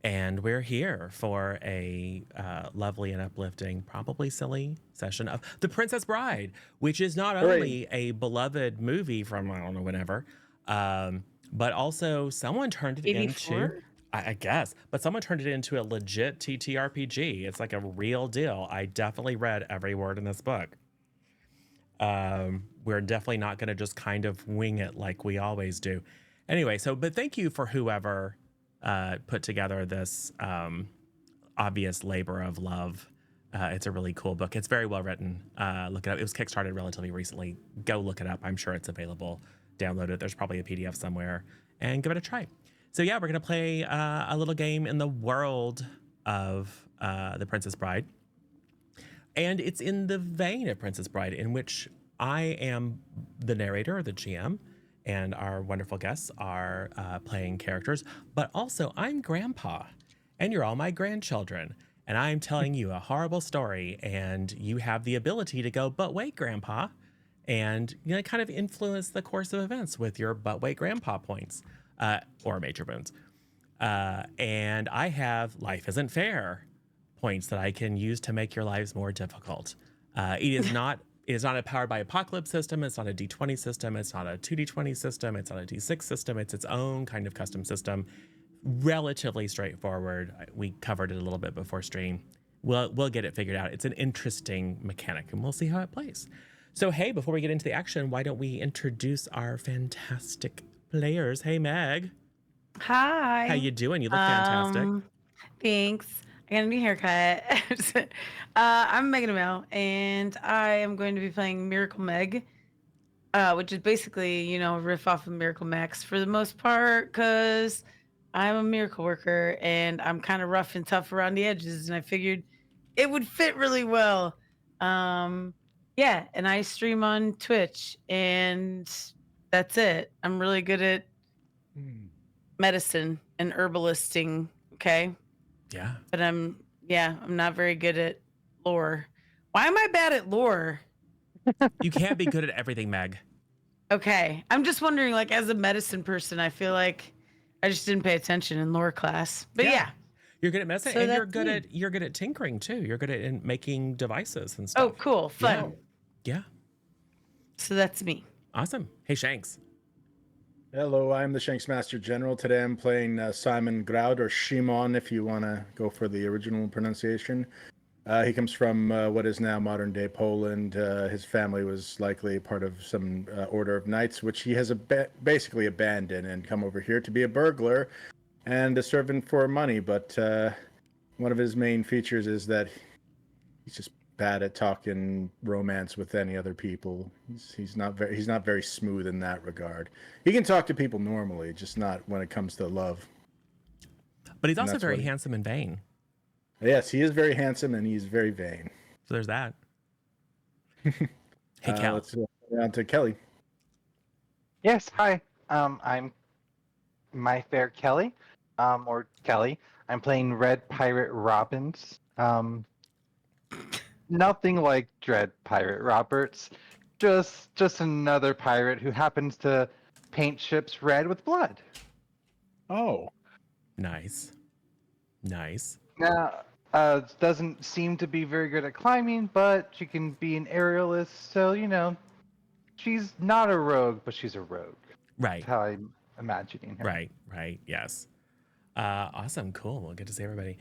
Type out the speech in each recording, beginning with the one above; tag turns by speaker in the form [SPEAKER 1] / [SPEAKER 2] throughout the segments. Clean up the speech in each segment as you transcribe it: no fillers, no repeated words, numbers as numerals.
[SPEAKER 1] And we're here for a lovely and uplifting, probably silly session of The Princess Bride, which is not only a beloved movie from, I don't know, whenever, but also someone turned it
[SPEAKER 2] 84?
[SPEAKER 1] into, I guess, but someone turned it into a legit TTRPG. It's like a real deal. I definitely read every word in this book. We're definitely not going to just kind of wing it like we always do. Anyway, but thank you for whoever put together this obvious labor of love. It's a really cool book. It's very well written. Look it up. It was Kickstarted relatively recently. Go look it up. I'm sure it's available. Download it. There's probably a PDF somewhere and give it a try. So yeah, we're going to play a little game in the world of The Princess Bride. And it's in the vein of Princess Bride, in which I am the narrator, the GM, and our wonderful guests are playing characters. But also, I'm Grandpa, and you're all my grandchildren. And I'm telling you a horrible story, and you have the ability to go, but wait, Grandpa, and kind of influence the course of events with your but wait, Grandpa points or major boons. And I have life isn't fair points that I can use to make your lives more difficult. It is not a powered by apocalypse system. It's not a D20 system. It's not a 2D20 system. It's not a D6 system. It's its own kind of custom system. Relatively straightforward. We covered it a little bit before stream. We'll get it figured out. It's an interesting mechanic, and we'll see how it plays. So hey, before we get into the action, why don't we introduce our fantastic players? Hey, Meg.
[SPEAKER 2] Hi.
[SPEAKER 1] How you doing? You look fantastic.
[SPEAKER 2] Thanks. I got a new haircut. I'm Megan Amell, and I am going to be playing Miracle Meg, which is basically, a riff off of Miracle Max for the most part, because I'm a miracle worker, and I'm kind of rough and tough around the edges, and I figured it would fit really well. Yeah, and I stream on Twitch, and that's it. I'm really good at medicine and herbalisting, okay?
[SPEAKER 1] Yeah.
[SPEAKER 2] But I'm not very good at lore. Why am I bad at lore?
[SPEAKER 1] You can't be good at everything, Meg.
[SPEAKER 2] Okay. I'm just wondering, like, as a medicine person, I feel like I just didn't pay attention in lore class. But yeah.
[SPEAKER 1] You're good at medicine,
[SPEAKER 2] So
[SPEAKER 1] and
[SPEAKER 2] that's
[SPEAKER 1] you're good at tinkering too. You're good at making devices and stuff.
[SPEAKER 2] Oh, cool. Fun.
[SPEAKER 1] Yeah.
[SPEAKER 2] So that's me.
[SPEAKER 1] Awesome. Hey, Shanks.
[SPEAKER 3] Hello, I'm the Shanks Master General. Today I'm playing Simon Groud, or Shimon if you want to go for the original pronunciation. He comes from what is now modern-day Poland. His family was likely part of some order of knights, which he has basically abandoned and come over here to be a burglar and a servant for money. But one of his main features is that he's just bad at talking romance with any other people. He's not very smooth in that regard. He can talk to people normally, just not when it comes to love.
[SPEAKER 1] But he's also very handsome and vain.
[SPEAKER 3] Yes, he is very handsome and he's very vain.
[SPEAKER 1] So there's that. Hey, Kel.
[SPEAKER 3] Let's go on to Kelly.
[SPEAKER 4] Yes, hi. I'm My Fair Kelly, or Kelly. I'm playing Red Pirate Robbins. Nothing like Dread Pirate Roberts. Just another pirate who happens to paint ships red with blood.
[SPEAKER 3] Oh.
[SPEAKER 1] Nice.
[SPEAKER 4] Now, doesn't seem to be very good at climbing, but she can be an aerialist, so, she's not a rogue, but she's a rogue.
[SPEAKER 1] Right.
[SPEAKER 4] That's how I'm imagining her.
[SPEAKER 1] Right, yes. Awesome, cool. Well, good to see everybody.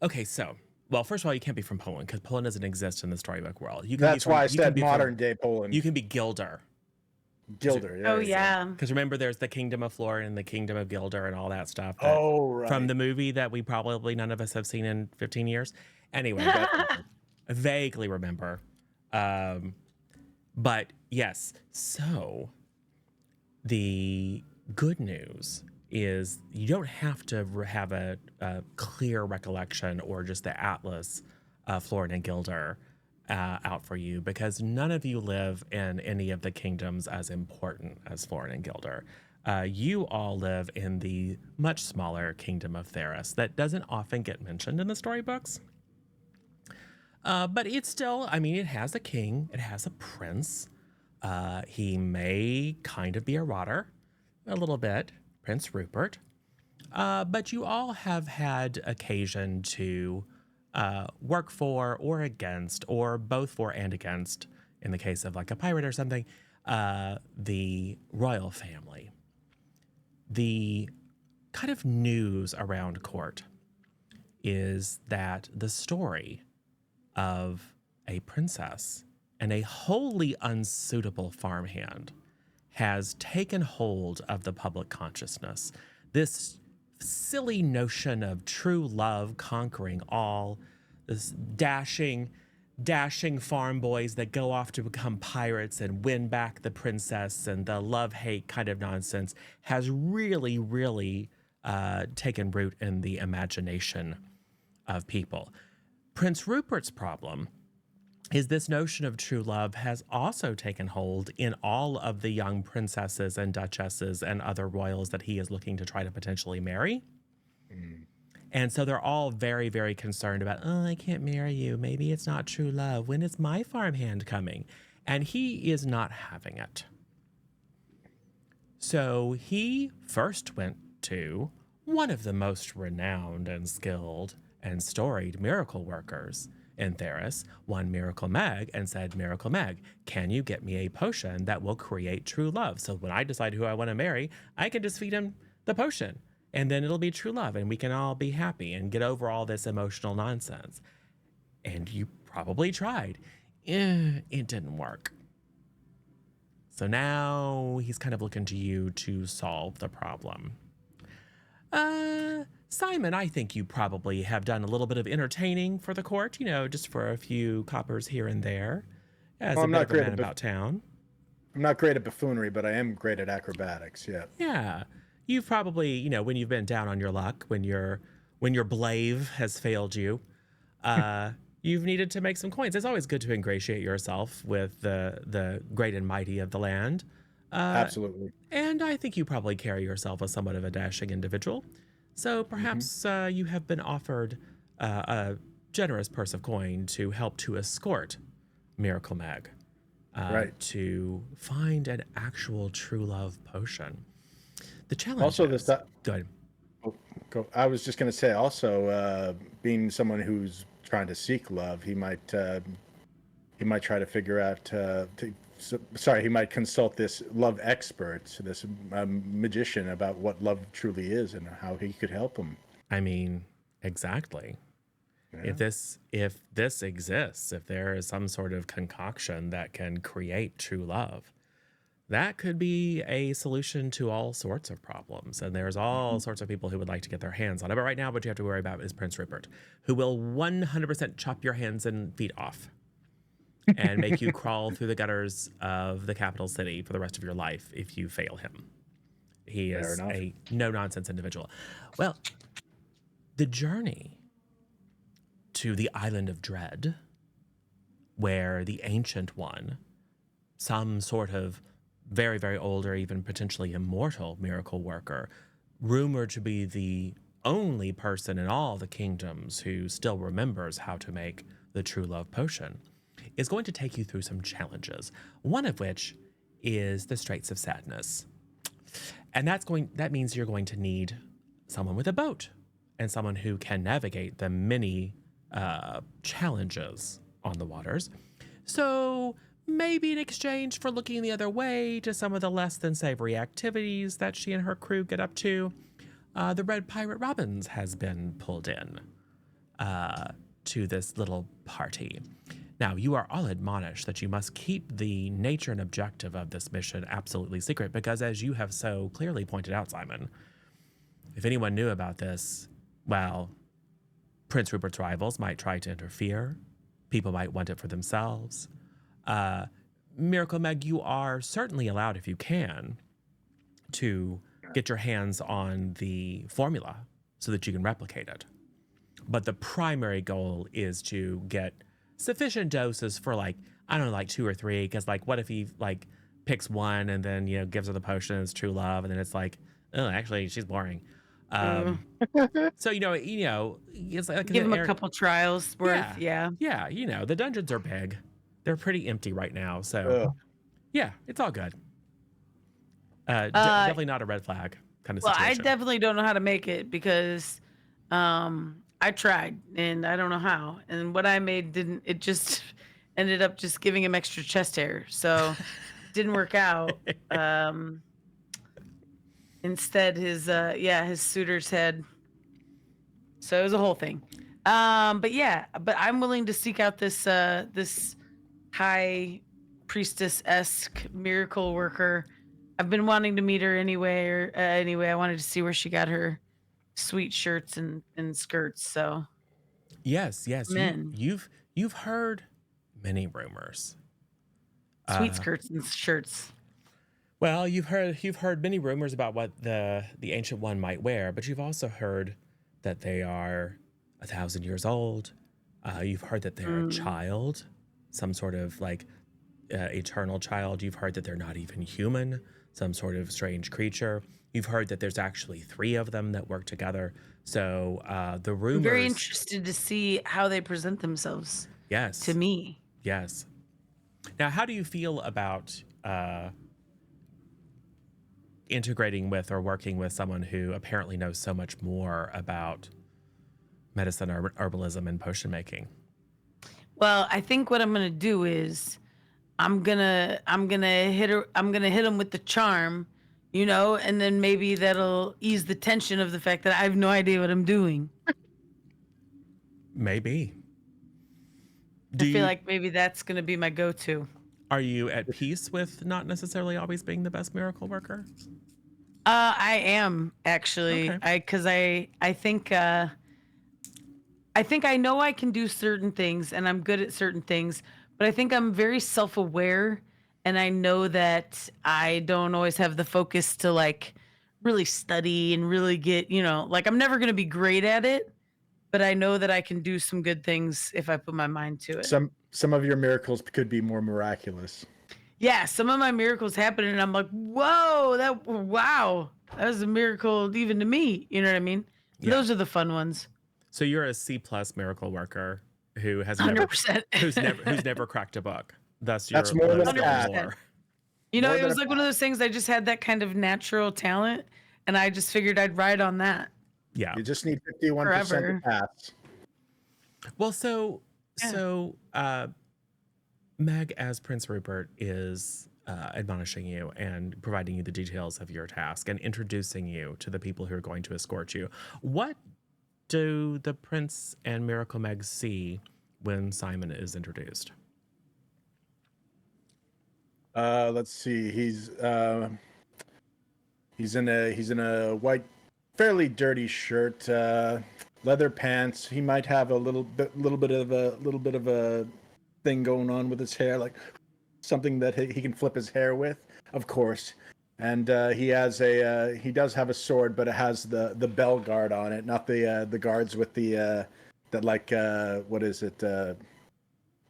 [SPEAKER 1] Okay, so, well, first of all, you can't be from Poland, because Poland doesn't exist in the storybook world.
[SPEAKER 3] That's why I said modern-day Poland.
[SPEAKER 1] You can be Gilder.
[SPEAKER 3] Gilder,
[SPEAKER 2] oh, yeah.
[SPEAKER 1] Because remember, there's the Kingdom of Flora and the Kingdom of Gilder and all that stuff.
[SPEAKER 3] Right.
[SPEAKER 1] From the movie that we probably none of us have seen in 15 years. Anyway, I vaguely remember. But yes, so the good news is you don't have to have a clear recollection or just the atlas of Flora and Gilder out for you, because none of you live in any of the kingdoms as important as Flora and Gilder. You all live in the much smaller kingdom of Theros that doesn't often get mentioned in the storybooks. But it's still, it has a king, it has a prince. He may kind of be a rotter, a little bit, Prince Rupert. But you all have had occasion to work for or against, or both for and against, in the case of like a pirate or something, the royal family. The kind of news around court is that the story of a princess and a wholly unsuitable farmhand has taken hold of the public consciousness. This silly notion of true love conquering all, this dashing farm boys that go off to become pirates and win back the princess, and the love-hate kind of nonsense has really taken root in the imagination of people. Prince Rupert's problem is this notion of true love has also taken hold in all of the young princesses and duchesses and other royals that he is looking to try to potentially marry. And so they're all very concerned about, oh, I can't marry you. Maybe it's not true love. When is my farmhand coming? And he is not having it. So he first went to one of the most renowned and skilled and storied miracle workers in Theris, one Miracle Meg, and said, Miracle Meg, can you get me a potion that will create true love? So when I decide who I want to marry, I can just feed him the potion, and then it'll be true love, and we can all be happy and get over all this emotional nonsense. And you probably tried. It didn't work. So now he's kind of looking to you to solve the problem. Simon, I think you probably have done a little bit of entertaining for the court, just for a few coppers here and there, as a bit of a man about town.
[SPEAKER 3] I'm not great at buffoonery, but I am great at acrobatics, yeah.
[SPEAKER 1] Yeah. You've probably, when you've been down on your luck, when your blaive has failed you, you've needed to make some coins. It's always good to ingratiate yourself with the great and mighty of the land.
[SPEAKER 3] Absolutely.
[SPEAKER 1] And I think you probably carry yourself as somewhat of a dashing individual. So perhaps you have been offered a generous purse of coin to help to escort Miracle Meg to find an actual true love potion. The challenge
[SPEAKER 3] also
[SPEAKER 1] is... Go ahead.
[SPEAKER 3] I was just going to say, also, being someone who's trying to seek love, he might try to figure out... he might consult this love expert, this magician, about what love truly is and how he could help him.
[SPEAKER 1] I mean, exactly. Yeah. If this exists, if there is some sort of concoction that can create true love, that could be a solution to all sorts of problems. And there's all sorts of people who would like to get their hands on it. But right now, what you have to worry about is Prince Rupert, who will 100% chop your hands and feet off and make you crawl through the gutters of the capital city for the rest of your life if you fail him. He is a no-nonsense individual. Well, the journey to the Island of Dread, where the Ancient One, some sort of very old or even potentially immortal miracle worker, rumored to be the only person in all the kingdoms who still remembers how to make the true love potion, is going to take you through some challenges, one of which is the Straits of Sadness. And that means you're going to need someone with a boat and someone who can navigate the many challenges on the waters. So maybe in exchange for looking the other way to some of the less than savory activities that she and her crew get up to, the Red Pirate Robbins has been pulled in to this little party. Now, you are all admonished that you must keep the nature and objective of this mission absolutely secret, because as you have so clearly pointed out, Simon, if anyone knew about this, well, Prince Rupert's rivals might try to interfere. People might want it for themselves. Miracle Meg, you are certainly allowed, if you can, to get your hands on the formula so that you can replicate it. But the primary goal is to get sufficient doses for like 2 or 3, because like what if he like picks one and then gives her the potion and it's true love, and then it's like, oh, actually she's boring. So it's like
[SPEAKER 2] give him a couple trials worth. Yeah,
[SPEAKER 1] the dungeons are big, they're pretty empty right now, so yeah, it's all good. Definitely not a red flag. kind of
[SPEAKER 2] Well, I
[SPEAKER 1] situation?
[SPEAKER 2] definitely don't know how to make it because I tried and I don't know how. And what I made didn't it just ended up just giving him extra chest hair. So didn't work out. Instead his suitor's head. So it was a whole thing. But I'm willing to seek out this high priestess-esque miracle worker. I've been wanting to meet her anyway. I wanted to see where she got her sweet shirts and skirts. So
[SPEAKER 1] Yes, yes.
[SPEAKER 2] men,
[SPEAKER 1] You've heard many rumors.
[SPEAKER 2] sweet skirts and shirts.
[SPEAKER 1] Well, you've heard many rumors about what the ancient one might wear, but you've also heard that they are 1,000 years old. You've heard that they're a
[SPEAKER 2] Mm.
[SPEAKER 1] child, some sort of like eternal child. You've heard that they're not even human, some sort of strange creature. You've heard that there's actually 3 of them that work together. So the
[SPEAKER 2] I'm very
[SPEAKER 1] rumors,
[SPEAKER 2] interested to see how they present themselves to
[SPEAKER 1] yes,
[SPEAKER 2] me.
[SPEAKER 1] yes. Now, how do you feel about integrating with or working with someone who apparently knows so much more about medicine, herbalism, and potion making?
[SPEAKER 2] Well, I think what I'm gonna do is I'm gonna hit him with the charm, and then maybe that'll ease the tension of the fact that I have no idea what I'm doing.
[SPEAKER 1] Maybe.
[SPEAKER 2] I
[SPEAKER 1] Do
[SPEAKER 2] feel
[SPEAKER 1] you
[SPEAKER 2] like maybe that's gonna be my go-to.
[SPEAKER 1] Are you at peace with not necessarily always being the best miracle worker?
[SPEAKER 2] I am actually.
[SPEAKER 1] Okay.
[SPEAKER 2] I think I know I can do certain things and I'm good at certain things, but I think I'm very self-aware and I know that I don't always have the focus to like really study and really get, like I'm never going to be great at it, but I know that I can do some good things if I put my mind to it.
[SPEAKER 3] Some of your miracles could be more miraculous.
[SPEAKER 2] Yeah, some of my miracles happen and I'm like, "Whoa, wow. That was a miracle even to me." You know what I mean?
[SPEAKER 1] Yeah.
[SPEAKER 2] Those are the fun ones.
[SPEAKER 1] So you're a C plus miracle worker who has never
[SPEAKER 2] 100%.
[SPEAKER 1] who's never cracked a book. Thus
[SPEAKER 3] That's
[SPEAKER 1] your
[SPEAKER 3] more than
[SPEAKER 1] lowest
[SPEAKER 3] a
[SPEAKER 1] level
[SPEAKER 3] pass.
[SPEAKER 1] lore.
[SPEAKER 3] More
[SPEAKER 2] It
[SPEAKER 3] than
[SPEAKER 2] was
[SPEAKER 3] a
[SPEAKER 2] like one of those things. I just had that kind of natural talent, and I just figured I'd ride on that
[SPEAKER 1] Yeah.
[SPEAKER 3] You just need 51%
[SPEAKER 2] forever.
[SPEAKER 3] to pass.
[SPEAKER 1] Well, so
[SPEAKER 2] Yeah.
[SPEAKER 1] so Meg as Prince Rupert is admonishing you and providing you the details of your task and introducing you to the people who are going to escort you. What do the Prince and Miracle Meg see when Simon is introduced?
[SPEAKER 3] Let's see. He's in a white, fairly dirty shirt, leather pants. He might have a little bit of a thing going on with his hair, like something that he can flip his hair with, of course. And he does have a sword, but it has the bell guard on it, not the guards with the that like what is it?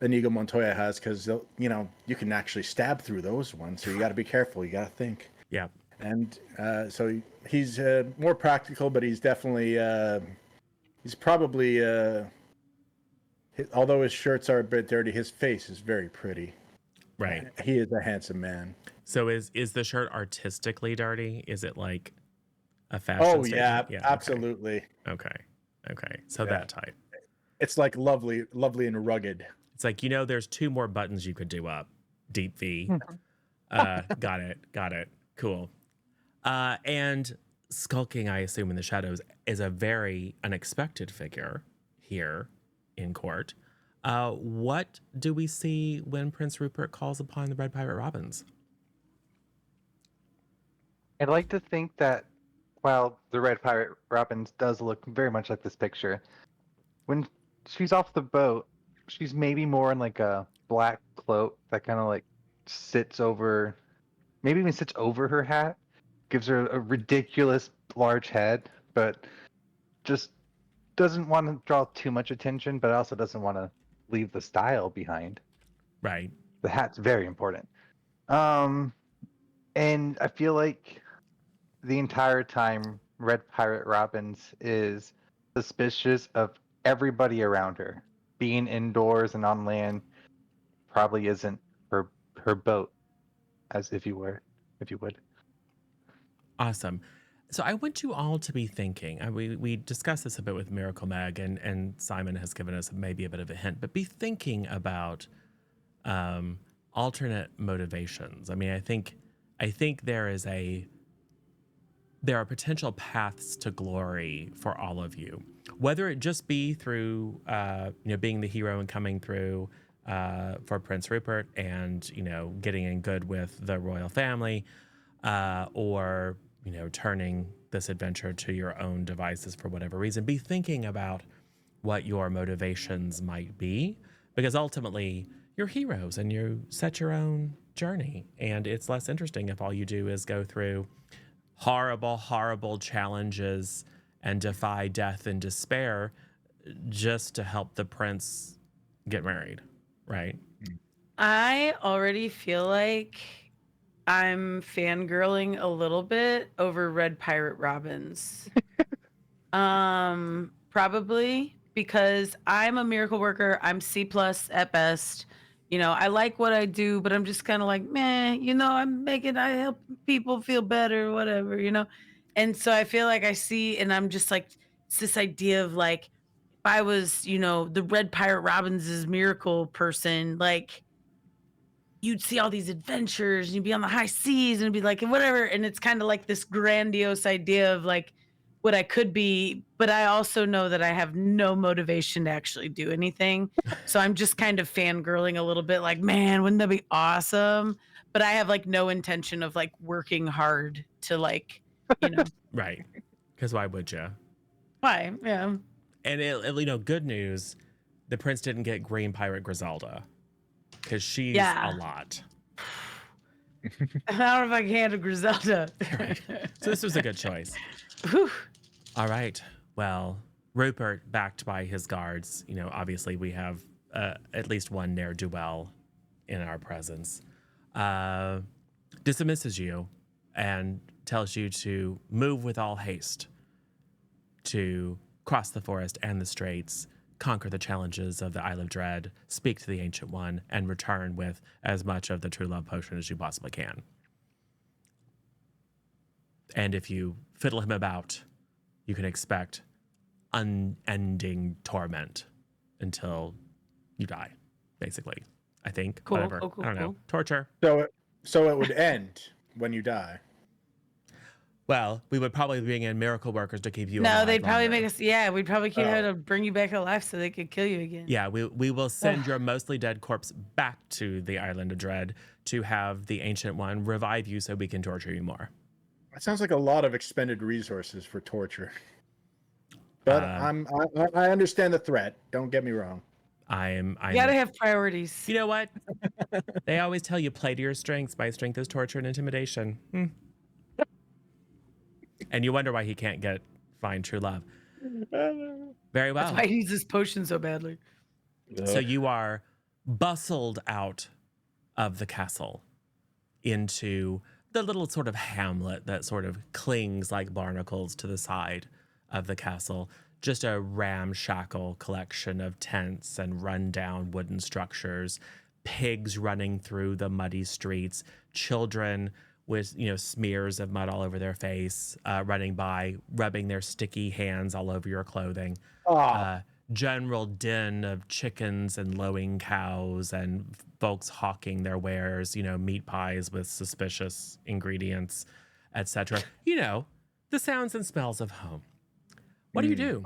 [SPEAKER 3] Inigo Montoya has, because you can actually stab through those ones, so you got to be careful. You got to think.
[SPEAKER 1] Yeah.
[SPEAKER 3] And so he's more practical, but he's definitely he's probably although his shirts are a bit dirty, his face is very pretty.
[SPEAKER 1] Right.
[SPEAKER 3] He is a handsome man.
[SPEAKER 1] So is the shirt artistically dirty? Is it like a fashion
[SPEAKER 3] Oh
[SPEAKER 1] statement?
[SPEAKER 3] yeah,
[SPEAKER 1] Okay.
[SPEAKER 3] absolutely.
[SPEAKER 1] Okay. So
[SPEAKER 3] Yeah.
[SPEAKER 1] that type.
[SPEAKER 3] It's like lovely and rugged.
[SPEAKER 1] It's like, there's 2 more buttons you could do up. Deep V. Got it. Cool. And skulking, I assume, in the shadows is a very unexpected figure here in court. What do we see when Prince Rupert calls upon the Red Pirate Robins?
[SPEAKER 4] I'd like to think that while the Red Pirate Robins does look very much like this picture, when she's off the boat, she's maybe more in like a black cloak that kind of like maybe even sits over her hat, gives her a ridiculous large head, but just doesn't want to draw too much attention, but also doesn't want to leave the style behind.
[SPEAKER 1] Right.
[SPEAKER 4] The hat's very important. And I feel like the entire time Red Pirate Robins is suspicious of everybody around her. Being indoors and on land probably isn't her boat, as if you would.
[SPEAKER 1] Awesome. So I want you all to be thinking. We discussed this a bit with Miracle Meg, and Simon has given us maybe a bit of a hint, but be thinking about alternate motivations. I mean, I think there are potential paths to glory for all of you, whether it just be through being the hero and coming through for Prince Rupert and getting in good with the royal family, or turning this adventure to your own devices for whatever reason. Be thinking about what your motivations might be, because ultimately you're heroes and you set your own journey, and it's less interesting if all you do is go through horrible challenges and defy death and despair just to help the prince get married, right?
[SPEAKER 2] I already feel like I'm fangirling a little bit over Red Pirate Robins. Probably because I'm a miracle worker. I'm C plus at best. I like what I do, but I'm just kind of like, man, I help people feel better, whatever. And so I feel like I see, and I'm just like, it's this idea of like, if I was, the Red Pirate Robins's miracle person, like, you'd see all these adventures and you'd be on the high seas and it'd be like whatever, and it's kind of like this grandiose idea of like what I could be, but I also know that I have no motivation to actually do anything, so I'm just kind of fangirling a little bit like, man, wouldn't that be awesome? But I have like no intention of like working hard to like
[SPEAKER 1] Right, because why would you?
[SPEAKER 2] why. Yeah.
[SPEAKER 1] And good news, the prince didn't get Green Pirate Griselda, because she's
[SPEAKER 2] Yeah.
[SPEAKER 1] a lot.
[SPEAKER 2] I don't know if I can handle Griselda.
[SPEAKER 1] Right. So this was a good choice.
[SPEAKER 2] Whew.
[SPEAKER 1] All right. Well, Rupert, backed by his guards, obviously we have at least one ne'er-do-well in our presence, dismisses you and tells you to move with all haste to cross the forest and the straits, conquer the challenges of the Isle of Dread, speak to the Ancient One, and return with as much of the true love potion as you possibly can. And if you fiddle him about, you can expect unending torment until you die, basically. I think.
[SPEAKER 2] Cool.
[SPEAKER 1] Whatever.
[SPEAKER 2] Cool,
[SPEAKER 1] I don't know.
[SPEAKER 2] cool.
[SPEAKER 1] Torture.
[SPEAKER 3] So it would end when you die.
[SPEAKER 1] Well, we would probably bring in miracle workers to keep you
[SPEAKER 2] No,
[SPEAKER 1] alive
[SPEAKER 2] they'd probably
[SPEAKER 1] longer.
[SPEAKER 2] make us. Yeah, we'd probably keep having
[SPEAKER 3] Oh.
[SPEAKER 2] to bring you back alive so they could kill you again.
[SPEAKER 1] Yeah, we will send your mostly dead corpse back to the Island of Dread to have the Ancient One revive you so we can torture you more.
[SPEAKER 3] That sounds like a lot of expended resources for torture. But I understand the threat. Don't get me wrong.
[SPEAKER 1] I'm
[SPEAKER 2] You gotta have priorities.
[SPEAKER 1] You know what? They always tell you play to your strengths. My strength is torture and intimidation. And you wonder why he can't find true love. Very well.
[SPEAKER 2] That's why he needs this potion so badly.
[SPEAKER 1] So you are bustled out of the castle into the little sort of hamlet that sort of clings like barnacles to the side of the castle. Just a ramshackle collection of tents and rundown wooden structures, pigs running through the muddy streets, children with smears of mud all over their face, running by, rubbing their sticky hands all over your clothing. General din of chickens and lowing cows and folks hawking their wares, meat pies with suspicious ingredients, etc. The sounds and smells of home. What do you do?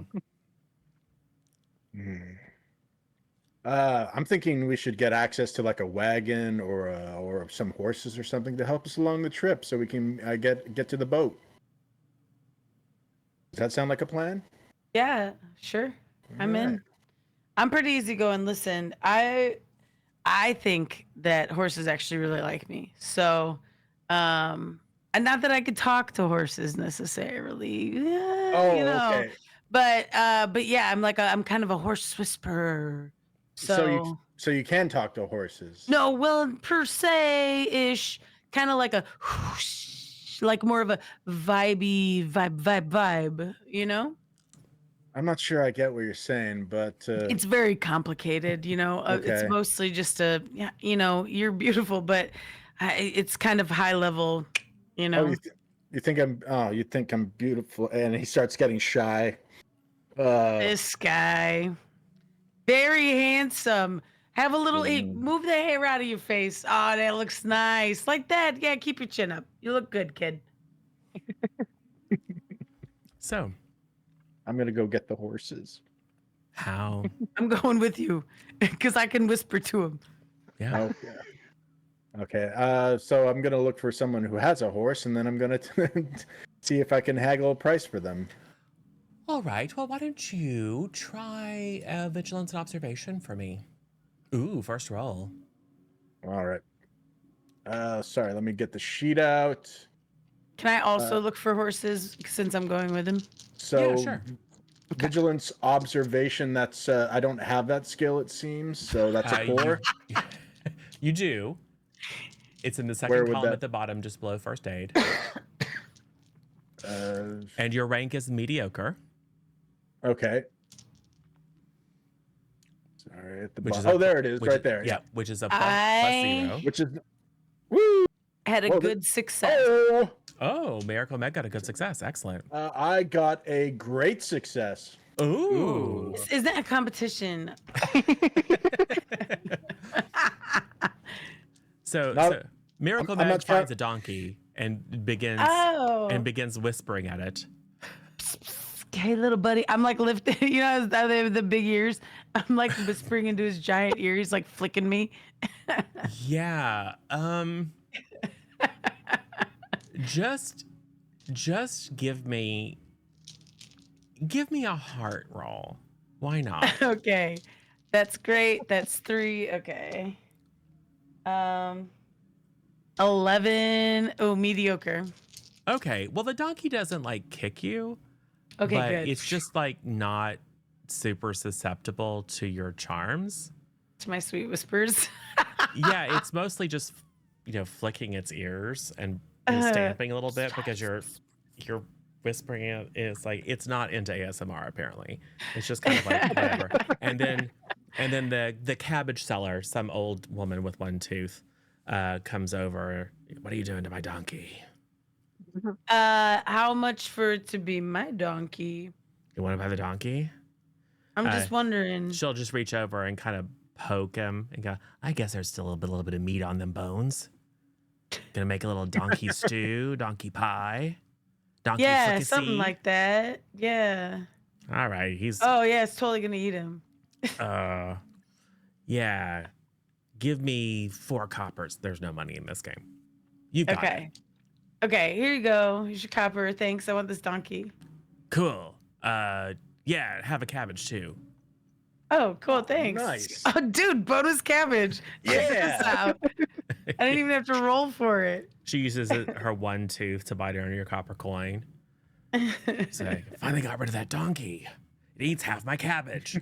[SPEAKER 3] I'm thinking we should get access to like a wagon or some horses or something to help us along the trip, so we can get to the boat. Does that sound like a plan?
[SPEAKER 2] Yeah, sure. I'm in. I'm pretty easygoing. Listen, I think that horses actually really like me. So, and not that I could talk to horses necessarily.
[SPEAKER 3] Okay.
[SPEAKER 2] But yeah, I'm kind of a horse whisperer. So
[SPEAKER 3] you can talk to horses.
[SPEAKER 2] no, well, per se ish, kind of like a whoosh, like more of a vibe,
[SPEAKER 3] I'm not sure I get what you're saying, but
[SPEAKER 2] It's very complicated, It's
[SPEAKER 3] Okay.
[SPEAKER 2] mostly just you're beautiful, but it's kind of high level,
[SPEAKER 3] Oh, You think I'm beautiful, and he starts getting shy.
[SPEAKER 2] This guy, very handsome. Have a little, move the hair out of your face. Oh, that looks nice. Like that. Yeah, keep your chin up. You look good, kid.
[SPEAKER 1] So,
[SPEAKER 3] I'm gonna go get the horses.
[SPEAKER 1] how?
[SPEAKER 2] I'm going with you because I can whisper to him.
[SPEAKER 1] Yeah.
[SPEAKER 3] Okay. Okay. So I'm gonna look for someone who has a horse, and then I'm gonna see if I can haggle a price for them.
[SPEAKER 1] All right. Well, why don't you try vigilance and observation for me? Ooh, first roll.
[SPEAKER 3] All right. Sorry. Let me get the sheet out.
[SPEAKER 2] Can I also look for horses since I'm going with him?
[SPEAKER 3] So,
[SPEAKER 1] Yeah, sure.
[SPEAKER 3] vigilance observation. That's I don't have that skill. It seems so. That's a 4.
[SPEAKER 1] You do. It's in the
[SPEAKER 3] Where
[SPEAKER 1] second
[SPEAKER 3] would
[SPEAKER 1] column
[SPEAKER 3] that-
[SPEAKER 1] at the bottom, just below first aid.
[SPEAKER 3] Uh,
[SPEAKER 1] And your rank is mediocre.
[SPEAKER 3] okay. Sorry, at the
[SPEAKER 1] Which
[SPEAKER 3] bottom.
[SPEAKER 1] is
[SPEAKER 3] Oh, there it is, right there.
[SPEAKER 1] Yeah, which is a plus
[SPEAKER 2] I-
[SPEAKER 1] 0.
[SPEAKER 3] Which is, woo!
[SPEAKER 2] Had a
[SPEAKER 3] Well,
[SPEAKER 2] good success.
[SPEAKER 3] Oh,
[SPEAKER 1] Oh, Miracle Meg got a good success. Excellent.
[SPEAKER 3] I got a great success.
[SPEAKER 1] Ooh.
[SPEAKER 2] Is that a competition?
[SPEAKER 1] So Miracle
[SPEAKER 3] I'm
[SPEAKER 1] Meg
[SPEAKER 3] not trying-
[SPEAKER 1] finds a donkey and begins whispering at it.
[SPEAKER 2] Hey, little buddy. I'm like lifting, you know, how they have the big ears. I'm like whispering into his giant ears, like flicking me.
[SPEAKER 1] Yeah. Just give me a heart roll. Why not?
[SPEAKER 2] Okay. That's great. That's 3. Okay. 11. Oh, mediocre.
[SPEAKER 1] Okay. Well, the donkey doesn't like kick you.
[SPEAKER 2] Okay,
[SPEAKER 1] but
[SPEAKER 2] good.
[SPEAKER 1] it's just like not super susceptible to your charms.
[SPEAKER 2] To my sweet whispers.
[SPEAKER 1] Yeah, it's mostly just flicking its ears and stamping a little bit because you're whispering it. It's like it's not into ASMR apparently. It's just kind of like whatever. And then the cabbage seller, some old woman with one tooth, comes over. What are you doing to my donkey?
[SPEAKER 2] How much for it to be my donkey?
[SPEAKER 1] You want to buy the donkey?
[SPEAKER 2] I'm just wondering.
[SPEAKER 1] She'll just reach over and kind of poke him and go, I guess there's still a little bit of meat on them bones. Gonna make a little donkey stew, donkey pie, donkey fricassee.
[SPEAKER 2] Something like that. Yeah.
[SPEAKER 1] All right, he's
[SPEAKER 2] Oh, yeah, it's totally gonna eat him.
[SPEAKER 1] yeah. Give me 4 coppers. There's no money in this game. You got it.
[SPEAKER 2] Okay, here you go. Here's your copper. Thanks. I want this donkey.
[SPEAKER 1] Cool. Yeah, have a cabbage too.
[SPEAKER 2] Oh, cool. Thanks.
[SPEAKER 3] Nice.
[SPEAKER 2] Oh, dude, bonus cabbage. Check this out. I didn't even have to roll for it.
[SPEAKER 1] She uses her one tooth to bite into your copper coin. Say, finally got rid of that donkey. It eats half my cabbage.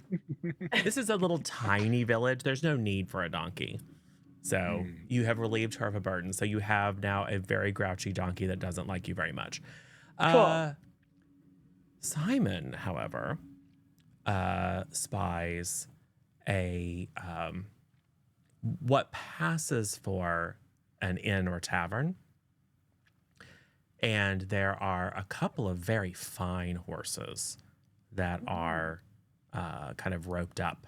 [SPEAKER 1] This is a little tiny village. There's no need for a donkey. So you have relieved her of a burden. So you have now a very grouchy donkey that doesn't like you very much.
[SPEAKER 2] Cool.
[SPEAKER 1] Simon, however, spies a what passes for an inn or tavern. And there are a couple of very fine horses that are kind of roped up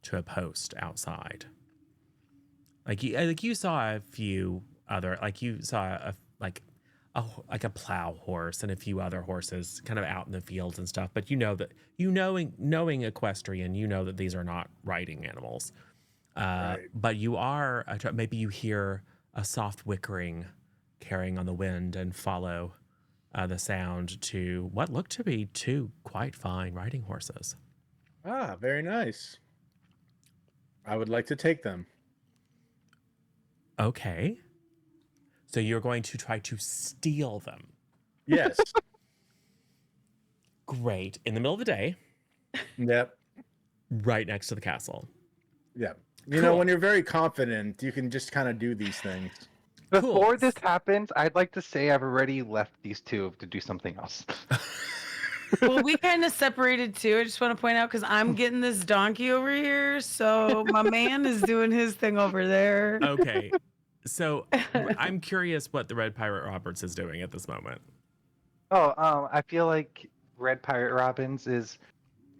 [SPEAKER 1] to a post outside. Like you saw a few other, like you saw a plow horse and a few other horses kind of out in the fields and stuff. But knowing equestrian, you know that these are not riding animals.
[SPEAKER 3] Right.
[SPEAKER 1] But you are, maybe you hear a soft whickering carrying on the wind and follow the sound to what look to be 2 quite fine riding horses.
[SPEAKER 3] Ah, very nice. I would like to take them.
[SPEAKER 1] Okay. So you're going to try to steal them.
[SPEAKER 3] Yes.
[SPEAKER 1] Great. In the middle of the day,
[SPEAKER 3] Yep.
[SPEAKER 1] right next to the castle.
[SPEAKER 3] Yep. You know,
[SPEAKER 1] Cool.
[SPEAKER 3] when you're very confident, you can just kind of do these things.
[SPEAKER 4] Before this happens, I'd like to say I've already left these two to do something else.
[SPEAKER 2] Well, we kind of separated too. I just want to point out because I'm getting this donkey over here. So my man is doing his thing over there.
[SPEAKER 1] Okay. So I'm curious what the Red Pirate Roberts is doing at this moment.
[SPEAKER 4] I feel like Red Pirate Robbins has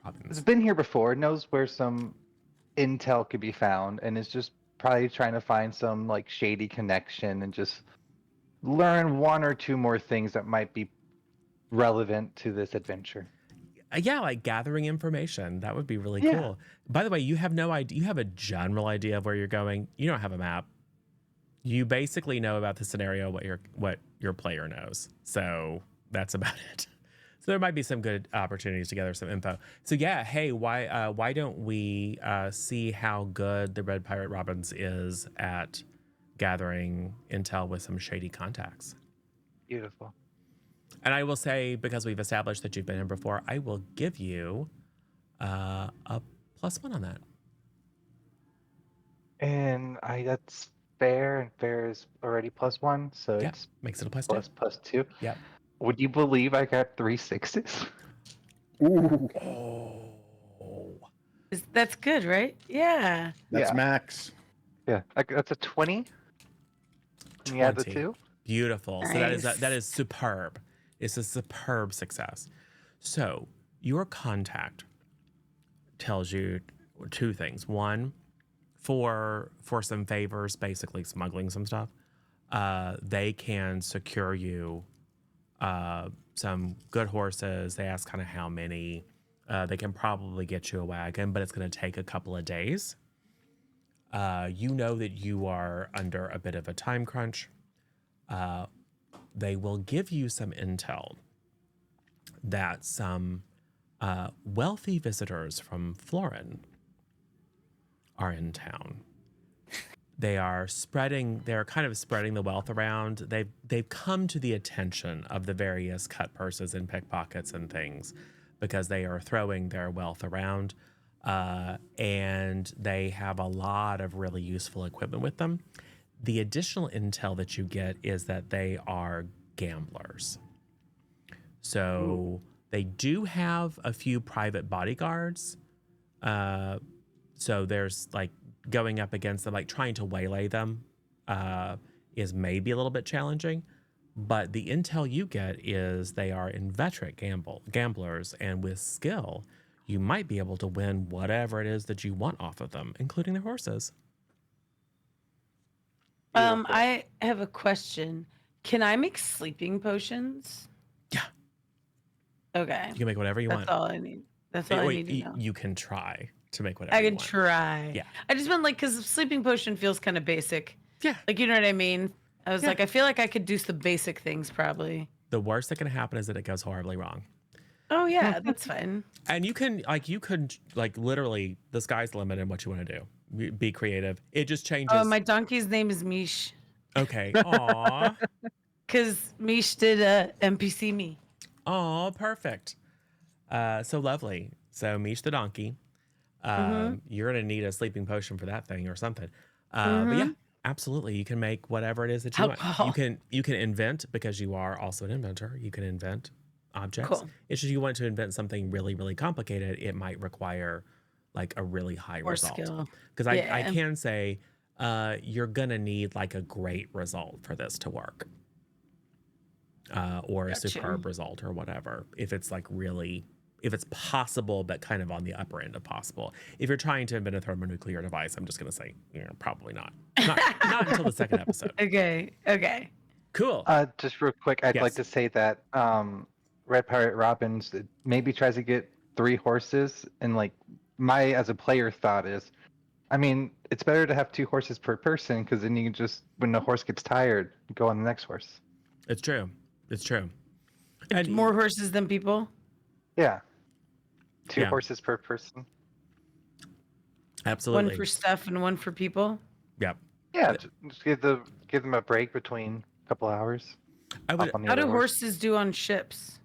[SPEAKER 1] Robbins.
[SPEAKER 4] been here before, knows where some intel could be found, and is just probably trying to find some like shady connection and just learn one or two more things that might be relevant to this adventure.
[SPEAKER 1] Yeah, like gathering information. That would be really
[SPEAKER 4] Yeah.
[SPEAKER 1] cool. By the way, you have no idea. You have a general idea of where you're going. You don't have a map. You basically know about the scenario what your player knows. So that's about it. So there might be some good opportunities to gather some info. So yeah, hey, why don't we see how good the Red Pirate Robbins is at gathering intel with some shady contacts?
[SPEAKER 4] Beautiful.
[SPEAKER 1] And I will say, because we've established that you've been here before, I will give you a +1 on that.
[SPEAKER 4] And that's fair, and fair is already +1, so
[SPEAKER 1] Yeah,
[SPEAKER 4] it's
[SPEAKER 1] makes it a +2.
[SPEAKER 4] +2.
[SPEAKER 1] Yeah.
[SPEAKER 4] Would you believe I got 3 6s?
[SPEAKER 3] Ooh,
[SPEAKER 1] Oh.
[SPEAKER 2] That's good, right? Yeah.
[SPEAKER 3] that's
[SPEAKER 4] Yeah.
[SPEAKER 3] max.
[SPEAKER 4] Yeah, that's a 20. And you add the
[SPEAKER 1] 20.
[SPEAKER 4] 2.
[SPEAKER 1] Beautiful. So
[SPEAKER 2] Nice.
[SPEAKER 1] that is superb. It's a superb success. So your contact tells you 2 things. One, for some favors, basically smuggling some stuff, they can secure you some good horses. They ask kind of how many. They can probably get you a wagon, but it's going to take a couple of days. You know that you are under a bit of a time crunch. They will give you some intel that some wealthy visitors from Florin are in town. They're kind of spreading the wealth around. They've come to the attention of the various cut purses and pickpockets and things because they are throwing their wealth around. And they have a lot of really useful equipment with them. The additional intel that you get is that they are gamblers. So they do have a few private bodyguards. So there's like going up against them, like trying to waylay them is maybe a little bit challenging. But the intel you get is they are inveterate gamblers, and with skill, you might be able to win whatever it is that you want off of them, including their horses.
[SPEAKER 4] Beautiful.
[SPEAKER 2] I have a question. Can I make sleeping potions?
[SPEAKER 1] Yeah,
[SPEAKER 2] Okay.
[SPEAKER 1] you can make whatever you
[SPEAKER 2] That's
[SPEAKER 1] want.
[SPEAKER 2] all I need. That's all I need to know.
[SPEAKER 1] You can try to make whatever
[SPEAKER 2] I
[SPEAKER 1] you
[SPEAKER 2] can
[SPEAKER 1] want.
[SPEAKER 2] try.
[SPEAKER 1] Yeah.
[SPEAKER 2] I just meant like, because sleeping potion feels kind of basic.
[SPEAKER 1] Yeah.
[SPEAKER 2] Like, you know what I mean? I was
[SPEAKER 1] Yeah.
[SPEAKER 2] like, I feel like I could do some basic things probably.
[SPEAKER 1] The worst that can happen is that it goes horribly wrong.
[SPEAKER 2] Oh yeah, that's fine.
[SPEAKER 1] And you could literally, the sky's the limit in what you want to do. Be creative. It just changes.
[SPEAKER 2] Oh, my donkey's name is Mish.
[SPEAKER 1] Okay. Aw.
[SPEAKER 2] Because Mish did NPC me.
[SPEAKER 1] Aw, perfect. So lovely. So Mish the donkey. You're gonna need a sleeping potion for that thing or something. But yeah, absolutely. You can make whatever it is that you
[SPEAKER 2] Alcohol.
[SPEAKER 1] want. You can invent, because you are also an inventor. You can invent objects.
[SPEAKER 2] Cool.
[SPEAKER 1] It's just you want to invent something really, really complicated. It might require like a really high
[SPEAKER 2] More
[SPEAKER 1] result.
[SPEAKER 2] skill.
[SPEAKER 1] Because
[SPEAKER 2] Yeah.
[SPEAKER 1] I can say you're gonna need like a great result for this to work. Or a
[SPEAKER 2] Gotcha.
[SPEAKER 1] superb result or whatever. If it's like really, if it's possible, but kind of on the upper end of possible. If you're trying to invent a thermonuclear device, I'm just going to say, probably not. Not until the second episode.
[SPEAKER 2] Okay.
[SPEAKER 1] Cool.
[SPEAKER 4] Just real quick, I'd like
[SPEAKER 1] Yes.
[SPEAKER 4] to say that Red Pirate Robbins maybe tries to get 3 horses, and like my as a player thought is, I mean, it's better to have 2 horses per person, because then you can just, when the horse gets tired, go on the next horse.
[SPEAKER 1] It's true. It's true. And
[SPEAKER 2] More horses than people?
[SPEAKER 4] Yeah. 2
[SPEAKER 1] Yeah.
[SPEAKER 4] horses per person.
[SPEAKER 1] Absolutely.
[SPEAKER 2] One for stuff and one for people?
[SPEAKER 1] Yep.
[SPEAKER 4] Yeah, just give them a break between a couple hours.
[SPEAKER 1] I would.
[SPEAKER 4] Hop on the
[SPEAKER 2] How
[SPEAKER 4] other
[SPEAKER 2] do
[SPEAKER 4] horse.
[SPEAKER 2] horses do on ships?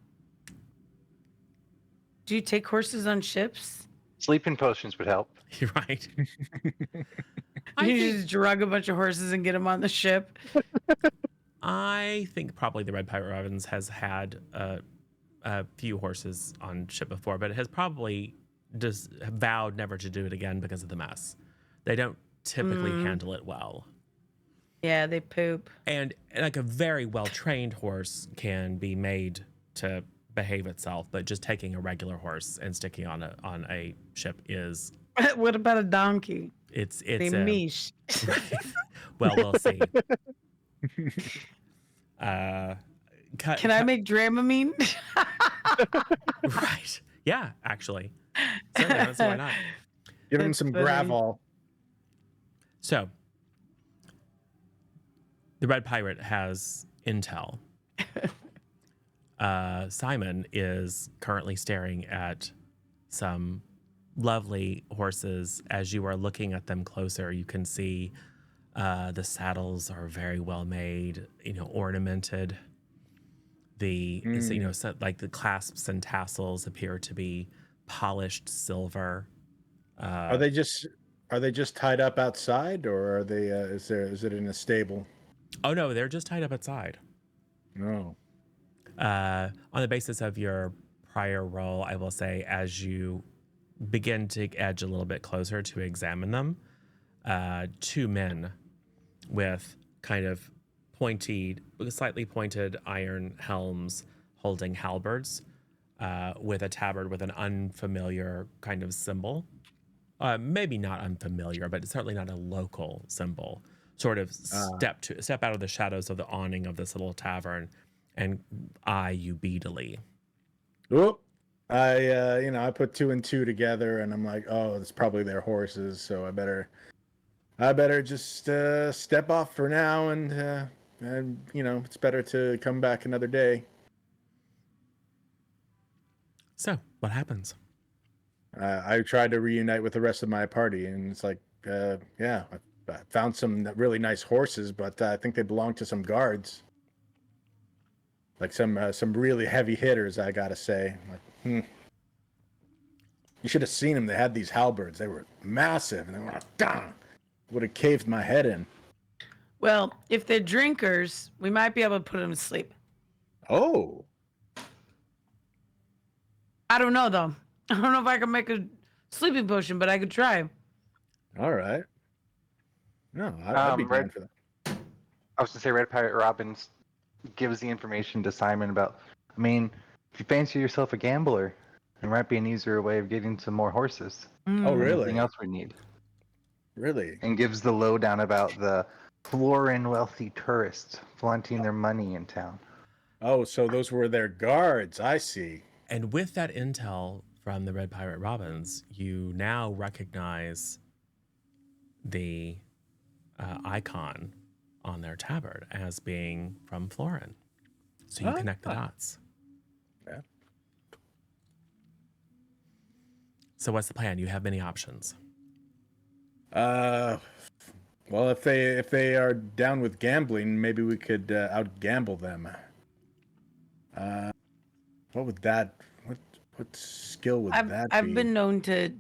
[SPEAKER 2] Do you take horses on ships?
[SPEAKER 4] Sleeping potions would help.
[SPEAKER 1] You're right.
[SPEAKER 2] You just drug a bunch of horses and get them on the ship?
[SPEAKER 1] I think probably the Red Pirate Robbins has had a few horses on ship before, but it has probably just vowed never to do it again because of the mess. They don't typically handle it well.
[SPEAKER 2] Yeah, they poop.
[SPEAKER 1] And like a very well trained horse can be made to behave itself, but just taking a regular horse and sticking on a ship is
[SPEAKER 2] What about a donkey?
[SPEAKER 1] it's
[SPEAKER 2] They
[SPEAKER 1] a
[SPEAKER 2] mish.
[SPEAKER 1] well, we'll see. Uh,
[SPEAKER 2] Can I make Dramamine?
[SPEAKER 1] right? Yeah, actually, certainly. I don't see why not.
[SPEAKER 3] Give him
[SPEAKER 2] That's
[SPEAKER 3] some
[SPEAKER 2] funny.
[SPEAKER 3] gravel.
[SPEAKER 1] So, the Red Pirate has intel. Simon is currently staring at some lovely horses. As you are looking at them closer, you can see the saddles are very well made, ornamented. So, like the clasps and tassels appear to be polished silver.
[SPEAKER 3] Are they just tied up outside, or are they? Is it in a stable?
[SPEAKER 1] Oh no, they're just tied up outside.
[SPEAKER 3] No.
[SPEAKER 1] On the basis of your prior roll, I will say, as you begin to edge a little bit closer to examine them, two men with kind of slightly pointed iron helms holding halberds, with a tabard with an unfamiliar kind of symbol. Maybe not unfamiliar, but certainly not a local symbol. Sort of step out of the shadows of the awning of this little tavern and eye you beadily.
[SPEAKER 3] Oop. I put two and two together, and I'm like, oh, it's probably their horses, so I better just step off for now, and it's better to come back another day.
[SPEAKER 1] So, what happens?
[SPEAKER 3] I tried to reunite with the rest of my party, and it's like, yeah, I found some really nice horses, but I think they belong to some guards. Like some really heavy hitters, I gotta say. Like, You should have seen them. They had these halberds. They were massive, and they were would have caved my head in.
[SPEAKER 2] Well, if they're drinkers, we might be able to put them to sleep.
[SPEAKER 3] Oh.
[SPEAKER 2] I don't know though. I don't know if I can make a sleeping potion, but I could try.
[SPEAKER 3] All right. No, I'd be down for that.
[SPEAKER 4] I was gonna say Red Pirate Robbins gives the information to Simon about. I mean, if you fancy yourself a gambler, there might be an easier way of getting some more horses.
[SPEAKER 3] Oh, really?
[SPEAKER 4] Anything else we need?
[SPEAKER 3] Really?
[SPEAKER 4] And gives the lowdown about the foreign wealthy tourists flaunting their money in town.
[SPEAKER 3] Oh, so those were their guards. I see.
[SPEAKER 1] And with that intel from the Red Pirate Robbins, you now recognize the icon on their tabard as being from Florin. So you connect the dots.
[SPEAKER 3] Yeah.
[SPEAKER 1] So what's the plan? You have many options.
[SPEAKER 3] Well, if they are down with gambling, maybe we could out-gamble them. What would that? What skill would that be?
[SPEAKER 2] I've been known to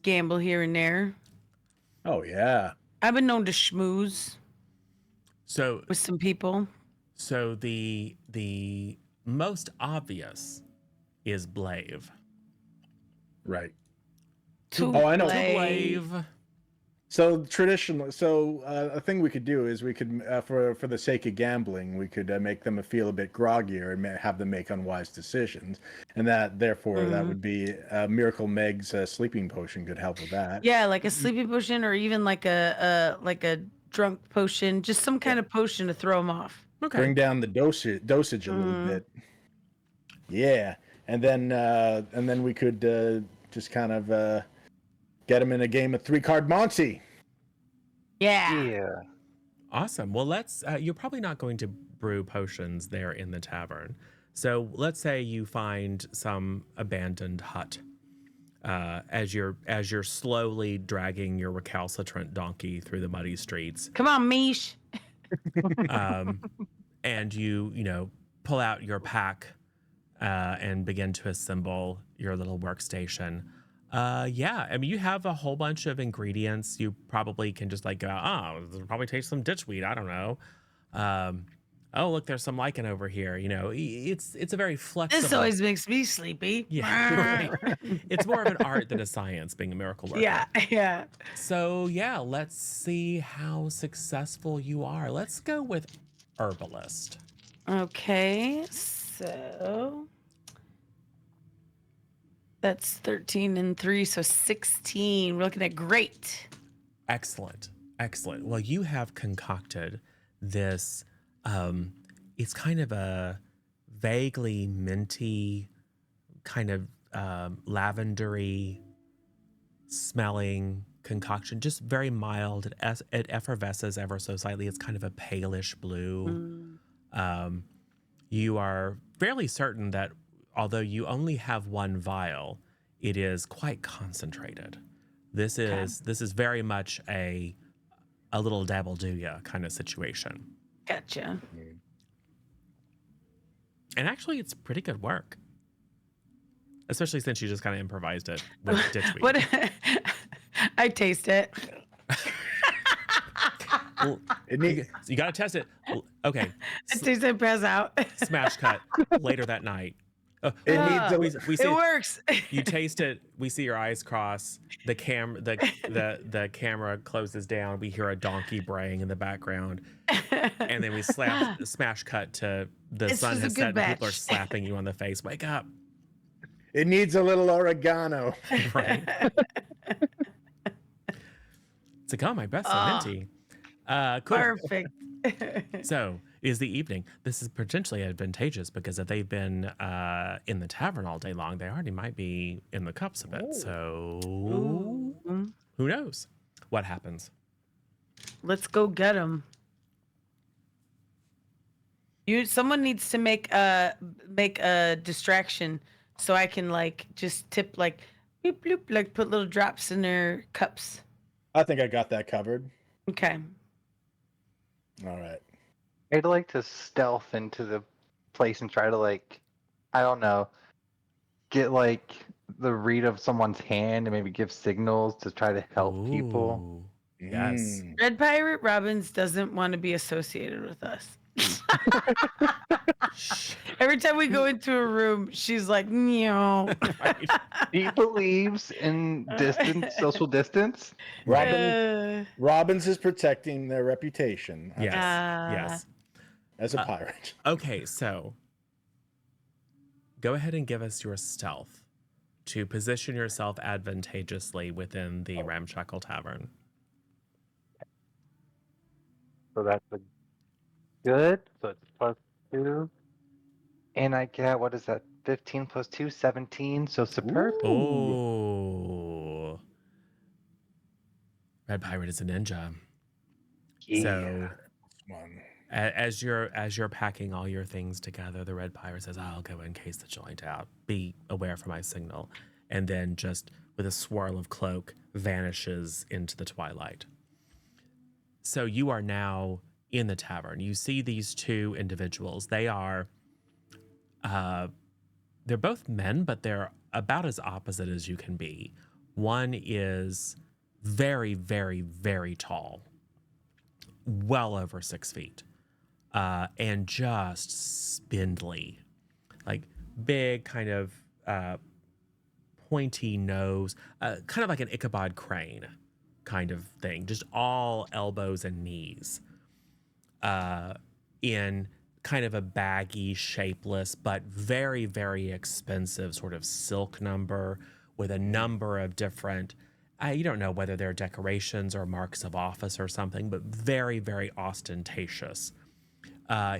[SPEAKER 2] gamble here and there.
[SPEAKER 3] Oh yeah.
[SPEAKER 2] I've been known to schmooze
[SPEAKER 1] So
[SPEAKER 2] with some people.
[SPEAKER 1] So the most obvious is Blave.
[SPEAKER 3] Right.
[SPEAKER 2] Oh,
[SPEAKER 3] I know.
[SPEAKER 1] Blave.
[SPEAKER 3] So traditionally, a thing we could do is we could, for the sake of gambling, we could make them feel a bit groggier and have them make unwise decisions, and that therefore that would be Miracle Meg's sleeping potion could help with that.
[SPEAKER 2] Yeah, like a sleeping potion, or even like a drunk potion, just some kind of potion to throw them off.
[SPEAKER 1] Okay.
[SPEAKER 3] Bring down the dosage a little bit. Yeah, and then we could just kind of get them in a game of 3-card Monty.
[SPEAKER 2] Yeah.
[SPEAKER 1] Awesome. Well, let's. You're probably not going to brew potions there in the tavern. So let's say you find some abandoned hut. As you're slowly dragging your recalcitrant donkey through the muddy streets.
[SPEAKER 2] Come on, Mish.
[SPEAKER 1] And you pull out your pack and begin to assemble your little workstation. Yeah, I mean, you have a whole bunch of ingredients. You probably can just like go, probably taste some ditchweed. I don't know. oh, look, there's some lichen over here. You know, it's a very flexible.
[SPEAKER 2] This always makes me sleepy.
[SPEAKER 1] Yeah, right. It's more of an art than a science being a miracle worker.
[SPEAKER 2] Yeah, yeah.
[SPEAKER 1] So yeah, let's see how successful you are. Let's go with herbalist.
[SPEAKER 2] Okay, so that's 13 and 3, so 16. We're looking at great.
[SPEAKER 1] Excellent. Excellent. Well, you have concocted this, it's kind of a vaguely minty, kind of lavendery smelling concoction, just very mild. It effervesces ever so slightly. It's kind of a palish blue. You are fairly certain that although you only have one vial, it is quite concentrated. This is very much a little dabble do ya kind of situation.
[SPEAKER 2] Gotcha.
[SPEAKER 1] And actually, it's pretty good work, especially since you just kind of improvised it with ditchweed.
[SPEAKER 2] What? I taste it.
[SPEAKER 1] Well, you got to test it. Okay.
[SPEAKER 2] I taste it, pass out.
[SPEAKER 1] Smash cut later that night.
[SPEAKER 3] It needs a,
[SPEAKER 1] We see
[SPEAKER 2] It works.
[SPEAKER 1] you taste it. We see your eyes cross. The camera closes down. We hear a donkey braying in the background, and then we smash cut to the
[SPEAKER 2] It's
[SPEAKER 1] sun
[SPEAKER 2] just a
[SPEAKER 1] has
[SPEAKER 2] good
[SPEAKER 1] set. And people are
[SPEAKER 2] batch.
[SPEAKER 1] slapping you on the face. Wake up!
[SPEAKER 3] it needs a little oregano.
[SPEAKER 1] Right? It's like, oh, my breath's so minty. Cool.
[SPEAKER 2] Perfect.
[SPEAKER 1] So it is the evening. This is potentially advantageous because if they've been in the tavern all day long, they already might be in the cups a bit. So who knows what happens?
[SPEAKER 2] Let's go get them. Someone needs to make a distraction so I can like just tip like bloop bloop, like put little drops in their cups.
[SPEAKER 3] I think I got that covered.
[SPEAKER 2] Okay.
[SPEAKER 3] All right.
[SPEAKER 4] I'd like to stealth into the place and try to, like, I don't know, get like the read of someone's hand and maybe give signals to try to help people.
[SPEAKER 1] Ooh, yes.
[SPEAKER 3] Mm.
[SPEAKER 2] Red Pirate Robbins doesn't want to be associated with us. Every time we go into a room, she's like, no.
[SPEAKER 1] Right.
[SPEAKER 4] He believes in social distance.
[SPEAKER 3] Robbins is protecting their reputation
[SPEAKER 1] Yes.
[SPEAKER 2] Ah.
[SPEAKER 1] Yes.
[SPEAKER 3] as a pirate.
[SPEAKER 1] Okay, so go ahead and give us your stealth to position yourself advantageously within the Ramshackle Tavern.
[SPEAKER 4] So that's a good. So it's +2. And I get, what is that? 15 + 2, 17. So superb.
[SPEAKER 1] Oh. Red Pirate is a ninja. So
[SPEAKER 3] One.
[SPEAKER 1] as you're packing all your things together, the Red Pirate says, I'll go and case the joint out. Be aware for my signal. And then just with a swirl of cloak, vanishes into the twilight. So you are now in the tavern. You see these two individuals. They are, they're both men, but they're about as opposite as you can be. One is very, very, very tall, well over 6 feet, and just spindly, like big, kind of pointy nose, kind of like an Ichabod Crane kind of thing, just all elbows and knees, in kind of a baggy, shapeless, but very, very expensive sort of silk number with a number of different, you don't know whether they're decorations or marks of office or something, but very, very ostentatious.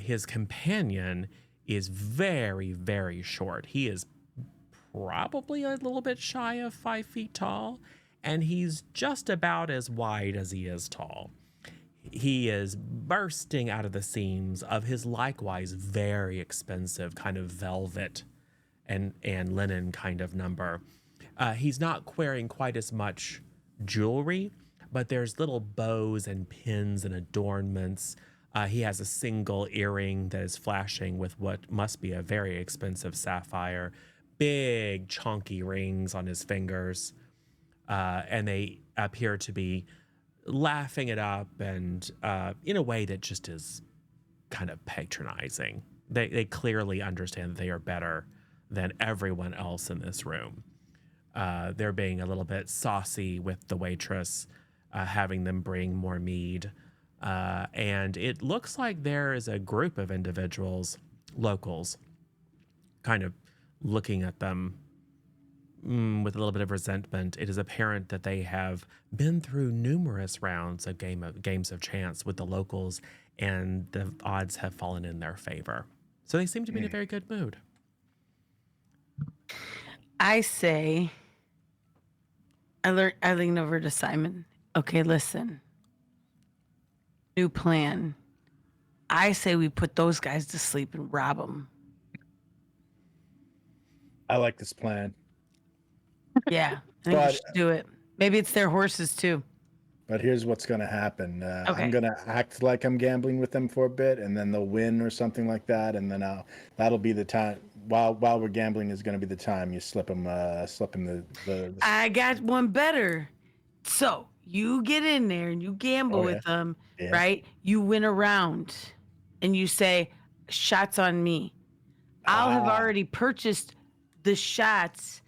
[SPEAKER 1] His companion is very, very short. He is probably a little bit shy of 5 feet tall, and he's just about as wide as he is tall. He is bursting out of the seams of his likewise very expensive kind of velvet and linen kind of number. He's not wearing quite as much jewelry, but there's little bows and pins and adornments. He has a single earring that is flashing with what must be a very expensive sapphire, big chunky rings on his fingers, and they appear to be laughing it up and in a way that just is kind of patronizing. They clearly understand that they are better than everyone else in this room. They're being a little bit saucy with the waitress, having them bring more mead. And it looks like there is a group of individuals, locals, kind of looking at them with a little bit of resentment. It is apparent that they have been through numerous rounds of games of chance with the locals, and the odds have fallen in their favor. So they seem to be in a very good mood.
[SPEAKER 2] I say, I lean over to Simon. Okay, listen. New plan. I say we put those guys to sleep and rob them.
[SPEAKER 3] I like this plan.
[SPEAKER 2] Yeah, I think we
[SPEAKER 3] But-
[SPEAKER 2] should do it. Maybe it's their horses too.
[SPEAKER 3] But here's what's going to happen.
[SPEAKER 2] Okay.
[SPEAKER 3] I'm going to act like I'm gambling with them for a bit, and then they'll win or something like that, and then that'll be the time. While we're gambling is going to be the time you slip them the
[SPEAKER 2] I got one better. So you get in there and you gamble
[SPEAKER 3] Oh, yeah.
[SPEAKER 2] with them,
[SPEAKER 3] Yeah.
[SPEAKER 2] right? You win a round, and you say, "Shots on me." I'll have already purchased the shots.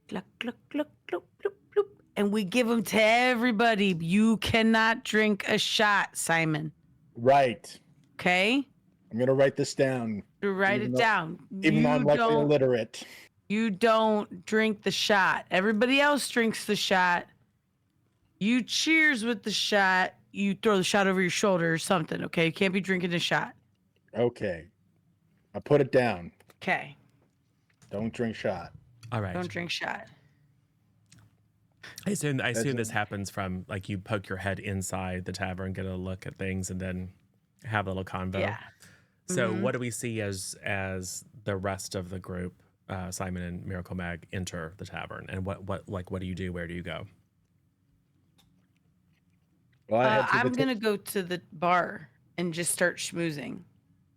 [SPEAKER 2] Cluck, cluck, cluck, cluck, cluck, cluck, and we give them to everybody. You cannot drink a shot, Simon.
[SPEAKER 3] Right.
[SPEAKER 2] Okay?
[SPEAKER 3] I'm going to write this down.
[SPEAKER 2] You write
[SPEAKER 3] Even
[SPEAKER 2] it
[SPEAKER 3] though-
[SPEAKER 2] down.
[SPEAKER 3] Even though I'm likely
[SPEAKER 2] don't,
[SPEAKER 3] illiterate.
[SPEAKER 2] you don't drink the shot. Everybody else drinks the shot. You cheers with the shot. You throw the shot over your shoulder or something, okay? You can't be drinking the shot.
[SPEAKER 3] Okay. I put it down.
[SPEAKER 2] Okay.
[SPEAKER 3] Don't drink shot.
[SPEAKER 1] All right.
[SPEAKER 2] Don't drink shot.
[SPEAKER 1] I assume
[SPEAKER 3] it.
[SPEAKER 1] this happens from like you poke your head inside the tavern, get a look at things, and then have a little convo.
[SPEAKER 2] Yeah.
[SPEAKER 1] So
[SPEAKER 2] Mhm.
[SPEAKER 1] what do we see as the rest of the group, Simon and Miracle Mag, enter the tavern, and what do you do? Where do you go?
[SPEAKER 3] Well, I head to
[SPEAKER 2] I'm
[SPEAKER 3] the
[SPEAKER 2] going to go to the bar and just start schmoozing.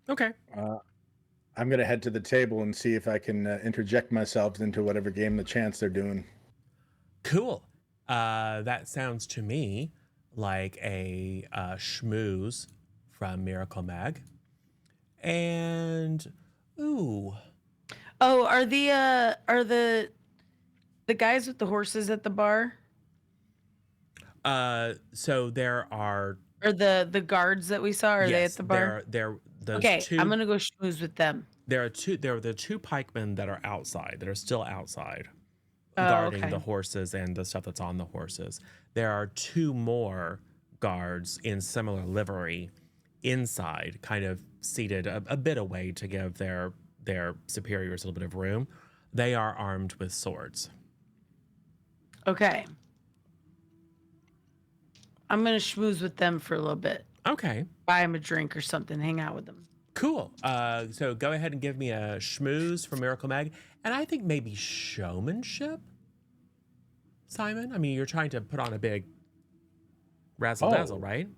[SPEAKER 1] Okay.
[SPEAKER 3] I'm going to head to the table and see if I can interject myself into whatever game the chance they're doing.
[SPEAKER 1] Cool. That sounds to me like a schmooze from Miracle Mag. And ooh,
[SPEAKER 2] Oh, are the guys with the horses at the bar?
[SPEAKER 1] so there are
[SPEAKER 2] Or the guards that we saw? Are they at
[SPEAKER 1] yes,
[SPEAKER 2] the bar?
[SPEAKER 1] there those
[SPEAKER 2] Okay,
[SPEAKER 1] two.
[SPEAKER 2] I'm gonna go schmooze with them.
[SPEAKER 1] There are the two pikemen that are outside, that are still outside,
[SPEAKER 2] Oh,
[SPEAKER 1] guarding
[SPEAKER 2] okay.
[SPEAKER 1] the horses and the stuff that's on the horses. There are two more guards in similar livery inside, kind of seated a bit away to give their superiors a little bit of room. They are armed with swords.
[SPEAKER 2] Okay. I'm gonna schmooze with them for a little bit.
[SPEAKER 1] Okay,
[SPEAKER 2] Buy them a drink or something. Hang out with them.
[SPEAKER 1] cool. So go ahead and give me a schmooze from Miracle Mag, and I think maybe showmanship, Simon. I mean, you're trying to put on a big razzle dazzle,
[SPEAKER 3] Oh.
[SPEAKER 1] right?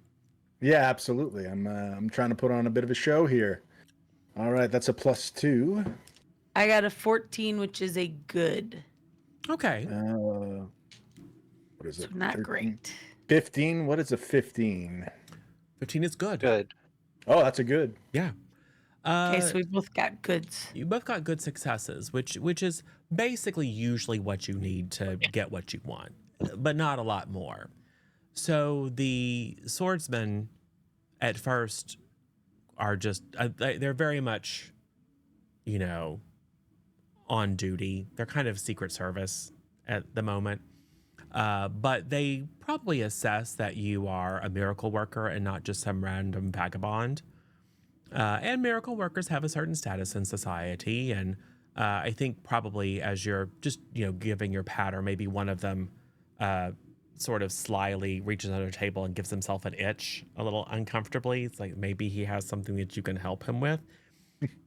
[SPEAKER 3] Yeah, absolutely. I'm trying to put on a bit of a show here. All right, that's a +2.
[SPEAKER 2] I got a 14, which is a good.
[SPEAKER 1] Okay.
[SPEAKER 3] What is
[SPEAKER 2] So
[SPEAKER 3] it?
[SPEAKER 2] not
[SPEAKER 3] 13?
[SPEAKER 2] great.
[SPEAKER 3] 15. What is a 15?
[SPEAKER 1] 15 is good.
[SPEAKER 4] Good.
[SPEAKER 3] Oh, that's a good.
[SPEAKER 1] Yeah.
[SPEAKER 2] Okay, so we both got goods.
[SPEAKER 1] You both got good successes, which is basically usually what you need to get what you want, but not a lot more. So the swordsmen at first are just they're very much, on duty. They're kind of Secret Service at the moment. But they probably assess that you are a miracle worker and not just some random vagabond. And miracle workers have a certain status in society. And I think probably as you're just, giving your patter, maybe one of them sort of slyly reaches under a table and gives himself an itch a little uncomfortably. It's like maybe he has something that you can help him with.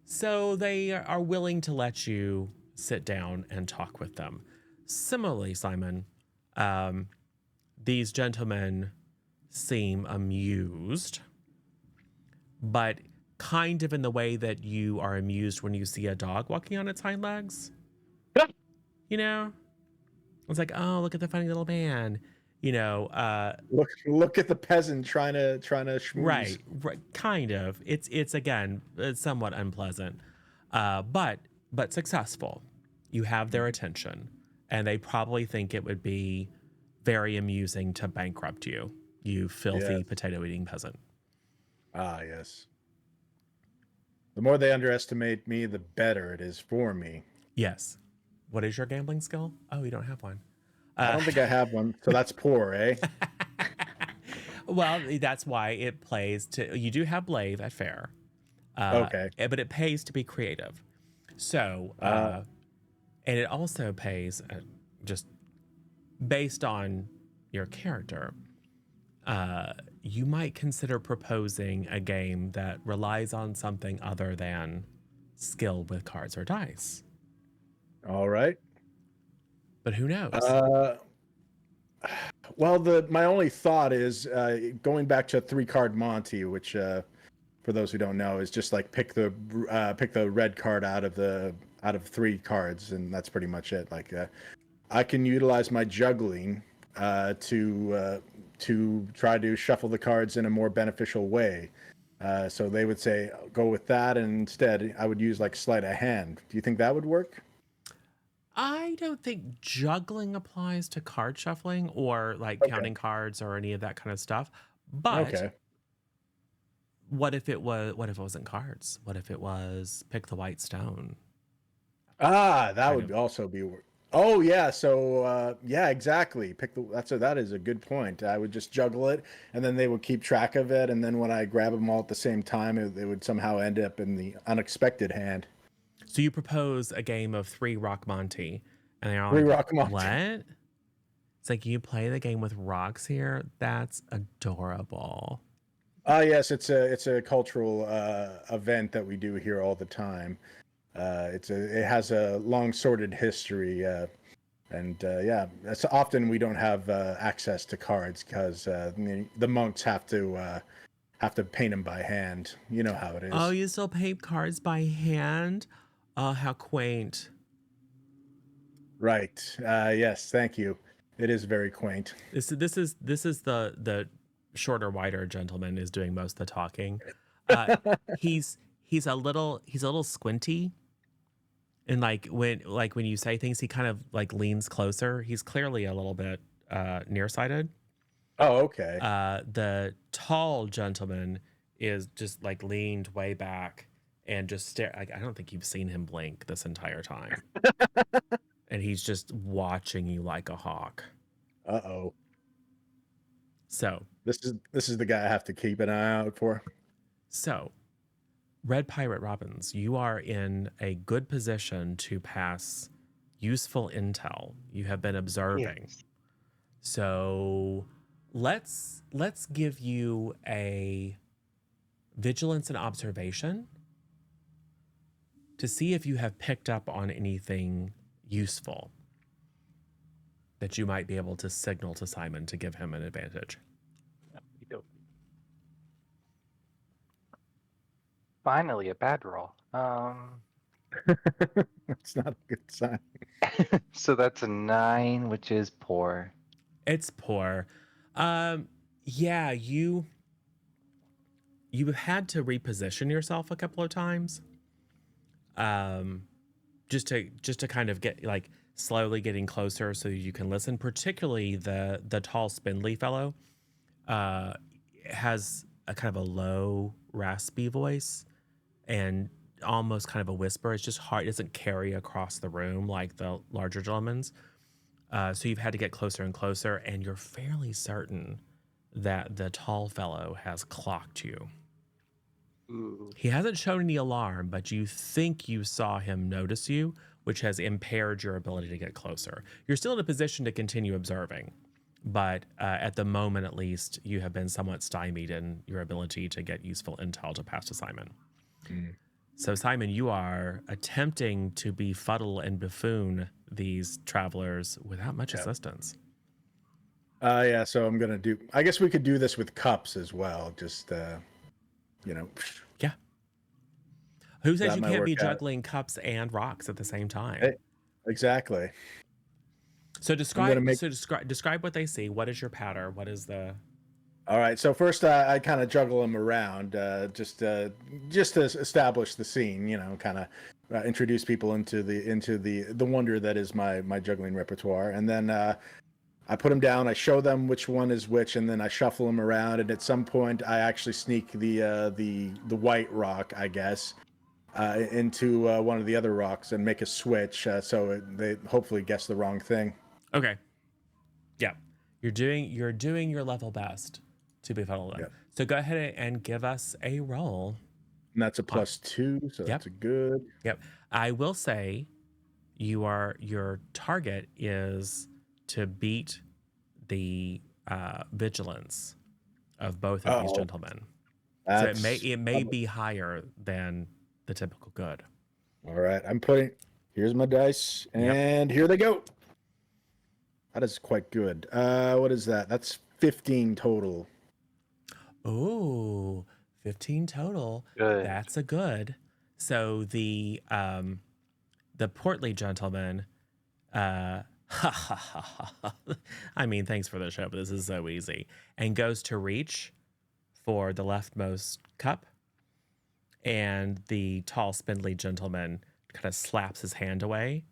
[SPEAKER 1] So they are willing to let you sit down and talk with them. Similarly, Simon, these gentlemen seem amused, but kind of in the way that you are amused when you see a dog walking on its hind legs. It's like, oh, look at the funny little man.
[SPEAKER 3] Look at the peasant trying to schmooze.
[SPEAKER 1] right, kind of. It's again, it's somewhat unpleasant, but successful. You have their attention, and they probably think it would be very amusing to bankrupt you, you filthy
[SPEAKER 3] Yes.
[SPEAKER 1] potato eating peasant.
[SPEAKER 3] Ah, yes. The more they underestimate me, the better it is for me.
[SPEAKER 1] Yes. What is your gambling skill? Oh, you don't have one.
[SPEAKER 3] I don't think I have one, so that's poor, eh?
[SPEAKER 1] Well, that's why it plays to. You do have Blave at fair,
[SPEAKER 3] Okay.
[SPEAKER 1] but it pays to be creative. So, and it also pays just based on your character. You might consider proposing a game that relies on something other than skill with cards or dice.
[SPEAKER 3] All right.
[SPEAKER 1] But who knows?
[SPEAKER 3] Well, my only thought is going back to 3-card Monty, which for those who don't know is just like pick the red card out of 3 cards, and that's pretty much it. Like I can utilize my juggling to try to shuffle the cards in a more beneficial way. So they would say go with that, and instead I would use like sleight of hand. Do you think that would work?
[SPEAKER 1] I don't think juggling applies to card shuffling or like
[SPEAKER 3] Okay.
[SPEAKER 1] counting cards or any of that kind of stuff. But
[SPEAKER 3] Okay.
[SPEAKER 1] what if it wasn't cards? What if it was pick the white stone?
[SPEAKER 3] That
[SPEAKER 1] Kind
[SPEAKER 3] would
[SPEAKER 1] of.
[SPEAKER 3] also be. Oh yeah, so yeah, exactly. That is a good point. I would just juggle it, and then they would keep track of it, and then when I grab them all at the same time, it would somehow end up in the unexpected hand.
[SPEAKER 1] So you propose a game of 3 Rock Monty, and they're all
[SPEAKER 3] 3
[SPEAKER 1] like,
[SPEAKER 3] Rock Monty.
[SPEAKER 1] "What?" It's like you play the game with rocks here. That's adorable.
[SPEAKER 3] Yes, it's a cultural event that we do here all the time. It has a long sordid history, and yeah, that's often we don't have access to cards because the monks have to paint them by hand. You know how it
[SPEAKER 1] Oh,
[SPEAKER 3] is.
[SPEAKER 1] you still paint cards by hand? Oh, how quaint.
[SPEAKER 3] Right. Yes. Thank you. It is very quaint.
[SPEAKER 1] This is the shorter, wider gentleman is doing most of the talking. He's a little squinty, and like when you say things, he kind of like leans closer. He's clearly a little bit nearsighted.
[SPEAKER 3] Oh, okay.
[SPEAKER 1] The tall gentleman is just like leaned way back and just stare. I don't think you've seen him blink this entire time, and he's just watching you like a hawk.
[SPEAKER 3] Uh-oh.
[SPEAKER 1] So,
[SPEAKER 3] This is the guy I have to keep an eye out for.
[SPEAKER 1] so Red Pirate Robbins, you are in a good position to pass useful intel. You have been observing.
[SPEAKER 4] Yes.
[SPEAKER 1] So let's give you a vigilance and observation to see if you have picked up on anything useful that you might be able to signal to Simon to give him an advantage.
[SPEAKER 4] Finally, a bad roll.
[SPEAKER 3] It's not a good sign.
[SPEAKER 4] So that's a 9, which is poor.
[SPEAKER 1] It's poor. Yeah, you had to reposition yourself a couple of times. Just to kind of get like slowly getting closer so you can listen. Particularly the tall spindly fellow has a kind of a low raspy voice and almost kind of a whisper. It's just hard. It doesn't carry across the room like the larger gentlemen's. So you've had to get closer and closer, and you're fairly certain that the tall fellow has clocked you.
[SPEAKER 4] Ooh.
[SPEAKER 1] He hasn't shown any alarm, but you think you saw him notice you, which has impaired your ability to get closer. You're still in a position to continue observing, but at the moment, at least, you have been somewhat stymied in your ability to get useful intel to pass to Simon.
[SPEAKER 3] Mm.
[SPEAKER 1] So, Simon, you are attempting to befuddle and buffoon these travelers without much assistance.
[SPEAKER 3] Yeah, so I'm gonna do. I guess we could do this with cups as well. Just
[SPEAKER 1] Yeah. Who says
[SPEAKER 3] That
[SPEAKER 1] you
[SPEAKER 3] might
[SPEAKER 1] can't
[SPEAKER 3] work
[SPEAKER 1] be
[SPEAKER 3] out.
[SPEAKER 1] juggling cups and rocks at the same time?
[SPEAKER 3] Hey, exactly.
[SPEAKER 1] So
[SPEAKER 3] gonna make.
[SPEAKER 1] describe what they see. What is your patter? What is the?
[SPEAKER 3] All right. So first, I kind of juggle them around, just to establish the scene. Kind of introduce people into the wonder that is my juggling repertoire, and then I put them down. I show them which one is which, and then I shuffle them around. And at some point, I actually sneak the white rock, I guess, into one of the other rocks and make a switch, so they hopefully guess the wrong thing.
[SPEAKER 1] Okay. Yeah. You're doing your level best to be funneled.
[SPEAKER 3] Yep.
[SPEAKER 1] So go ahead and give us a roll.
[SPEAKER 3] And that's a +2, so that's a good.
[SPEAKER 1] Yep. I will say your target is to beat the vigilance of both of these gentlemen. So it may be higher than the typical good.
[SPEAKER 3] All right. Here's my dice, and here they go. That is quite good. What is that? That's 15 total.
[SPEAKER 1] Oh, 15 total.
[SPEAKER 4] Good.
[SPEAKER 1] That's a good. So the portly gentleman, I mean, thanks for the show, but this is so easy. And goes to reach for the leftmost cup, and the tall, spindly gentleman kind of slaps his hand away,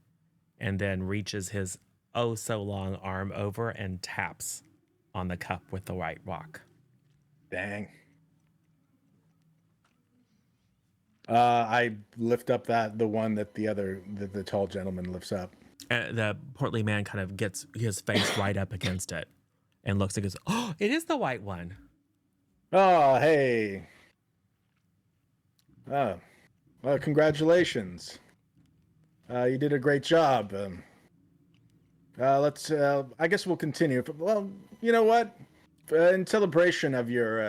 [SPEAKER 1] and then reaches his oh so long arm over and taps on the cup with the white rock.
[SPEAKER 3] Dang. I lift up the one that the tall gentleman lifts up.
[SPEAKER 1] The portly man kind of gets his face right up against it and looks and goes, "Oh, it is the white one."
[SPEAKER 3] Oh, hey. Oh, well, congratulations. You did a great job. I guess we'll continue. Well, you know what? In celebration of your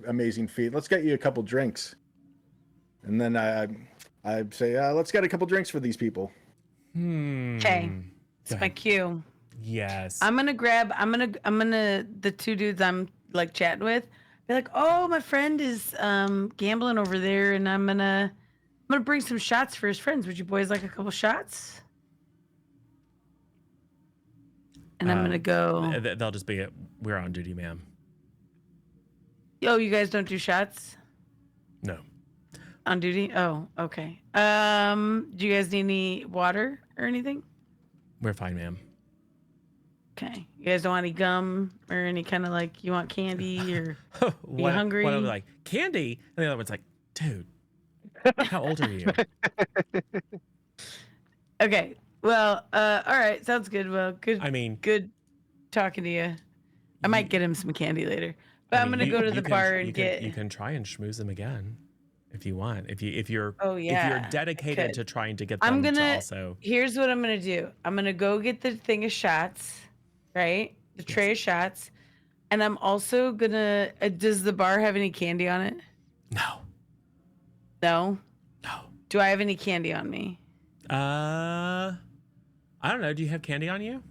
[SPEAKER 3] amazing feat, let's get you a couple drinks. And then I say, let's get a couple drinks for these people.
[SPEAKER 2] Okay. It's my cue.
[SPEAKER 1] Yes.
[SPEAKER 2] I'm gonna the two dudes I'm like chatting with, be like, oh, my friend is gambling over there, and I'm gonna bring some shots for his friends. Would you boys like a couple shots? And I'm gonna go.
[SPEAKER 1] They'll just be, we're on duty, ma'am.
[SPEAKER 2] Oh, you guys don't do shots?
[SPEAKER 1] No.
[SPEAKER 2] On duty? Oh, okay. Do you guys need any water or anything?
[SPEAKER 1] We're fine, ma'am.
[SPEAKER 2] Okay. You guys don't want any gum or any kind of like, you want candy or you hungry?
[SPEAKER 1] One of them like, candy? And the other one's like, dude, how old are you?
[SPEAKER 2] Okay. Well, all right. Sounds good. Well, good.
[SPEAKER 1] I mean,
[SPEAKER 2] good talking to you. I might get him some candy later, but I'm gonna go to the bar and get.
[SPEAKER 1] You can try and schmooze them again, if you want. If you're
[SPEAKER 2] Oh yeah.
[SPEAKER 1] if you're dedicated to trying to get them to also.
[SPEAKER 2] Here's what I'm gonna do. I'm gonna go get the thing of shots, right? The tray of shots, and I'm also gonna. Does the bar have any candy on it?
[SPEAKER 1] No.
[SPEAKER 2] No.
[SPEAKER 1] No.
[SPEAKER 2] Do I have any candy on me?
[SPEAKER 1] I don't know. Do you have candy on you?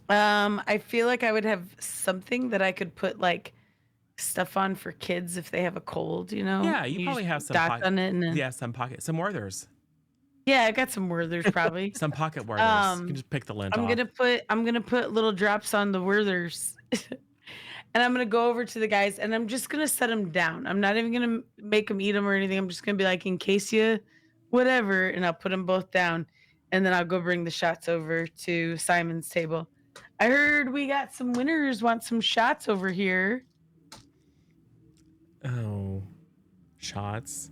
[SPEAKER 2] I feel like I would have something that I could put like stuff on for kids if they have a cold, you know?
[SPEAKER 1] Yeah, you probably have some
[SPEAKER 2] dots on it. And
[SPEAKER 1] yeah, some Werthers.
[SPEAKER 2] Yeah, I got some Werthers probably.
[SPEAKER 1] Some pocket Werthers. You can just pick the lint off.
[SPEAKER 2] I'm gonna put little drops on the Werthers. And I'm gonna go over to the guys and I'm just gonna set them down. I'm not even gonna make them eat them or anything. I'm just gonna be like, in case you whatever, and I'll put them both down. And then I'll go bring the shots over to Simon's table. I heard we got some winners want some shots over here.
[SPEAKER 1] Oh, shots.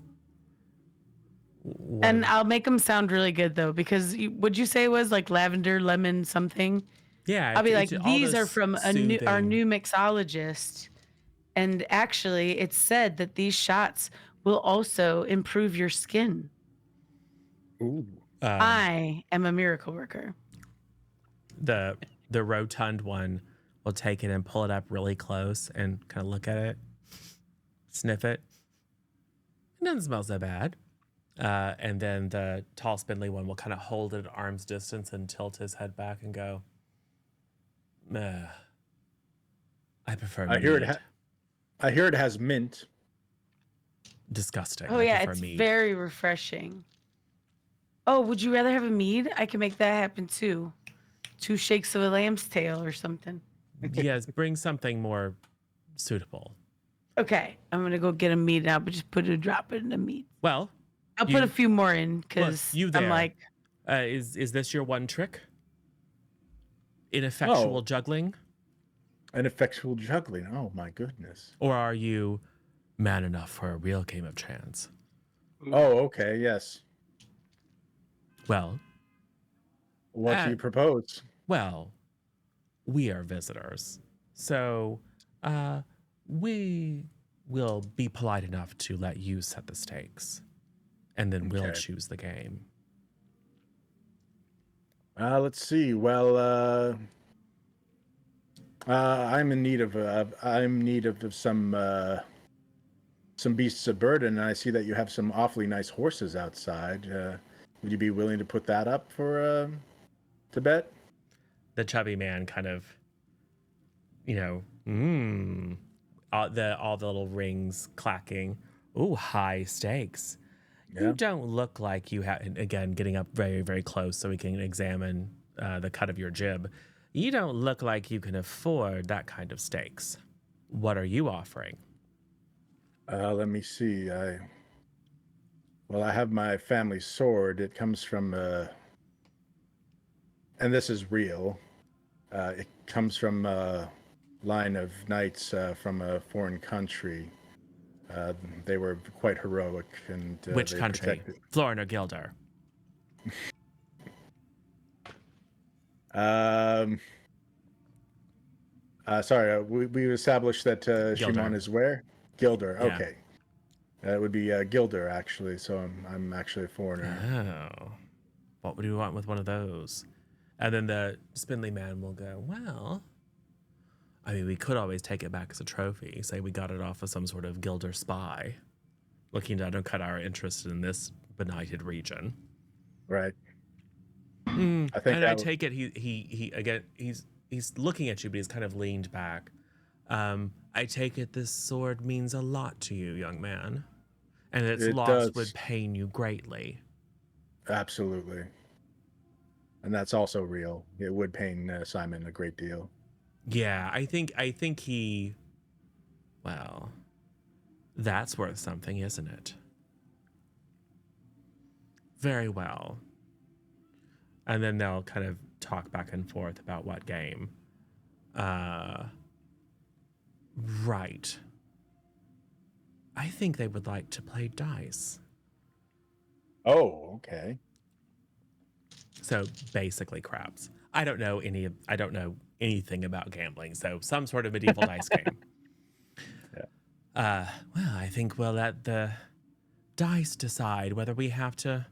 [SPEAKER 1] What?
[SPEAKER 2] And I'll make them sound really good though, because would you say it was like lavender, lemon, something?
[SPEAKER 1] Yeah.
[SPEAKER 2] I'll be like, these are from our new mixologist. And actually, it's said that these shots will also improve your skin.
[SPEAKER 3] Ooh.
[SPEAKER 2] I am a miracle worker.
[SPEAKER 1] The rotund one will take it and pull it up really close and kind of look at it, sniff it. It doesn't smell so bad. And then the tall, spindly one will kind of hold it at arm's distance and tilt his head back and go, I prefer meat.
[SPEAKER 3] I hear it has mint.
[SPEAKER 1] Disgusting.
[SPEAKER 2] Oh, yeah, it's very refreshing. Oh, would you rather have a mead? I can make that happen too. 2 shakes of a lamb's tail or something.
[SPEAKER 1] Yes, bring something more suitable.
[SPEAKER 2] Okay, I'm gonna go get a mead now, but just drop it in the mead.
[SPEAKER 1] Well,
[SPEAKER 2] I'll put a few more in because
[SPEAKER 1] you
[SPEAKER 2] I'm
[SPEAKER 1] there.
[SPEAKER 2] like,
[SPEAKER 1] Is this your one trick? Ineffectual
[SPEAKER 3] Oh.
[SPEAKER 1] juggling?
[SPEAKER 3] Ineffectual juggling. Oh my goodness.
[SPEAKER 1] Or are you man enough for a real game of chance?
[SPEAKER 3] Oh, okay, yes.
[SPEAKER 1] Well,
[SPEAKER 3] What do you propose?
[SPEAKER 1] well, we are visitors. So, we will be polite enough to let you set the stakes. And then we'll
[SPEAKER 3] Okay.
[SPEAKER 1] choose the game.
[SPEAKER 3] Let's see. Well, I'm in need of some beasts of burden, and I see that you have some awfully nice horses outside. Would you be willing to put that up for to bet?
[SPEAKER 1] The chubby man kind of, all the little rings clacking. Ooh, high stakes.
[SPEAKER 3] Yeah.
[SPEAKER 1] You don't look like you have, again, getting up very, very close so we can examine the cut of your jib. You don't look like you can afford that kind of stakes. What are you offering?
[SPEAKER 3] Let me see. I have my family sword. It comes from and this is real. It comes from a line of knights from a foreign country. They were quite heroic, and
[SPEAKER 1] Which
[SPEAKER 3] they
[SPEAKER 1] country?
[SPEAKER 3] protected.
[SPEAKER 1] Florin or Gilder?
[SPEAKER 3] Sorry, we established that Shimon is where? Gilder.
[SPEAKER 1] Yeah.
[SPEAKER 3] Okay, it would be Gilder actually. So I'm actually a foreigner.
[SPEAKER 1] Oh, what would you want with one of those? And then the spindly man will go, well, I mean, we could always take it back as a trophy. Say we got it off of some sort of Gilder spy looking to undercut our interest in this benighted region.
[SPEAKER 3] Right.
[SPEAKER 1] I think, and I take it he again he's looking at you, but he's kind of leaned back. I take it this sword means a lot to you, young man, and its
[SPEAKER 3] It
[SPEAKER 1] loss
[SPEAKER 3] does.
[SPEAKER 1] would pain you greatly.
[SPEAKER 3] Absolutely. And that's also real. It would pain Simon a great deal.
[SPEAKER 1] Yeah, I think he, well, that's worth something, isn't it? Very well. And then they'll kind of talk back and forth about what game. Right. I think they would like to play dice.
[SPEAKER 3] Oh, okay.
[SPEAKER 1] So basically craps. I don't know anything about gambling, so some sort of medieval dice game.
[SPEAKER 3] Yeah.
[SPEAKER 1] Well, I think we'll let the dice decide whether we have to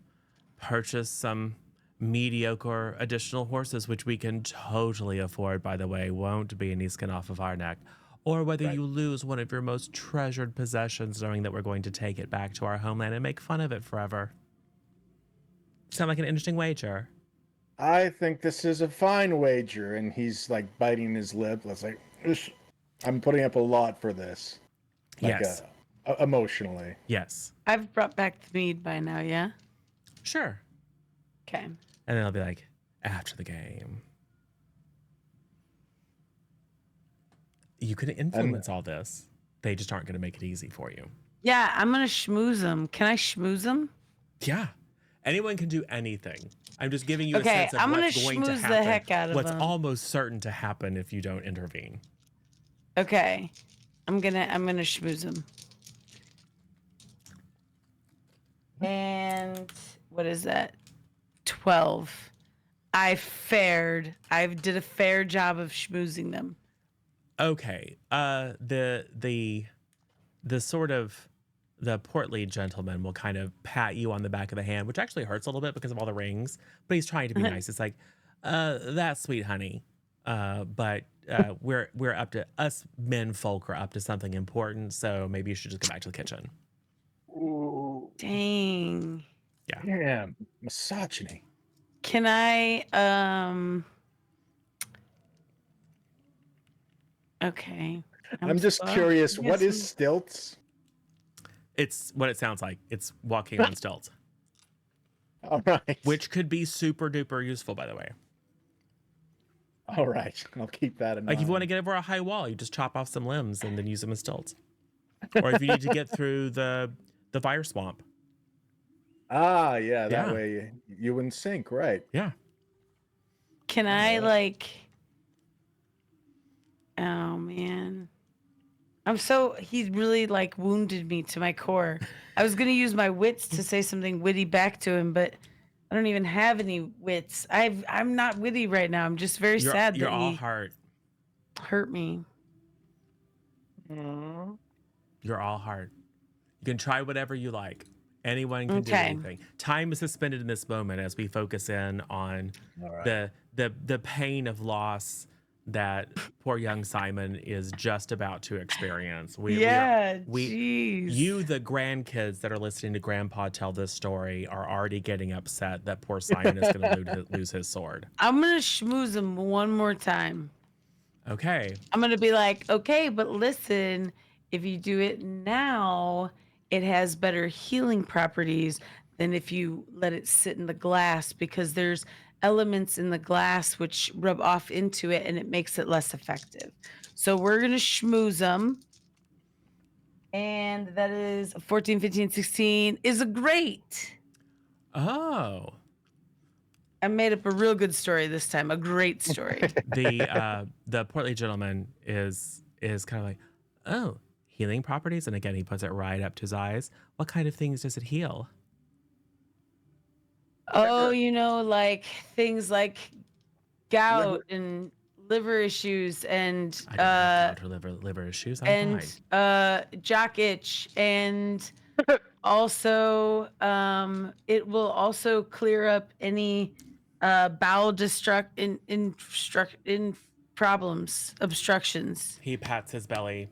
[SPEAKER 1] purchase some mediocre additional horses, which we can totally afford, by the way, won't be any skin off of our neck, or whether you lose one of your most treasured possessions, knowing that we're going to take it back to our homeland and make fun of it forever. Sound like an interesting wager?
[SPEAKER 3] I think this is a fine wager, and he's like biting his lip. It's like, I'm putting up a lot for this. Like,
[SPEAKER 1] yes.
[SPEAKER 3] Emotionally.
[SPEAKER 1] Yes.
[SPEAKER 2] I've brought back the mead by now, yeah?
[SPEAKER 1] Sure.
[SPEAKER 2] Okay.
[SPEAKER 1] And then I'll be like, after the game. You can influence all this. They just aren't going to make it easy for you.
[SPEAKER 2] Yeah, I'm going to schmooze them. Can I schmooze them?
[SPEAKER 1] Yeah. Anyone can do anything. I'm just giving you a
[SPEAKER 2] Okay,
[SPEAKER 1] sense of
[SPEAKER 2] I'm gonna
[SPEAKER 1] what's going to
[SPEAKER 2] schmooze
[SPEAKER 1] happen.
[SPEAKER 2] the heck out of
[SPEAKER 1] what's
[SPEAKER 2] them.
[SPEAKER 1] almost certain to happen if you don't intervene.
[SPEAKER 2] Okay. I'm gonna schmooze them. And what is that? 12. I did a fair job of schmoozing them.
[SPEAKER 1] Okay. The portly gentleman will kind of pat you on the back of the hand, which actually hurts a little bit because of all the rings, but he's trying to be nice. It's like, that's sweet, honey. But we're up to, us men folk are up to something important, so maybe you should just go back to the kitchen.
[SPEAKER 3] Ooh.
[SPEAKER 2] Dang.
[SPEAKER 1] Yeah.
[SPEAKER 3] Damn. Misogyny.
[SPEAKER 2] Can I okay.
[SPEAKER 3] I'm just curious, what is stilts?
[SPEAKER 1] It's what it sounds like. It's walking on stilts.
[SPEAKER 3] All right.
[SPEAKER 1] which could be super duper useful, by the way.
[SPEAKER 3] All right. I'll keep that in
[SPEAKER 1] Like
[SPEAKER 3] mind.
[SPEAKER 1] if you want to get over a high wall, you just chop off some limbs and then use them as stilts. Or if you need to get through the fire swamp.
[SPEAKER 3] Ah, yeah. That
[SPEAKER 1] Yeah.
[SPEAKER 3] way you wouldn't sink, right?
[SPEAKER 1] Yeah.
[SPEAKER 2] Can I
[SPEAKER 3] Alright.
[SPEAKER 2] like? Oh man, he's really like wounded me to my core. I was gonna use my wits to say something witty back to him, but I don't even have any wits. I'm not witty right now. I'm just very sad
[SPEAKER 1] You're
[SPEAKER 2] that
[SPEAKER 1] all
[SPEAKER 2] he
[SPEAKER 1] heart.
[SPEAKER 2] hurt me.
[SPEAKER 1] You're all heart. You can try whatever you like. Anyone can do
[SPEAKER 2] Okay.
[SPEAKER 1] anything. Time is suspended in this moment as we focus in on
[SPEAKER 3] All right.
[SPEAKER 1] the pain of loss that poor young Simon is just about to experience.
[SPEAKER 2] Jeez.
[SPEAKER 1] You, the grandkids that are listening to Grandpa tell this story, are already getting upset that poor Simon is going to lose his sword.
[SPEAKER 2] I'm gonna schmooze him one more time.
[SPEAKER 1] Okay.
[SPEAKER 2] I'm gonna be like, okay, but listen, if you do it now, it has better healing properties than if you let it sit in the glass because there's elements in the glass which rub off into it and it makes it less effective. So we're gonna schmooze them. And that is 14, 15, 16 is a great.
[SPEAKER 1] Oh.
[SPEAKER 2] I made up a real good story this time, a great story.
[SPEAKER 1] The portly gentleman is kind of like, oh, healing properties, and again he puts it right up to his eyes. What kind of things does it heal?
[SPEAKER 2] Oh, like things like gout and liver issues and
[SPEAKER 1] I don't have gout or liver issues. I'm fine.
[SPEAKER 2] jock itch, and also it will also clear up any bowel in problems, obstructions.
[SPEAKER 1] He pats his belly.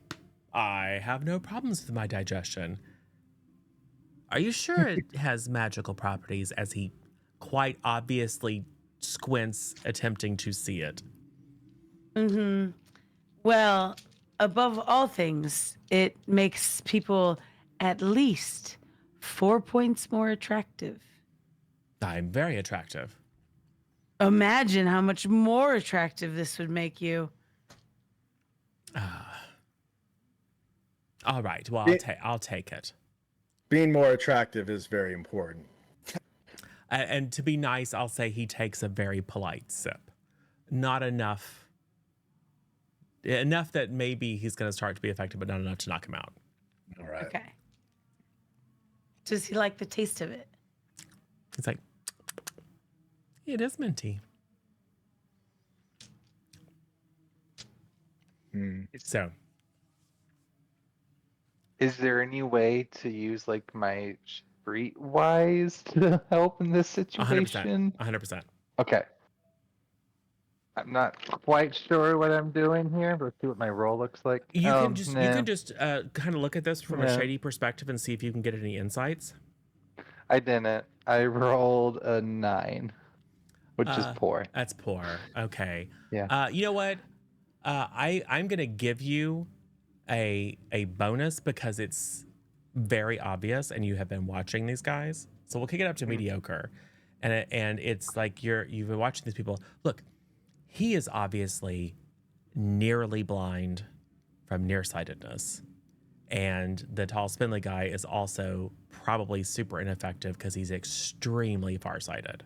[SPEAKER 1] I have no problems with my digestion. Are you sure it has magical properties? As he quite obviously squints, attempting to see it.
[SPEAKER 2] Mm-hmm. Well, above all things, it makes people at least 4 points more attractive.
[SPEAKER 1] I'm very attractive.
[SPEAKER 2] Imagine how much more attractive this would make you.
[SPEAKER 1] All right. Well, I'll take it.
[SPEAKER 3] Being more attractive is very important.
[SPEAKER 1] And to be nice, I'll say he takes a very polite sip. Not enough that maybe he's going to start to be effective, but not enough to knock him out.
[SPEAKER 3] All right.
[SPEAKER 2] Okay. Does he like the taste of it?
[SPEAKER 1] He's like, it is minty. So,
[SPEAKER 4] is there any way to use like my streetwise to help in this
[SPEAKER 1] 100%.
[SPEAKER 4] situation?
[SPEAKER 1] 100%.
[SPEAKER 4] Okay. I'm not quite sure what I'm doing here, but let's see what my role looks like.
[SPEAKER 1] You can just kind of look at this from a
[SPEAKER 4] Yeah.
[SPEAKER 1] shady perspective and see if you can get any insights.
[SPEAKER 4] I didn't. I rolled a 9, which is poor.
[SPEAKER 1] That's poor. Okay.
[SPEAKER 4] Yeah.
[SPEAKER 1] You know what? I'm gonna give you a bonus because it's very obvious and you have been watching these guys. So we'll kick it up to mediocre. And it's like you've been watching these people. Look, he is obviously nearly blind from nearsightedness. And the tall spindly guy is also probably super ineffective because he's extremely farsighted.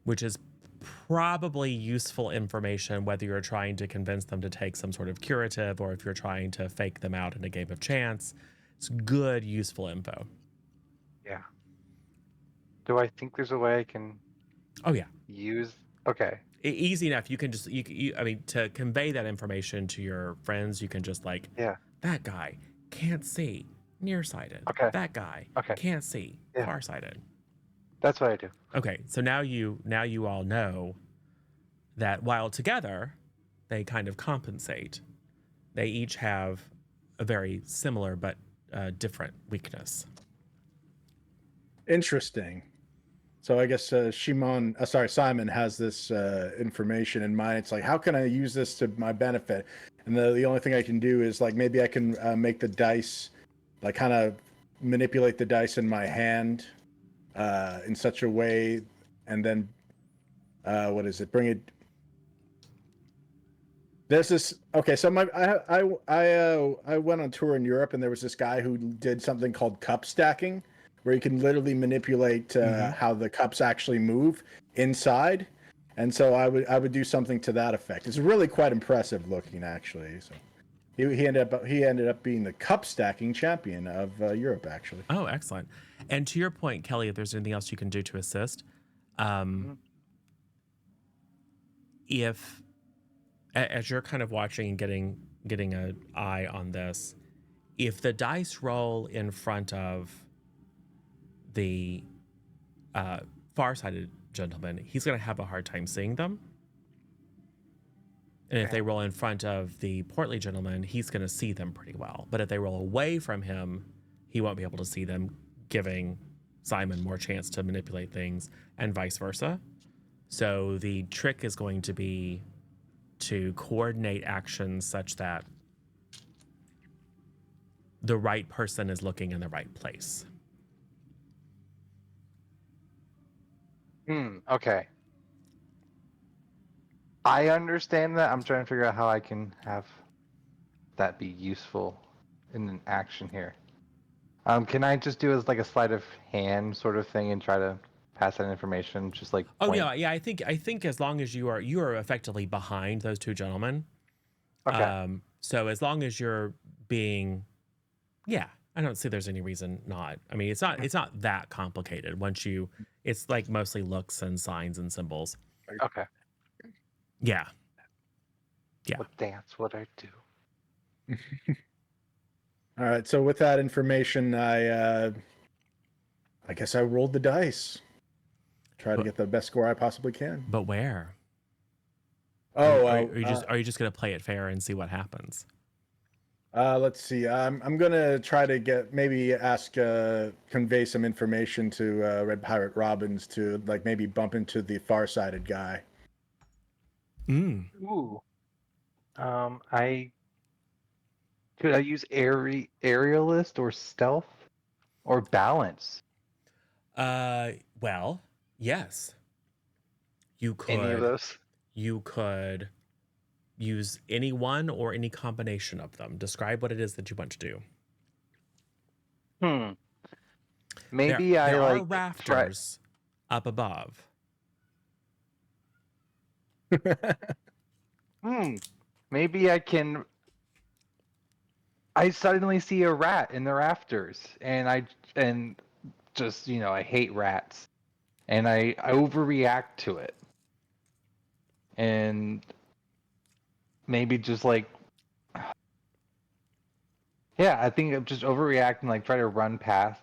[SPEAKER 1] Which is probably useful information whether you're trying to convince them to take some sort of curative or if you're trying to fake them out in a game of chance. It's good, useful info.
[SPEAKER 4] Yeah. Do I think there's a way I can
[SPEAKER 1] Oh, yeah.
[SPEAKER 4] use? Okay.
[SPEAKER 1] Easy enough. You can just, I mean, to convey that information to your friends, you can just like,
[SPEAKER 4] Yeah.
[SPEAKER 1] that guy can't see, nearsighted.
[SPEAKER 4] Okay.
[SPEAKER 1] That guy can't see, farsighted.
[SPEAKER 4] That's what I do.
[SPEAKER 1] Okay, so now you all know that while together, they kind of compensate. They each have a very similar but different weakness.
[SPEAKER 3] Interesting. So I guess Simon has this information in mind. It's like, how can I use this to my benefit? And the only thing I can do is like maybe I can make the dice like kind of manipulate the dice in my hand in such a way, and then what is it? Bring it. This is okay. So I went on tour in Europe, and there was this guy who did something called cup stacking, where you can literally manipulate how the cups actually move inside. And so I would do something to that effect. It's really quite impressive looking, actually. So he ended up being the cup stacking champion of Europe, actually.
[SPEAKER 1] Oh, excellent. And to your point, Kelly, if there's anything else you can do to assist, if as you're kind of watching and getting an eye on this, if the dice roll in front of the far-sighted gentleman, he's going to have a hard time seeing them. And if they roll in front of the portly gentleman, he's going to see them pretty well. But if they roll away from him, he won't be able to see them, giving Simon more chance to manipulate things, and vice versa. So the trick is going to be to coordinate actions such that the right person is looking in the right place.
[SPEAKER 4] Okay. I understand that. I'm trying to figure out how I can have that be useful in an action here. Can I just do as like a sleight of hand sort of thing and try to pass that information? Just like
[SPEAKER 1] Oh yeah. I think as long as you are effectively behind those two gentlemen.
[SPEAKER 4] Okay.
[SPEAKER 1] So as long as you're being, yeah, I don't see there's any reason not. I mean, it's not that complicated. It's like mostly looks and signs and symbols.
[SPEAKER 4] Okay.
[SPEAKER 1] Yeah.
[SPEAKER 4] What dance would I do?
[SPEAKER 3] All right. So with that information, I guess I rolled the dice. Try to get the best score I possibly can.
[SPEAKER 1] But where?
[SPEAKER 3] Oh,
[SPEAKER 1] are you just gonna play it fair and see what happens?
[SPEAKER 3] Let's see. I'm gonna try to convey some information to Red Pirate Robbins to like maybe bump into the far-sighted guy.
[SPEAKER 4] Ooh. Could I use aerialist or stealth or balance?
[SPEAKER 1] Well, yes. You could.
[SPEAKER 4] Any of those?
[SPEAKER 1] You could use any one or any combination of them. Describe what it is that you want to do.
[SPEAKER 4] Maybe
[SPEAKER 1] there
[SPEAKER 4] I
[SPEAKER 1] are rafters up above.
[SPEAKER 4] Maybe I can. I suddenly see a rat in the rafters, and I hate rats, and I overreact to it, and maybe just like, yeah, I think I'm just overreacting, like try to run past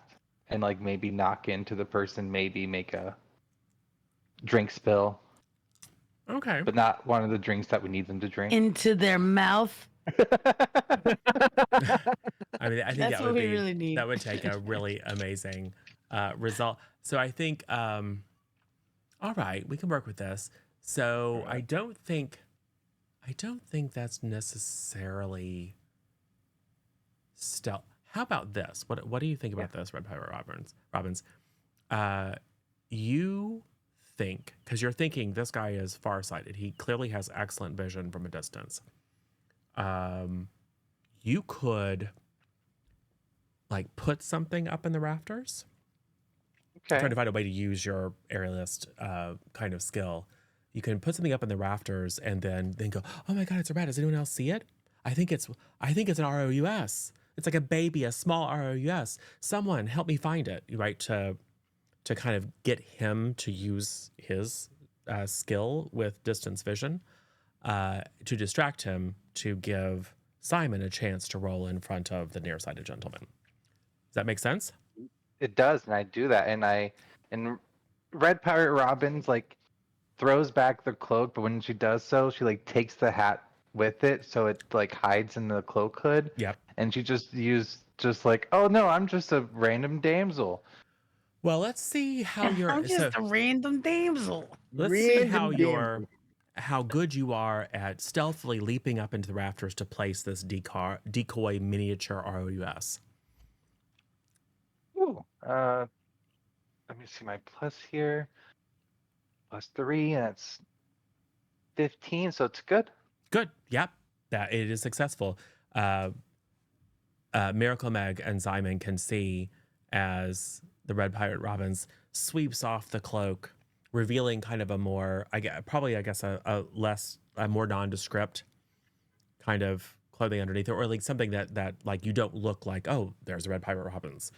[SPEAKER 4] and like maybe knock into the person, maybe make a drink spill.
[SPEAKER 1] Okay.
[SPEAKER 4] But not one of the drinks that we need them to drink.
[SPEAKER 2] Into their mouth.
[SPEAKER 1] I mean, I think
[SPEAKER 2] That's
[SPEAKER 1] that
[SPEAKER 2] what
[SPEAKER 1] would
[SPEAKER 2] we really need.
[SPEAKER 1] That would take a really amazing result. So I think, all right, we can work with this. So right. I don't think that's necessarily stealth. How about this? What do you think about this, Red Pirate Robbins? You think, because you're thinking this guy is farsighted. He clearly has excellent vision from a distance. You could like put something up in the rafters. Okay. Trying to find a way to use your aerialist kind of skill. You can put something up in the rafters and then go, oh my God, it's a rat. Does anyone else see it? I think it's an ROUS. It's like a baby, a small ROUS. Someone help me find it, right? To kind of get him to use his skill with distance vision to distract him, to give Simon a chance to roll in front of the nearsighted gentleman. Does that make sense?
[SPEAKER 4] It does, and I do that, and Red Pirate Robbins like throws back the cloak, but when she does so, she like takes the hat with it, so it like hides in the cloak hood.
[SPEAKER 1] Yep. And
[SPEAKER 4] she just like, oh no, I'm just a random damsel.
[SPEAKER 1] Well, let's see how you're.
[SPEAKER 2] I'm just a random damsel.
[SPEAKER 1] Let's see how good you are at stealthily leaping up into the rafters to place this decoy miniature ROUS.
[SPEAKER 4] Let me see my plus here. +3, and that's 15, so it's good.
[SPEAKER 1] Good. Yep. That it is successful. Uh, Miracle Meg and Simon can see as the Red Pirate Robbins sweeps off the cloak, revealing kind of a more, I guess, a more nondescript kind of clothing underneath it, or like something that like you don't look like, oh, there's a Red Pirate Robbins.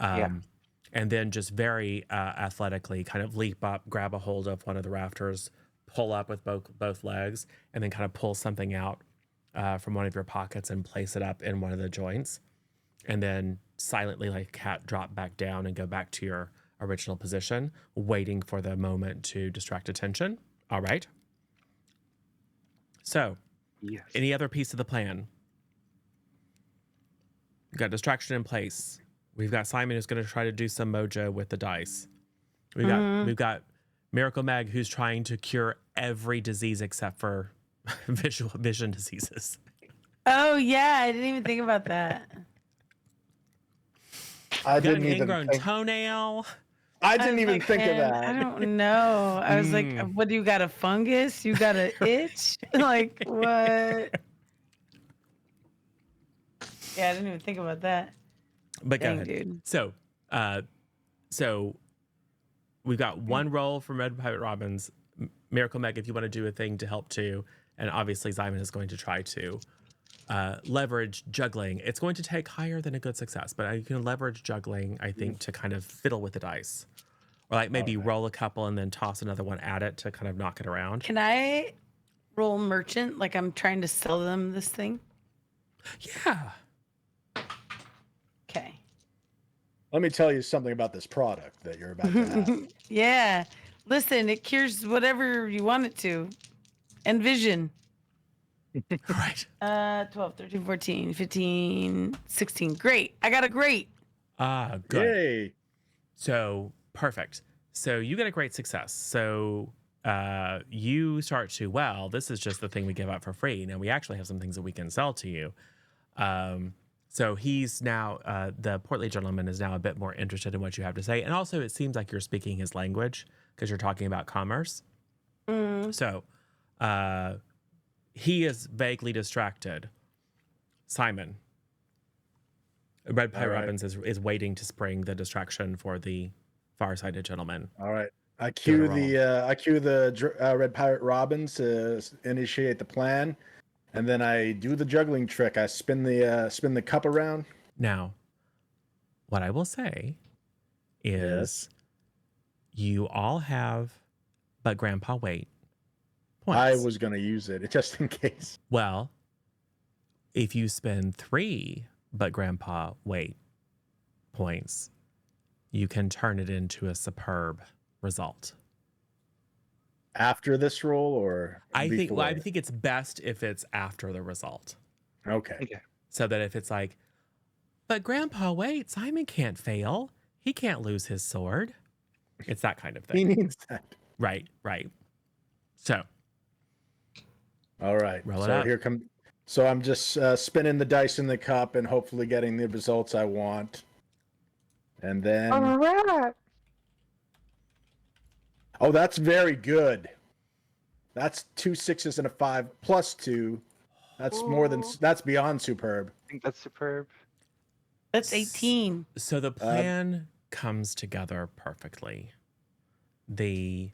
[SPEAKER 4] Yeah.
[SPEAKER 1] And then just very athletically kind of leap up, grab a hold of one of the rafters, pull up with both legs, and then kind of pull something out from one of your pockets and place it up in one of the joints. And then silently, like a cat, drop back down and go back to your original position, waiting for the moment to distract attention. All right. So,
[SPEAKER 4] Yes.
[SPEAKER 1] any other piece of the plan? We've got distraction in place. We've got Simon who's going to try to do some mojo with the dice. We've got Miracle Meg who's trying to cure every disease except for vision diseases.
[SPEAKER 2] Oh yeah, I didn't even think about that.
[SPEAKER 3] I
[SPEAKER 1] Got an
[SPEAKER 3] didn't even
[SPEAKER 1] ingrown
[SPEAKER 3] think,
[SPEAKER 1] toenail.
[SPEAKER 3] I didn't
[SPEAKER 2] was
[SPEAKER 3] even
[SPEAKER 2] like,
[SPEAKER 3] think of
[SPEAKER 2] man,
[SPEAKER 3] that.
[SPEAKER 2] I don't know. I was like, what do you got, a fungus? You got an itch? Like what? Yeah, I didn't even think about that.
[SPEAKER 1] But
[SPEAKER 2] Dang,
[SPEAKER 1] go ahead.
[SPEAKER 2] dude.
[SPEAKER 1] So we've got one roll from Red Pirate Robbins. Miracle Meg, if you want to do a thing to help too, and obviously Simon is going to try to leverage juggling. It's going to take higher than a good success, but you can leverage juggling, I think, to kind of fiddle with the dice, or like maybe roll a couple and then toss another one at it to kind of knock it around.
[SPEAKER 2] Can I roll merchant? Like I'm trying to sell them this thing?
[SPEAKER 1] Yeah.
[SPEAKER 2] Okay.
[SPEAKER 3] Let me tell you something about this product that you're about to have.
[SPEAKER 2] Yeah. Listen, it cures whatever you want it to. And vision.
[SPEAKER 1] Right.
[SPEAKER 2] 12, 13, 14, 15, 16. Great. I got a great.
[SPEAKER 1] Good.
[SPEAKER 3] Yay.
[SPEAKER 1] So perfect. So you get a great success. So you start to, well, this is just the thing we give out for free. Now we actually have some things that we can sell to you. So he's now, the portly gentleman is now a bit more interested in what you have to say. And also it seems like you're speaking his language because you're talking about commerce. So he is vaguely distracted. Simon. Red Pirate Robbins is waiting to spring the distraction for the far-sighted gentleman.
[SPEAKER 3] All right. I
[SPEAKER 1] Give it
[SPEAKER 3] cue
[SPEAKER 1] a roll.
[SPEAKER 3] the Red Pirate Robbins to initiate the plan, and then I do the juggling trick. I spin the cup around.
[SPEAKER 1] Now, what I will say is you all have but Grandpa Wait points.
[SPEAKER 3] I was gonna use it just in case.
[SPEAKER 1] Well, if you spend 3 but Grandpa Wait points, you can turn it into a superb result.
[SPEAKER 3] After this roll, or
[SPEAKER 1] I
[SPEAKER 3] before?
[SPEAKER 1] think it's best if it's after the result.
[SPEAKER 3] Okay.
[SPEAKER 1] So that if it's like, but Grandpa Wait, Simon can't fail. He can't lose his sword. It's that kind of
[SPEAKER 3] He
[SPEAKER 1] thing.
[SPEAKER 3] needs that.
[SPEAKER 1] Right. So
[SPEAKER 3] All right.
[SPEAKER 1] Roll it
[SPEAKER 3] So
[SPEAKER 1] up.
[SPEAKER 3] here come. So I'm just spinning the dice in the cup and hopefully getting the results I want. And then.
[SPEAKER 4] All right.
[SPEAKER 3] Oh, that's very good. That's 2 6s and a 5 plus 2. That's more than. That's beyond superb.
[SPEAKER 4] I think that's superb.
[SPEAKER 2] That's 18.
[SPEAKER 1] So the plan comes together perfectly. The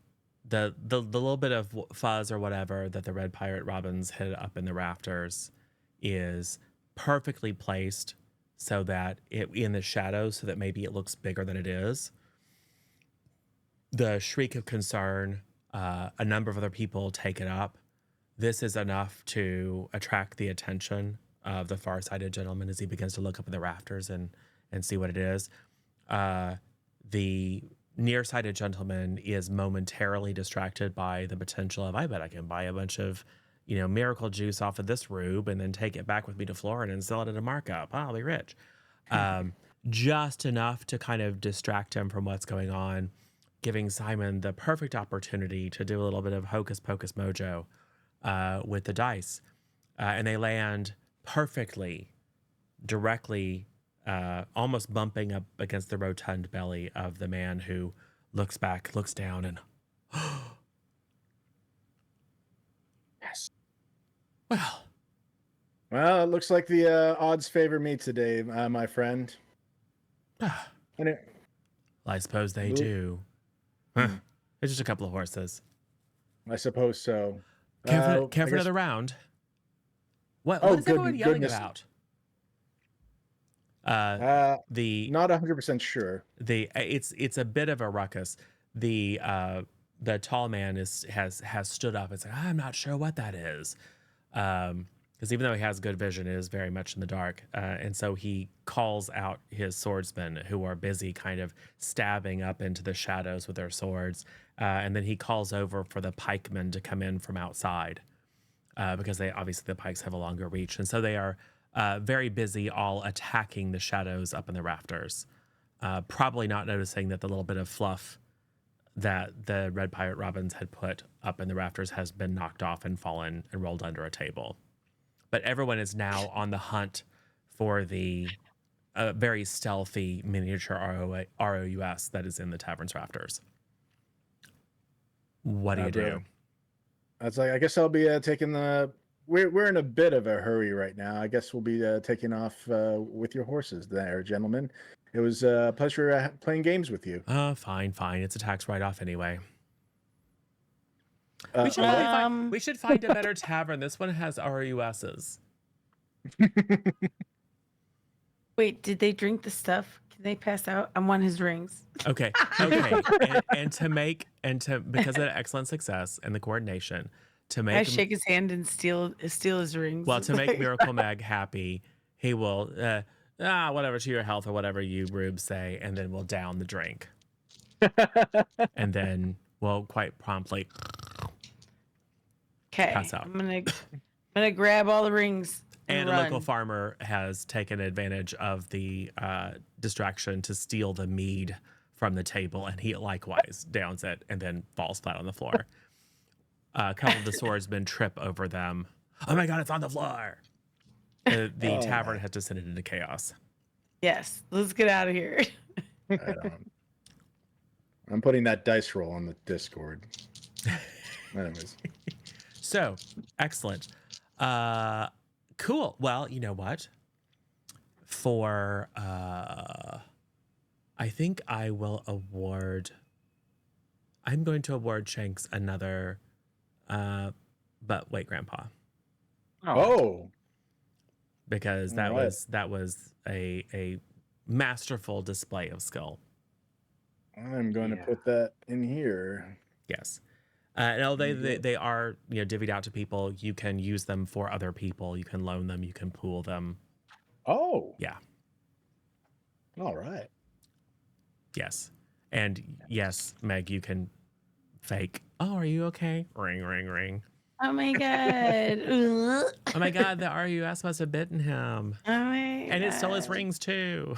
[SPEAKER 1] little bit of fuzz or whatever that the Red Pirate Robbins hid up in the rafters is perfectly placed so that it in the shadows, so that maybe it looks bigger than it is. The shriek of concern, a number of other people take it up. This is enough to attract the attention of the far-sighted gentleman as he begins to look up at the rafters and see what it is. The nearsighted gentleman is momentarily distracted by the potential of, I bet I can buy a bunch of, miracle juice off of this rube and then take it back with me to Florida and sell it at a markup. I'll be rich. Just enough to kind of distract him from what's going on, giving Simon the perfect opportunity to do a little bit of hocus pocus mojo with the dice. And they land perfectly, directly almost bumping up against the rotund belly of the man who looks back, looks down, and
[SPEAKER 3] Yes.
[SPEAKER 1] well,
[SPEAKER 3] Well, it looks like the odds favor me today, my friend. And it,
[SPEAKER 1] I suppose they
[SPEAKER 3] Well,
[SPEAKER 1] do. Huh. It's just a couple of horses.
[SPEAKER 3] I suppose so.
[SPEAKER 1] Care for,
[SPEAKER 3] I
[SPEAKER 1] care for
[SPEAKER 3] guess-
[SPEAKER 1] another round? What
[SPEAKER 3] Oh,
[SPEAKER 1] is everyone yelling
[SPEAKER 3] goodness.
[SPEAKER 1] about? The
[SPEAKER 3] Not 100% sure.
[SPEAKER 1] it's a bit of a ruckus. The tall man has stood up and said, I'm not sure what that is. Because even though he has good vision, it is very much in the dark. And so he calls out his swordsmen who are busy kind of stabbing up into the shadows with their swords. And then he calls over for the pikemen to come in from outside because obviously the pikes have a longer reach. And so they are very busy all attacking the shadows up in the rafters. Probably not noticing that the little bit of fluff that the Red Pirate Robins had put up in the rafters has been knocked off and fallen and rolled under a table. But everyone is now on the hunt for the very stealthy miniature ROUS that is in the tavern's rafters. What do you do?
[SPEAKER 3] Brilliant. I was like, I guess I'll be taking the. We're in a bit of a hurry right now. I guess we'll be taking off with your horses there, gentlemen. It was a pleasure playing games with you.
[SPEAKER 1] Fine. It's a tax write-off anyway.
[SPEAKER 3] Uh,
[SPEAKER 1] We should find a better tavern. This one has RUSs.
[SPEAKER 2] Wait, did they drink the stuff? Can they pass out? I want his rings.
[SPEAKER 1] Okay. and because of the excellent success and the coordination, to
[SPEAKER 2] I
[SPEAKER 1] make
[SPEAKER 2] shake his hand and steal his rings.
[SPEAKER 1] well, to make Miracle Mag happy, he will whatever to your health or whatever you rubes say, and then we'll down the drink. And then we'll quite promptly
[SPEAKER 2] Okay,
[SPEAKER 1] pass out.
[SPEAKER 2] I'm gonna grab all the rings
[SPEAKER 1] And a
[SPEAKER 2] run.
[SPEAKER 1] local farmer has taken advantage of the distraction to steal the mead from the table, and he likewise downs it and then falls flat on the floor. A couple of the swordsmen trip over them. Oh my god, it's on the floor! The tavern has descended into chaos.
[SPEAKER 2] Yes, let's get out of here.
[SPEAKER 3] Right on. I'm putting that dice roll on the Discord. Anyways.
[SPEAKER 1] So, excellent. Cool. Well, you know what? For I think I will award. I'm going to award Shanks another. But wait, Grandpa,
[SPEAKER 3] Oh,
[SPEAKER 1] because that
[SPEAKER 3] All right.
[SPEAKER 1] was a masterful display of skill.
[SPEAKER 3] I'm going to
[SPEAKER 4] Yeah.
[SPEAKER 3] put that in here.
[SPEAKER 1] Yes. No, they are divvied out to people. You can use them for other people. You can loan them. You can pool them.
[SPEAKER 3] Oh,
[SPEAKER 1] Yeah.
[SPEAKER 3] all right.
[SPEAKER 1] Yes. And yes, Meg, you can fake. Oh, are you okay? Ring, ring, ring.
[SPEAKER 2] Oh my god. Ugh.
[SPEAKER 1] Oh my God, the RUS must have bitten him.
[SPEAKER 2] Oh my
[SPEAKER 1] And it stole his
[SPEAKER 2] God.
[SPEAKER 1] rings too.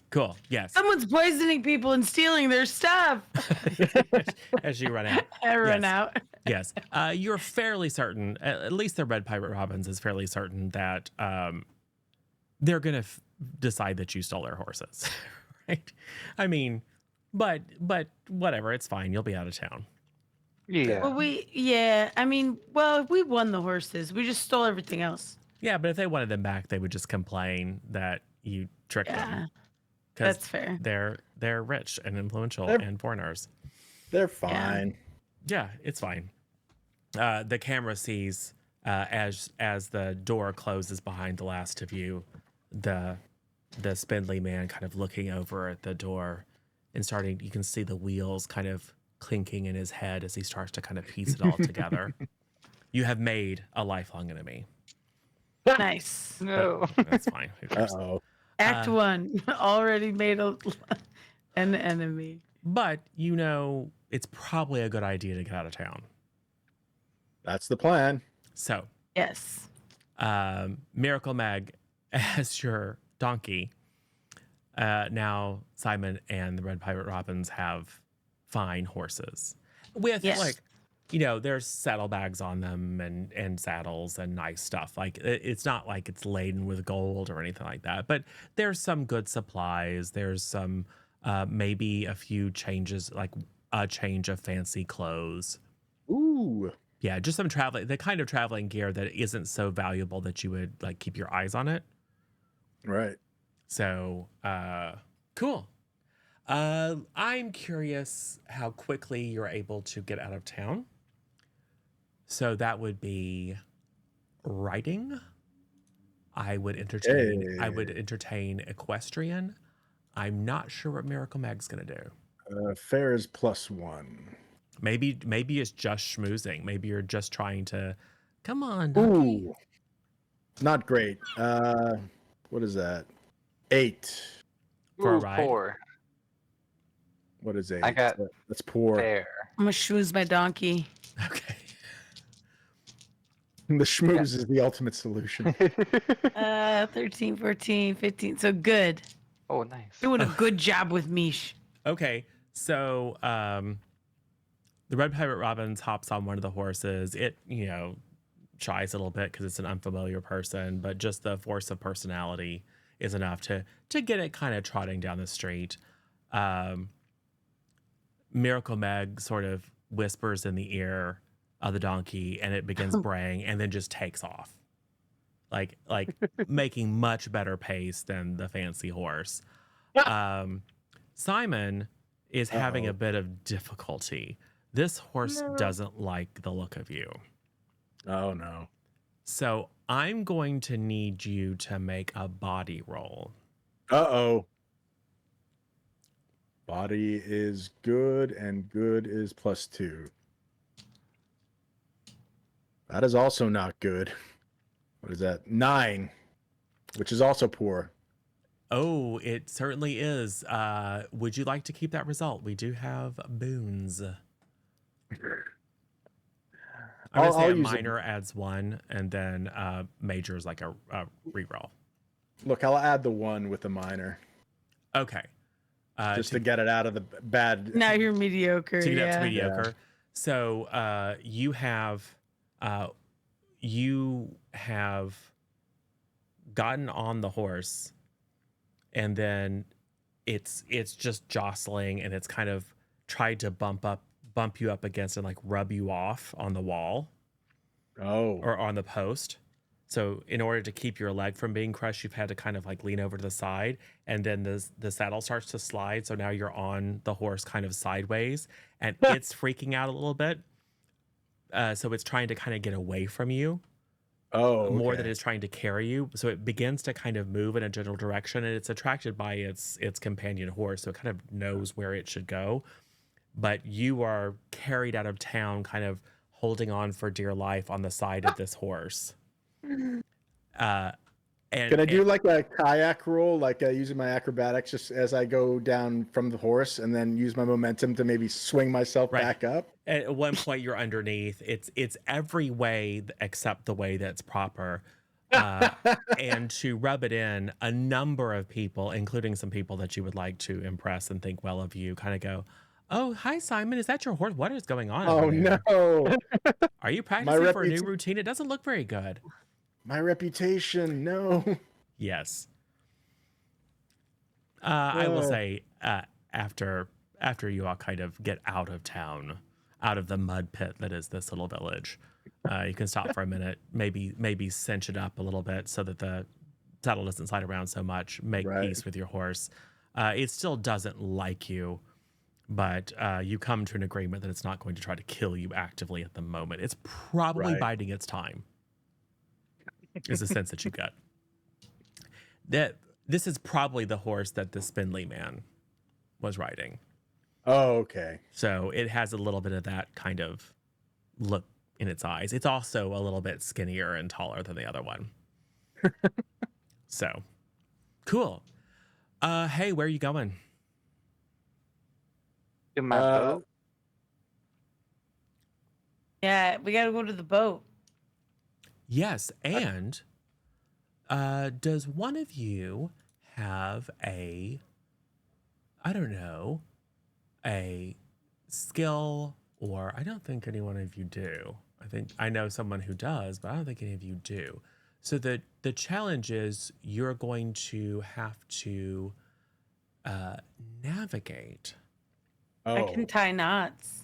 [SPEAKER 1] Cool. Yes.
[SPEAKER 2] Someone's poisoning people and stealing their stuff.
[SPEAKER 1] As you run out.
[SPEAKER 2] I run
[SPEAKER 1] Yes.
[SPEAKER 2] out.
[SPEAKER 1] Yes. You're fairly certain, at least the Red Pirate Robins is fairly certain that they're going to decide that you stole their horses. Right? I mean, but whatever. It's fine. You'll be out of town.
[SPEAKER 4] Yeah.
[SPEAKER 2] Well, we won the horses. We just stole everything else.
[SPEAKER 1] Yeah, but if they wanted them back, they would just complain that you tricked
[SPEAKER 2] Yeah,
[SPEAKER 1] them.
[SPEAKER 2] that's fair.
[SPEAKER 1] They're rich and influential
[SPEAKER 3] They're-
[SPEAKER 1] and foreigners.
[SPEAKER 3] They're fine.
[SPEAKER 1] Yeah, it's fine. The camera sees as the door closes behind the last of you, the spindly man kind of looking over at the door and you can see the wheels kind of clinking in his head as he starts to kind of piece it all together. You have made a lifelong enemy.
[SPEAKER 2] Nice.
[SPEAKER 4] No.
[SPEAKER 1] That's fine. Who cares?
[SPEAKER 3] Uh-oh.
[SPEAKER 2] Act 1 already made an enemy.
[SPEAKER 1] But it's probably a good idea to get out of town.
[SPEAKER 3] That's the plan.
[SPEAKER 1] So,
[SPEAKER 2] Yes.
[SPEAKER 1] Miracle Meg as your donkey. Now Simon and the Red Pirate Robins have fine horses with
[SPEAKER 2] Yes.
[SPEAKER 1] there's saddlebags on them and saddles and nice stuff. Like it's not like it's laden with gold or anything like that, but there's some good supplies. There's some maybe a few changes, like a change of fancy clothes.
[SPEAKER 3] Ooh.
[SPEAKER 1] Yeah, just some the kind of traveling gear that isn't so valuable that you would like keep your eyes on it.
[SPEAKER 3] Right.
[SPEAKER 1] So, cool. I'm curious how quickly you're able to get out of town. So that would be riding. I would entertain equestrian. I'm not sure what Miracle Meg's gonna do.
[SPEAKER 3] Fair is +1.
[SPEAKER 1] Maybe it's just schmoozing. Maybe you're just trying to come on, donkey.
[SPEAKER 3] Ooh. Not great. What is that? 8.
[SPEAKER 1] For a
[SPEAKER 4] Ooh,
[SPEAKER 1] ride?
[SPEAKER 4] 4.
[SPEAKER 3] What is 8?
[SPEAKER 4] I got
[SPEAKER 3] That's poor.
[SPEAKER 4] fair.
[SPEAKER 2] I'm gonna schmooze my donkey.
[SPEAKER 1] Okay.
[SPEAKER 3] The schmooze is the ultimate solution.
[SPEAKER 2] 13, 14, 15. So good.
[SPEAKER 4] Oh, nice.
[SPEAKER 2] Doing a good job with Mish.
[SPEAKER 1] Okay. So the Red Pirate Robbins hops on one of the horses. It, shies a little bit because it's an unfamiliar person, but just the force of personality is enough to get it kind of trotting down the street. Miracle Meg sort of whispers in the ear of the donkey, and it begins braying, and then just takes off, like making much better pace than the fancy horse. Simon is having a bit of difficulty. This horse doesn't like the look of you.
[SPEAKER 3] Oh no.
[SPEAKER 1] So I'm going to need you to make a body roll.
[SPEAKER 3] Uh-oh. Body is good, and good is +2. That is also not good. What is that? 9, which is also poor.
[SPEAKER 1] Oh, it certainly is. Would you like to keep that result? We do have boons. I'm going to say a minor adds 1, and then major is like a reroll.
[SPEAKER 3] Look, I'll add the 1 with the minor.
[SPEAKER 1] Okay.
[SPEAKER 3] Just to get it out of the bad.
[SPEAKER 2] Now you're mediocre.
[SPEAKER 1] To get up to
[SPEAKER 2] Yeah.
[SPEAKER 1] mediocre. Yeah. So you have gotten on the horse, and then it's just jostling, and it's kind of tried to bump you up against and like rub you off on the wall.
[SPEAKER 3] Oh.
[SPEAKER 1] Or on the post. So in order to keep your leg from being crushed, you've had to kind of like lean over to the side, and then the saddle starts to slide. So now you're on the horse kind of sideways, and it's freaking out a little bit. So it's trying to kind of get away from you.
[SPEAKER 3] Oh, okay.
[SPEAKER 1] More than it's trying to carry you. So it begins to kind of move in a general direction, and it's attracted by its companion horse. So it kind of knows where it should go. But you are carried out of town, kind of holding on for dear life on the side of this horse. And
[SPEAKER 3] can I do like a kayak roll, like using my acrobatics just as I go down from the horse, and then use my momentum to maybe swing myself back up?
[SPEAKER 1] At one point you're underneath. It's every way except the way that's proper. And to rub it in, a number of people, including some people that you would like to impress and think well of you, kind of go, "Oh, hi, Simon. Is that your horse? What is going on?"
[SPEAKER 3] Oh, no.
[SPEAKER 1] Are you practicing for a new routine? It doesn't look very good.
[SPEAKER 3] My reputation, no.
[SPEAKER 1] Yes. I will say after you all kind of get out of town, out of the mud pit that is this little village, you can stop for a minute, maybe cinch it up a little bit so that the saddle doesn't slide around so much, make peace with your horse. It still doesn't like you, but you come to an agreement that it's not going to try to kill you actively at the moment. It's probably biding its time, is the sense that you get. That this is probably the horse that the spindly man was riding.
[SPEAKER 3] Oh, okay.
[SPEAKER 1] So it has a little bit of that kind of look in its eyes. It's also a little bit skinnier and taller than the other one. So, cool. Hey, where are you going?
[SPEAKER 4] In my boat.
[SPEAKER 2] Yeah, we gotta go to the boat.
[SPEAKER 1] Yes, and does one of you have a skill or I don't think any one of you do. I think I know someone who does, but I don't think any of you do. So the challenge is you're going to have to navigate.
[SPEAKER 2] I can
[SPEAKER 3] Oh,
[SPEAKER 2] tie knots.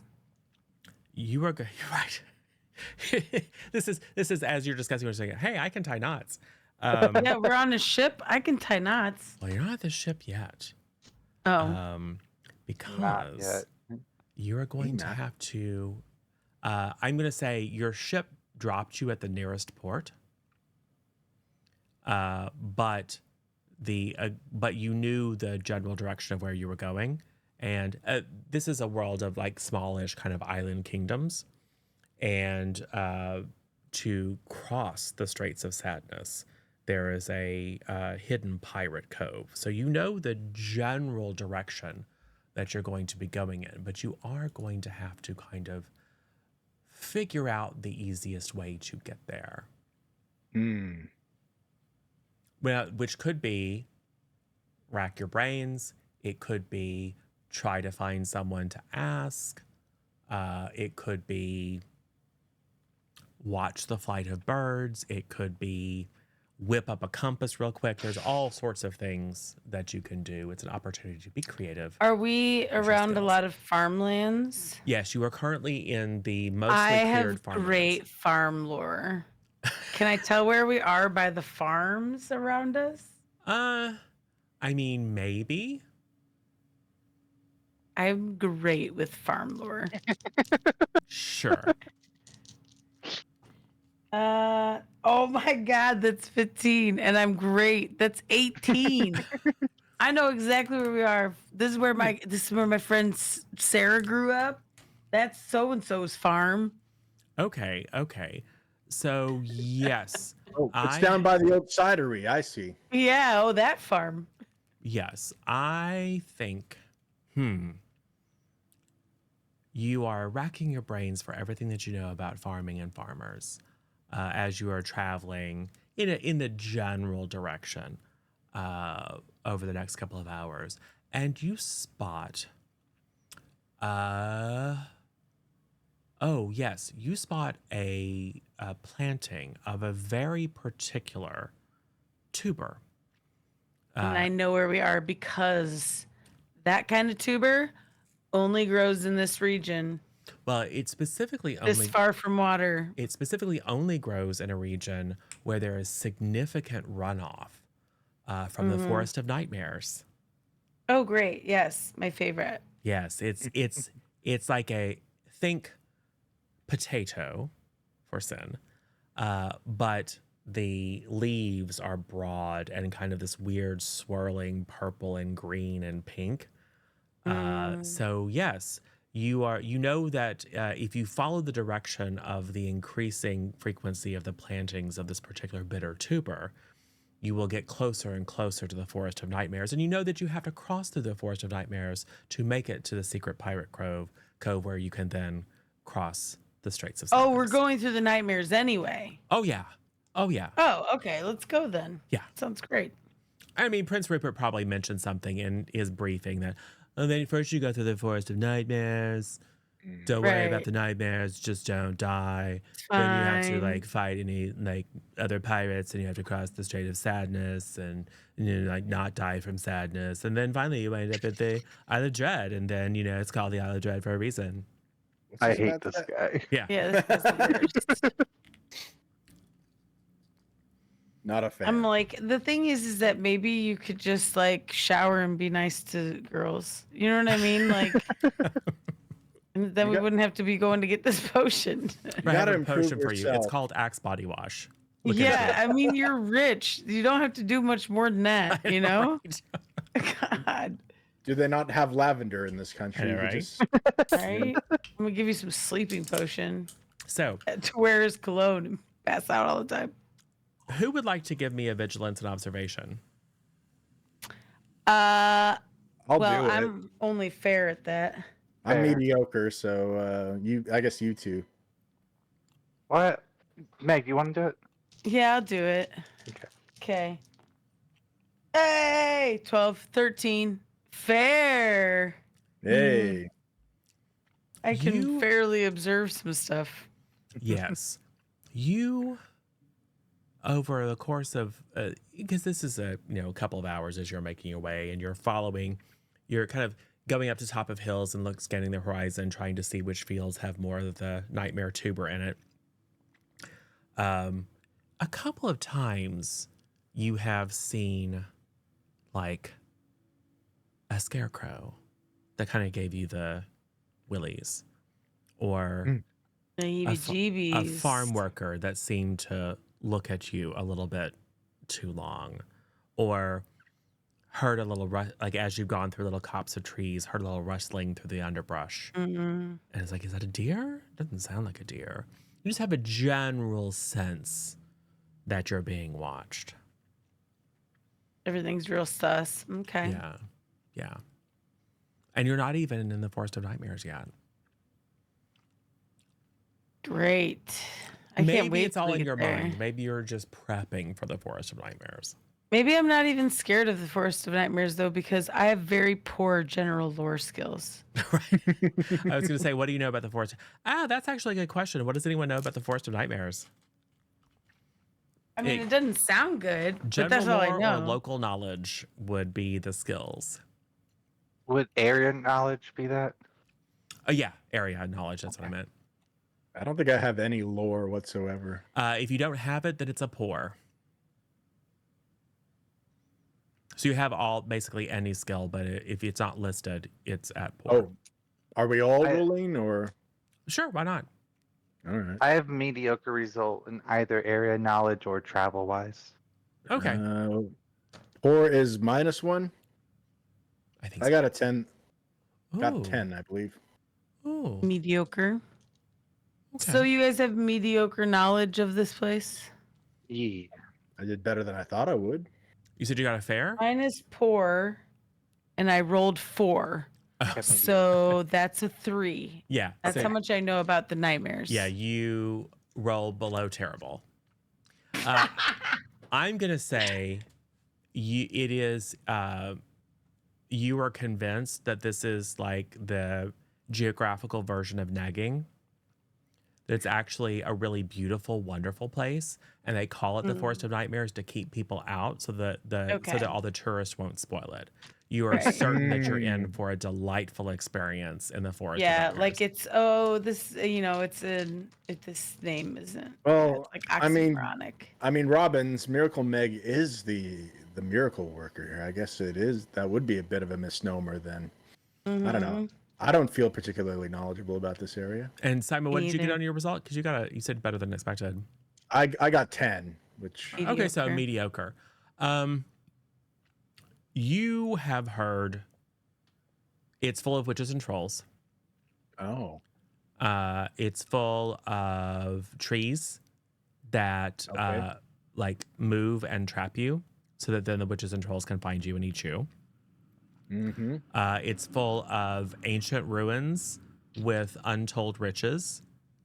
[SPEAKER 1] You're right. This is as you're discussing. You're saying, "Hey, I can tie knots."
[SPEAKER 2] Yeah, we're on a ship. I can tie knots.
[SPEAKER 1] Well, you're not at the ship yet,
[SPEAKER 2] Oh,
[SPEAKER 1] um,
[SPEAKER 4] Not yet.
[SPEAKER 1] because you're going to
[SPEAKER 3] Matt.
[SPEAKER 1] have to. I'm going to say your ship dropped you at the nearest port, but but you knew the general direction of where you were going, and this is a world of like smallish kind of island kingdoms, and to cross the Straits of Sadness, there is a hidden pirate cove. So you know the general direction that you're going to be going in, but you are going to have to kind of figure out the easiest way to get there. Well, which could be rack your brains. It could be try to find someone to ask. It could be watch the flight of birds. It could be whip up a compass real quick. There's all sorts of things that you can do. It's an opportunity to be creative.
[SPEAKER 2] are we
[SPEAKER 1] your
[SPEAKER 2] around a
[SPEAKER 1] skills.
[SPEAKER 2] lot of farmlands?
[SPEAKER 1] Yes, you are currently in the mostly
[SPEAKER 2] I
[SPEAKER 1] cleared
[SPEAKER 2] have
[SPEAKER 1] farmlands.
[SPEAKER 2] great farm lore. Can I tell where we are by the farms around us?
[SPEAKER 1] I mean, maybe.
[SPEAKER 2] I'm great with farm lore.
[SPEAKER 1] Sure.
[SPEAKER 2] Oh my God, that's 15, and I'm great. That's 18. I know exactly where we are. This is where my friend Sarah grew up. That's so and so's farm.
[SPEAKER 1] Okay. So yes,
[SPEAKER 3] Oh, it's down by the old cidery. I see.
[SPEAKER 2] Yeah, oh that farm.
[SPEAKER 1] yes, I think. You are racking your brains for everything that you know about farming and farmers as you are traveling in the general direction over the next couple of hours, and you spot. Oh yes, you spot a planting of a very particular tuber.
[SPEAKER 2] And I know where we are because that kind of tuber only grows in this region,
[SPEAKER 1] Well, it specifically
[SPEAKER 2] this
[SPEAKER 1] only
[SPEAKER 2] far from water.
[SPEAKER 1] it specifically only grows in a region where there is significant runoff from the Forest of Nightmares.
[SPEAKER 2] Oh, great. Yes, my favorite.
[SPEAKER 1] Yes, it's like a think potato for sin, but the leaves are broad and kind of this weird swirling purple and green and pink. So yes, you know that if you follow the direction of the increasing frequency of the plantings of this particular bitter tuber, you will get closer and closer to the Forest of Nightmares. And you know that you have to cross through the Forest of Nightmares to make it to the secret pirate cove where you can then cross the Straits of Sadness.
[SPEAKER 2] Oh, we're going through the nightmares anyway.
[SPEAKER 1] Oh yeah.
[SPEAKER 2] Oh, okay. Let's go then.
[SPEAKER 1] Yeah.
[SPEAKER 2] Sounds great.
[SPEAKER 1] I mean, Prince Rupert probably mentioned something in his briefing that, then first you go through the Forest of Nightmares. Don't worry about
[SPEAKER 2] Right.
[SPEAKER 1] the nightmares. Just don't die.
[SPEAKER 2] It's
[SPEAKER 1] Then you have to
[SPEAKER 2] fine.
[SPEAKER 1] like fight any like other pirates, and you have to cross the Strait of Sadness, and you know, like not die from sadness. And then finally you wind up at the Isle of Dread, and then you know it's called the Isle of Dread for a reason.
[SPEAKER 3] What's
[SPEAKER 4] I
[SPEAKER 3] this
[SPEAKER 4] hate
[SPEAKER 3] about
[SPEAKER 4] this
[SPEAKER 3] that?
[SPEAKER 4] guy.
[SPEAKER 1] Yeah.
[SPEAKER 2] Yeah, this is the worst.
[SPEAKER 3] Not a fan.
[SPEAKER 2] I'm like, the thing is that maybe you could just like shower and be nice to girls. You know what I mean? Like, and then
[SPEAKER 3] You
[SPEAKER 2] we
[SPEAKER 3] got-
[SPEAKER 2] wouldn't have to be going to get this potion.
[SPEAKER 1] I have
[SPEAKER 3] gotta
[SPEAKER 1] a
[SPEAKER 3] improve
[SPEAKER 1] potion for you. It's
[SPEAKER 3] yourself.
[SPEAKER 1] called Axe Body Wash. Look into
[SPEAKER 2] Yeah,
[SPEAKER 1] it.
[SPEAKER 2] I mean, you're rich. You don't have to do much more than that, you know? God,
[SPEAKER 3] Do they not have lavender in this country?
[SPEAKER 1] I know,
[SPEAKER 3] You could
[SPEAKER 1] right?
[SPEAKER 3] just-
[SPEAKER 2] right? I'm gonna give you some sleeping potion
[SPEAKER 1] So,
[SPEAKER 2] to wear as cologne and pass out all the time.
[SPEAKER 1] who would like to give me a vigilance and observation?
[SPEAKER 3] I'll
[SPEAKER 2] Well,
[SPEAKER 3] do it.
[SPEAKER 2] I'm only fair at that.
[SPEAKER 3] I'm
[SPEAKER 4] Fair.
[SPEAKER 3] mediocre, so I guess you two.
[SPEAKER 4] What? Meg, you want to do it?
[SPEAKER 2] Yeah, I'll do it.
[SPEAKER 4] Okay.
[SPEAKER 2] Okay. Hey, 12, 13. Fair.
[SPEAKER 3] Hey,
[SPEAKER 2] I can
[SPEAKER 1] You-
[SPEAKER 2] fairly observe some stuff.
[SPEAKER 1] Yes. You, over the course of, because this is a couple of hours as you're making your way and you're kind of going up to top of hills and scanning the horizon, trying to see which fields have more of the nightmare tuber in it. A couple of times you have seen like a scarecrow that kind of gave you the willies, or
[SPEAKER 2] The
[SPEAKER 1] a
[SPEAKER 2] heebie-jeebies.
[SPEAKER 1] farm worker that seemed to look at you a little bit too long, or heard a little like as you've gone through little copse of trees, heard a little rustling through the underbrush, and it's like, is that a deer? Doesn't sound like a deer. You just have a general sense that you're being watched.
[SPEAKER 2] Everything's real sus. Okay.
[SPEAKER 1] Yeah, and you're not even in the Forest of Nightmares yet.
[SPEAKER 2] Great. I can't
[SPEAKER 1] Maybe
[SPEAKER 2] wait
[SPEAKER 1] it's all
[SPEAKER 2] till we
[SPEAKER 1] in
[SPEAKER 2] get
[SPEAKER 1] your
[SPEAKER 2] there.
[SPEAKER 1] mind. Maybe you're just prepping for the Forest of Nightmares.
[SPEAKER 2] Maybe I'm not even scared of the Forest of Nightmares though, because I have very poor general lore skills.
[SPEAKER 1] Right. I was going to say, what do you know about the Forest? That's actually a good question. What does anyone know about the Forest of Nightmares?
[SPEAKER 2] I mean, it doesn't sound good, but that's all I
[SPEAKER 1] Lore
[SPEAKER 2] know.
[SPEAKER 1] or local knowledge would be the skills.
[SPEAKER 4] Would area knowledge be that?
[SPEAKER 1] Yeah, area knowledge. That's what I meant.
[SPEAKER 3] I don't think I have any lore whatsoever.
[SPEAKER 1] If you don't have it, then it's a poor. So you have basically any skill, but if it's not listed, it's at poor.
[SPEAKER 3] Oh, are we all rolling or?
[SPEAKER 1] Sure, why not?
[SPEAKER 3] All right.
[SPEAKER 4] I have mediocre result in either area knowledge or travel wise.
[SPEAKER 1] Okay.
[SPEAKER 3] Poor is -1.
[SPEAKER 1] I think
[SPEAKER 3] I got a 10.
[SPEAKER 1] Ooh.
[SPEAKER 3] Got 10, I believe.
[SPEAKER 1] Ooh.
[SPEAKER 2] Mediocre.
[SPEAKER 1] Okay.
[SPEAKER 2] So you guys have mediocre knowledge of this place?
[SPEAKER 4] Yeah.
[SPEAKER 3] I did better than I thought I would.
[SPEAKER 1] You said you got a fair?
[SPEAKER 2] Mine is poor, and I rolled 4. So that's a 3.
[SPEAKER 1] Yeah.
[SPEAKER 2] That's how much I know about the nightmares.
[SPEAKER 1] Yeah, you roll below terrible. I'm going to say it is, you are convinced that this is like the geographical version of negging. That it's actually a really beautiful, wonderful place. And they call it the Forest of Nightmares to keep people out so that all the tourists won't spoil it. You are certain that you're in for a delightful experience in the Forest of Nightmares.
[SPEAKER 2] Like it's this name isn't.
[SPEAKER 3] Well,
[SPEAKER 2] it's like oxymoronic.
[SPEAKER 3] I mean, Robin's Miracle Meg is the miracle worker. I guess it is. That would be a bit of a misnomer then. I don't know. I don't feel particularly knowledgeable about this area.
[SPEAKER 1] And Simon, what did you get on your result? Because you said better than expected.
[SPEAKER 3] I got 10, which
[SPEAKER 2] Mediocre.
[SPEAKER 1] Okay, so mediocre. You have heard it's full of witches and trolls.
[SPEAKER 3] Oh.
[SPEAKER 1] It's full of trees that like move and trap you so that then the witches and trolls can find you and eat you.
[SPEAKER 3] Mm-hmm.
[SPEAKER 1] It's full of ancient ruins with untold riches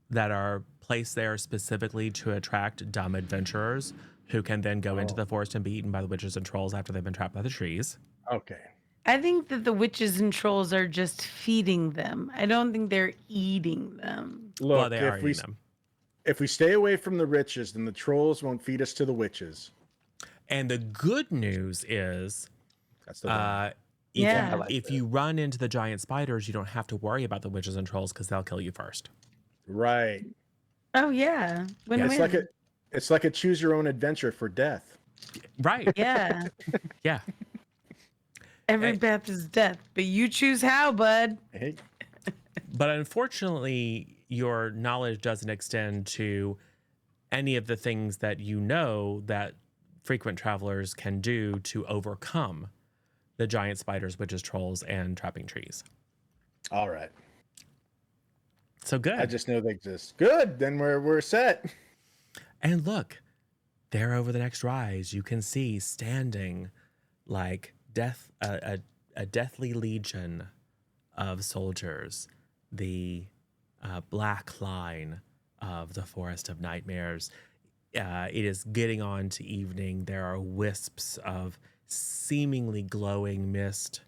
[SPEAKER 1] that are placed there specifically to attract dumb adventurers who can then go into the forest and be eaten by the witches and trolls after they've been trapped by the trees.
[SPEAKER 3] Okay.
[SPEAKER 2] I think that the witches and trolls are just feeding them. I don't think they're eating them.
[SPEAKER 3] Look,
[SPEAKER 1] Well, they are eating them.
[SPEAKER 3] If we stay away from the riches, then the trolls won't feed us to the witches.
[SPEAKER 1] And the good news is,
[SPEAKER 3] That's the
[SPEAKER 1] if you run into the giant spiders, you don't have to worry about the witches and trolls because they'll kill you first.
[SPEAKER 3] right.
[SPEAKER 2] Oh yeah. Win-win.
[SPEAKER 3] It's like a choose your own adventure for death.
[SPEAKER 1] Right.
[SPEAKER 2] Yeah.
[SPEAKER 1] Yeah.
[SPEAKER 2] Every path is death, but you choose how, bud.
[SPEAKER 3] Hey.
[SPEAKER 1] But unfortunately, your knowledge doesn't extend to any of the things that you know that frequent travelers can do to overcome the giant spiders, witches, trolls, and trapping trees.
[SPEAKER 3] All right.
[SPEAKER 1] So good.
[SPEAKER 3] I just know they exist. Good. Then we're set.
[SPEAKER 1] And look, there over the next rise, you can see standing like a deathly legion of soldiers, the black line of the Forest of Nightmares. It is getting on to evening. There are wisps of seemingly glowing mist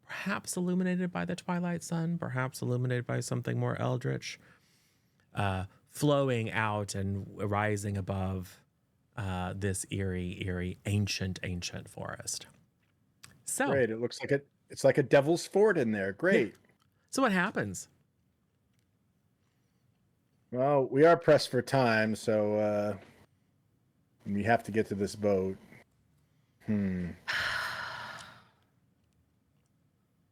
[SPEAKER 1] perhaps illuminated by the twilight sun, perhaps illuminated by something more eldritch, flowing out and rising above this eerie, ancient forest. So,
[SPEAKER 3] Great. It looks like it's like a devil's fort in there. Great.
[SPEAKER 1] Yeah. So what happens?
[SPEAKER 3] Well, we are pressed for time, so we have to get to this boat.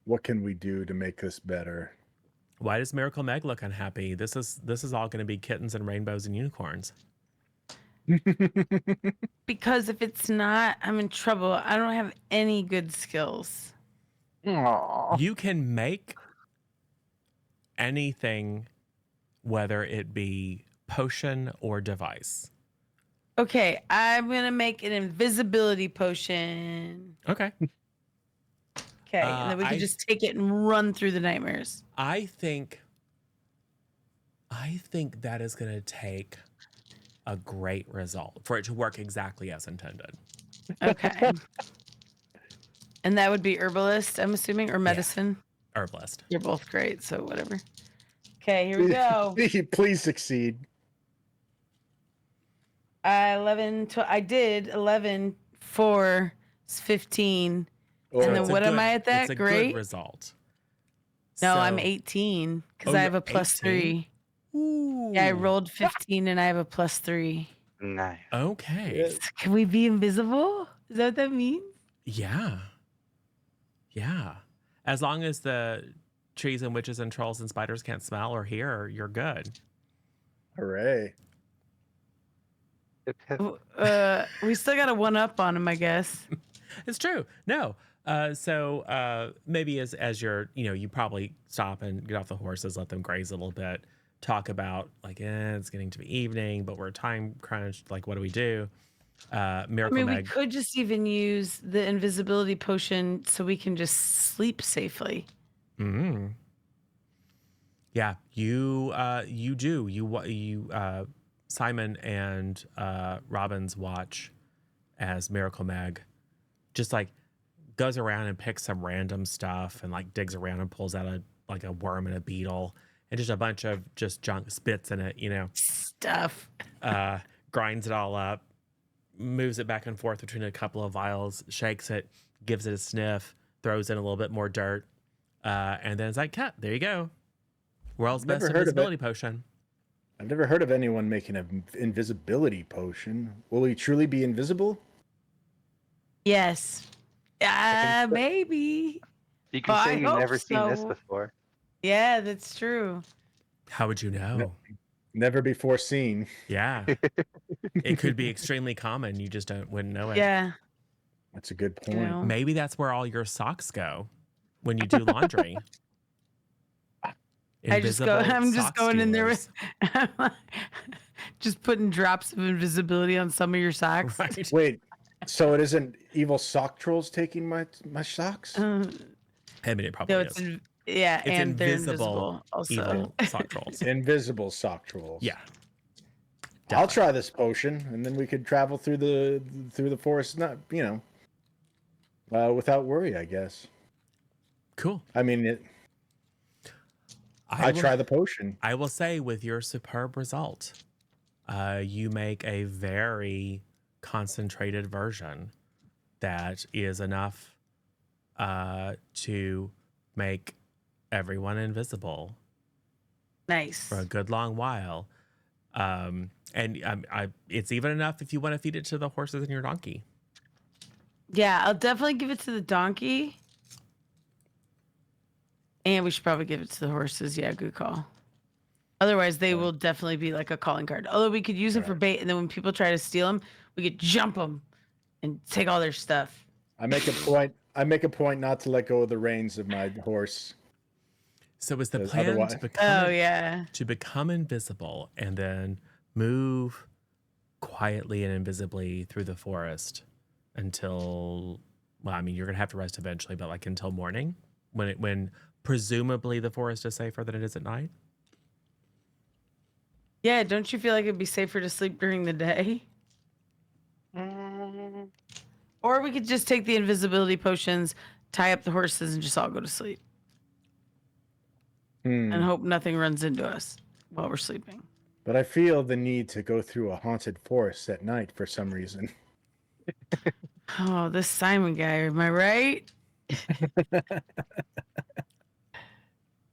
[SPEAKER 3] What can we do to make this better?
[SPEAKER 1] Why does Miracle Meg look unhappy? This is all going to be kittens and rainbows and unicorns.
[SPEAKER 2] Because if it's not, I'm in trouble. I don't have any good skills.
[SPEAKER 4] Aww.
[SPEAKER 1] You can make anything, whether it be potion or device.
[SPEAKER 2] Okay, I'm gonna make an invisibility potion.
[SPEAKER 1] Okay.
[SPEAKER 2] Okay, and then we can just take it and run through the nightmares.
[SPEAKER 1] I think that is going to take a great result for it to work exactly as intended.
[SPEAKER 2] Okay. And that would be herbalist, I'm assuming, or medicine.
[SPEAKER 1] Herbalist.
[SPEAKER 2] You're both great, so whatever. Okay, here we go.
[SPEAKER 3] Please succeed.
[SPEAKER 2] 11, 12, I did 11, 4, 15.
[SPEAKER 3] Oh,
[SPEAKER 2] And then
[SPEAKER 1] It's a
[SPEAKER 2] what am
[SPEAKER 1] good-
[SPEAKER 2] I at that?
[SPEAKER 1] It's a
[SPEAKER 2] Great?
[SPEAKER 1] good result.
[SPEAKER 2] No,
[SPEAKER 1] So-
[SPEAKER 2] I'm 18 because
[SPEAKER 1] Oh,
[SPEAKER 2] I have
[SPEAKER 1] you're
[SPEAKER 2] a plus
[SPEAKER 1] 18?
[SPEAKER 2] 3.
[SPEAKER 1] Ooh.
[SPEAKER 2] Yeah, I rolled 15 and I have a plus 3.
[SPEAKER 4] Nice.
[SPEAKER 1] Okay.
[SPEAKER 2] So can we be invisible? Is that what that means?
[SPEAKER 1] Yeah. Yeah. As long as the trees and witches and trolls and spiders can't smell or hear, you're good.
[SPEAKER 3] Hooray.
[SPEAKER 2] We still got a 1-up on him, I guess.
[SPEAKER 1] It's true. No. So maybe as you're, you probably stop and get off the horses, let them graze a little bit, talk about like, it's getting to be evening, but we're time crunched. Like, what do we do? Miracle
[SPEAKER 2] we
[SPEAKER 1] Meg.
[SPEAKER 2] could just even use the invisibility potion so we can just sleep safely.
[SPEAKER 1] Mm. Yeah, you do. You Simon and Robin's watch as Miracle Meg just like goes around and picks some random stuff and like digs around and pulls out a worm and a beetle and just a bunch of just junk, spits in it,
[SPEAKER 2] Stuff.
[SPEAKER 1] grinds it all up, moves it back and forth between a couple of vials, shakes it, gives it a sniff, throws in a little bit more dirt, and then it's like, cut, there you go. World's best invisibility potion.
[SPEAKER 3] I've never heard of anyone making an invisibility potion. Will we truly be invisible?
[SPEAKER 2] Yes. Maybe.
[SPEAKER 4] You can
[SPEAKER 2] I
[SPEAKER 4] say you've
[SPEAKER 2] hope
[SPEAKER 4] never seen this
[SPEAKER 2] so.
[SPEAKER 4] before.
[SPEAKER 2] Yeah, that's true.
[SPEAKER 1] How would you know?
[SPEAKER 3] Never before seen.
[SPEAKER 1] Yeah. It could be extremely common. You just wouldn't know it.
[SPEAKER 2] Yeah.
[SPEAKER 3] That's a good
[SPEAKER 2] You
[SPEAKER 3] point.
[SPEAKER 2] know.
[SPEAKER 1] Maybe that's where all your socks go when you do laundry.
[SPEAKER 2] I'm just going in there
[SPEAKER 1] stealers.
[SPEAKER 2] with just putting drops of invisibility on some of your socks.
[SPEAKER 1] Right.
[SPEAKER 3] Wait, so it isn't evil sock trolls taking my socks?
[SPEAKER 1] I mean, it probably
[SPEAKER 2] No,
[SPEAKER 1] is.
[SPEAKER 2] it's
[SPEAKER 1] It's
[SPEAKER 2] they're
[SPEAKER 1] invisible,
[SPEAKER 2] invisible also.
[SPEAKER 1] evil sock trolls.
[SPEAKER 3] Invisible sock trolls.
[SPEAKER 1] Yeah.
[SPEAKER 3] I'll try this potion, and then we could travel through the forest, not without worry, I guess.
[SPEAKER 1] Cool.
[SPEAKER 3] I mean, I try the potion.
[SPEAKER 1] I will say, with your superb result, you make a very concentrated version that is enough to make everyone invisible
[SPEAKER 2] Nice.
[SPEAKER 1] for a good long while. And it's even enough if you want to feed it to the horses and your donkey.
[SPEAKER 2] Yeah, I'll definitely give it to the donkey. And we should probably give it to the horses. Yeah, good call. Otherwise, they will definitely be like a calling card. Although we could use them for bait, and then when people try to steal them, we could jump them and take all their stuff.
[SPEAKER 3] I make a point not to let go of the reins of my horse.
[SPEAKER 1] So is the
[SPEAKER 3] Because
[SPEAKER 1] plan
[SPEAKER 3] otherwise-
[SPEAKER 1] to become invisible and then move quietly and invisibly through the forest until, well, I mean, you're gonna have to rest eventually, but like until morning, when presumably the forest is safer than it is at night.
[SPEAKER 2] Yeah, don't you feel like it'd be safer to sleep during the day? Or we could just take the invisibility potions, tie up the horses and just all go to sleep
[SPEAKER 3] Hmm.
[SPEAKER 2] and hope nothing runs into us while we're sleeping.
[SPEAKER 3] But I feel the need to go through a haunted forest at night for some reason.
[SPEAKER 2] Oh, this Simon guy, am I right?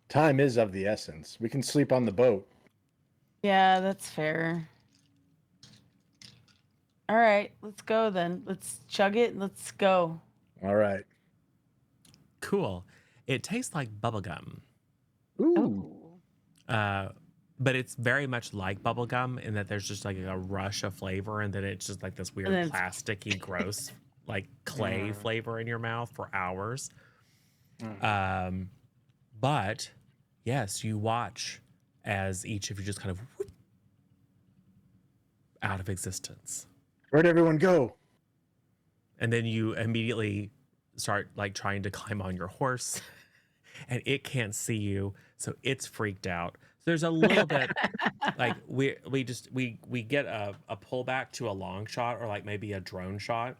[SPEAKER 3] Time is of the essence. We can sleep on the boat.
[SPEAKER 2] Yeah, that's fair. All right, let's go then. Let's chug it and let's go.
[SPEAKER 3] All right.
[SPEAKER 1] Cool. It tastes like bubblegum.
[SPEAKER 3] Ooh.
[SPEAKER 1] But it's very much like bubblegum in that there's just like a rush of flavor, and then it's just like this weird
[SPEAKER 2] then it's-
[SPEAKER 1] plasticky, gross, like clay flavor in your mouth for hours.
[SPEAKER 3] Mm.
[SPEAKER 1] But yes, you watch as each of you just kind of whoop, out of existence.
[SPEAKER 3] Where'd everyone go?
[SPEAKER 1] And then you immediately start like trying to climb on your horse, and it can't see you, so it's freaked out. So there's a little bit like we get a pullback to a long shot, or like maybe a drone shot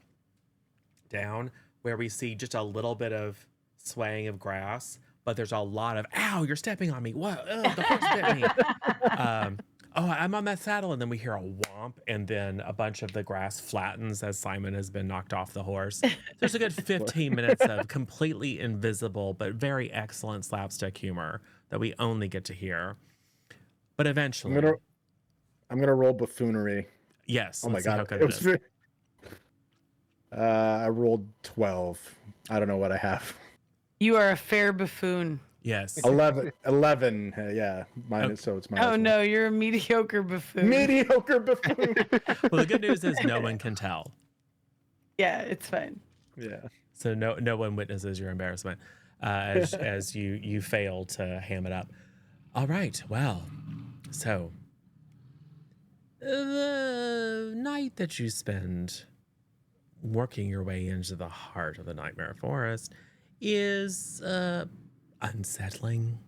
[SPEAKER 1] down, where we see just a little bit of swaying of grass, but there's a lot of ow, you're stepping on me. What? Oh, the horse bit me. Oh, I'm on that saddle, and then we hear a whomp, and then a bunch of the grass flattens as Simon has been knocked off the horse. There's a good 15 minutes of completely invisible but very excellent slapstick humor that we only get to hear. But eventually,
[SPEAKER 3] I'm gonna roll buffoonery.
[SPEAKER 1] yes.
[SPEAKER 3] Oh my
[SPEAKER 1] let's see how
[SPEAKER 3] god.
[SPEAKER 1] good it is.
[SPEAKER 3] I rolled 12. I don't know what I have.
[SPEAKER 2] You are a fair buffoon.
[SPEAKER 1] Yes.
[SPEAKER 3] 11. Yeah. Mine is, so it's minus
[SPEAKER 2] Oh
[SPEAKER 3] one.
[SPEAKER 2] no, you're a mediocre buffoon.
[SPEAKER 3] Mediocre buffoon.
[SPEAKER 1] Well, the good news is no one can tell.
[SPEAKER 2] Yeah, it's fine.
[SPEAKER 3] Yeah.
[SPEAKER 1] So no one witnesses your embarrassment as you fail to ham it up. All right. Well, so the night that you spend working your way into the heart of the Nightmare Forest is unsettling.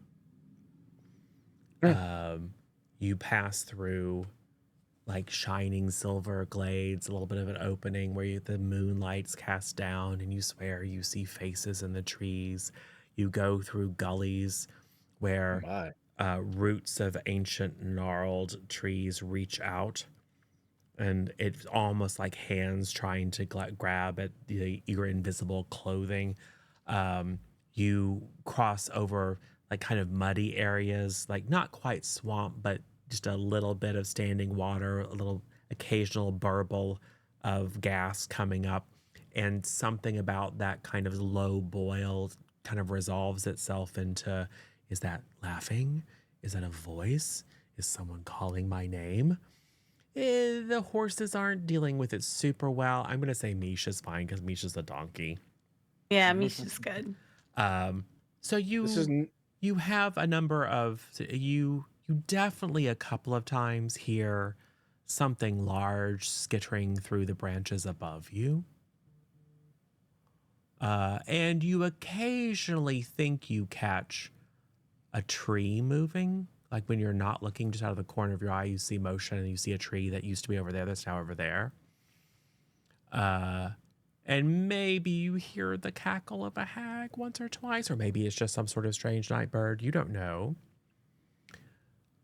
[SPEAKER 1] You pass through like shining silver glades, a little bit of an opening where the moonlight's cast down, and you swear you see faces in the trees. You go through gullies where roots of ancient gnarled trees reach out, and it's almost like hands trying to grab at your invisible clothing. You cross over like kind of muddy areas, like not quite swamp, but just a little bit of standing water, a little occasional burble of gas coming up. And something about that kind of low boil kind of resolves itself into, is that laughing? Is that a voice? Is someone calling my name? The horses aren't dealing with it super well. I'm going to say Misha's fine because Misha's a donkey.
[SPEAKER 2] Yeah, Misha's good.
[SPEAKER 1] So you have a number of, you definitely a couple of times hear something large skittering through the branches above you. And you occasionally think you catch a tree moving. Like when you're not looking, just out of the corner of your eye, you see motion and you see a tree that used to be over there that's now over there. And maybe you hear the cackle of a hag once or twice, or maybe it's just some sort of strange night bird. You don't know.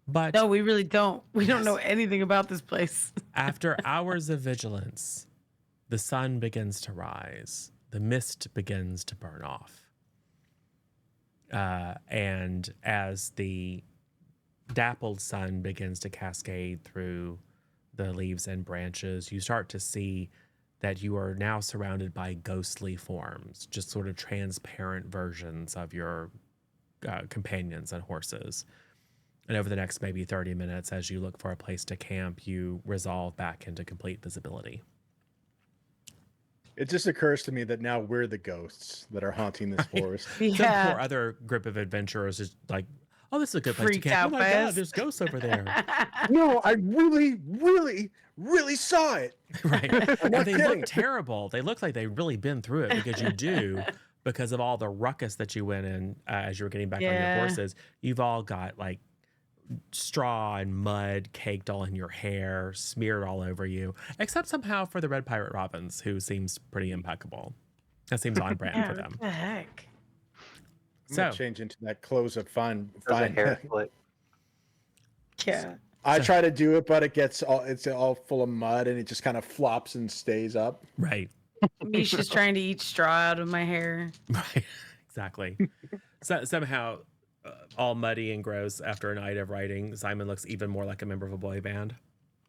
[SPEAKER 1] But
[SPEAKER 2] No, we really don't. We don't know anything about this place.
[SPEAKER 1] after hours of vigilance, the sun begins to rise. The mist begins to burn off. And as the dappled sun begins to cascade through the leaves and branches, you start to see that you are now surrounded by ghostly forms, just sort of transparent versions of your companions and horses. And over the next maybe 30 minutes, as you look for a place to camp, you resolve back into complete visibility.
[SPEAKER 3] It just occurs to me that now we're the ghosts that are haunting this forest.
[SPEAKER 1] Some
[SPEAKER 2] Yeah.
[SPEAKER 1] poor other group of adventurers is like, oh, this is a good place to
[SPEAKER 2] Freaked
[SPEAKER 1] camp. Oh
[SPEAKER 2] out
[SPEAKER 1] my
[SPEAKER 2] by
[SPEAKER 1] God,
[SPEAKER 2] us.
[SPEAKER 1] there's ghosts over there.
[SPEAKER 3] No, I really saw it.
[SPEAKER 1] Right.
[SPEAKER 3] I'm
[SPEAKER 1] And
[SPEAKER 3] not
[SPEAKER 1] they
[SPEAKER 3] kidding.
[SPEAKER 1] look terrible. They look like they've really been through it, because you do, because of all the ruckus that you went in as you were getting back on your
[SPEAKER 2] Yeah.
[SPEAKER 1] horses. You've all got like straw and mud caked all in your hair, smeared all over you, except somehow for the Red Pirate Robins, who seems pretty impeccable. That seems on brand
[SPEAKER 2] Yeah,
[SPEAKER 1] for
[SPEAKER 2] what
[SPEAKER 1] them.
[SPEAKER 2] the heck?
[SPEAKER 3] I'm
[SPEAKER 1] So
[SPEAKER 3] gonna change into that clothes of fine.
[SPEAKER 4] There's a hair flip.
[SPEAKER 2] Yeah.
[SPEAKER 3] I
[SPEAKER 1] So-
[SPEAKER 3] try to do it, but it's all full of mud and it just kind of flops and stays up.
[SPEAKER 1] right.
[SPEAKER 2] Misha's trying to eat straw out of my hair.
[SPEAKER 1] Right. Exactly. So somehow, all muddy and gross after a night of writing, Simon looks even more like a member of a boy band.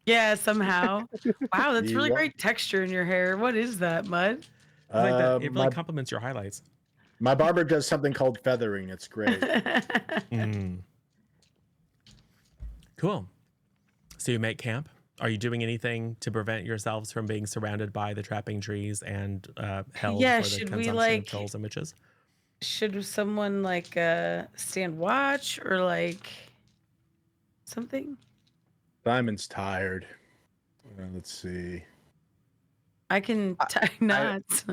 [SPEAKER 2] Yeah, somehow. Wow, that's really
[SPEAKER 3] Yep.
[SPEAKER 2] great texture in your hair. What is that, Mud?
[SPEAKER 1] I like that. It really
[SPEAKER 3] My,
[SPEAKER 1] complements your highlights.
[SPEAKER 3] my barber does something called feathering. It's great.
[SPEAKER 1] Mm. Cool. So you make camp. Are you doing anything to prevent yourselves from being surrounded by the trapping trees and held
[SPEAKER 2] Yeah,
[SPEAKER 1] for the
[SPEAKER 2] should we,
[SPEAKER 1] consumption of
[SPEAKER 2] like-
[SPEAKER 1] trolls and witches?
[SPEAKER 2] Should someone like stand watch or like something?
[SPEAKER 3] Simon's tired. Let's see.
[SPEAKER 2] I can tie knots.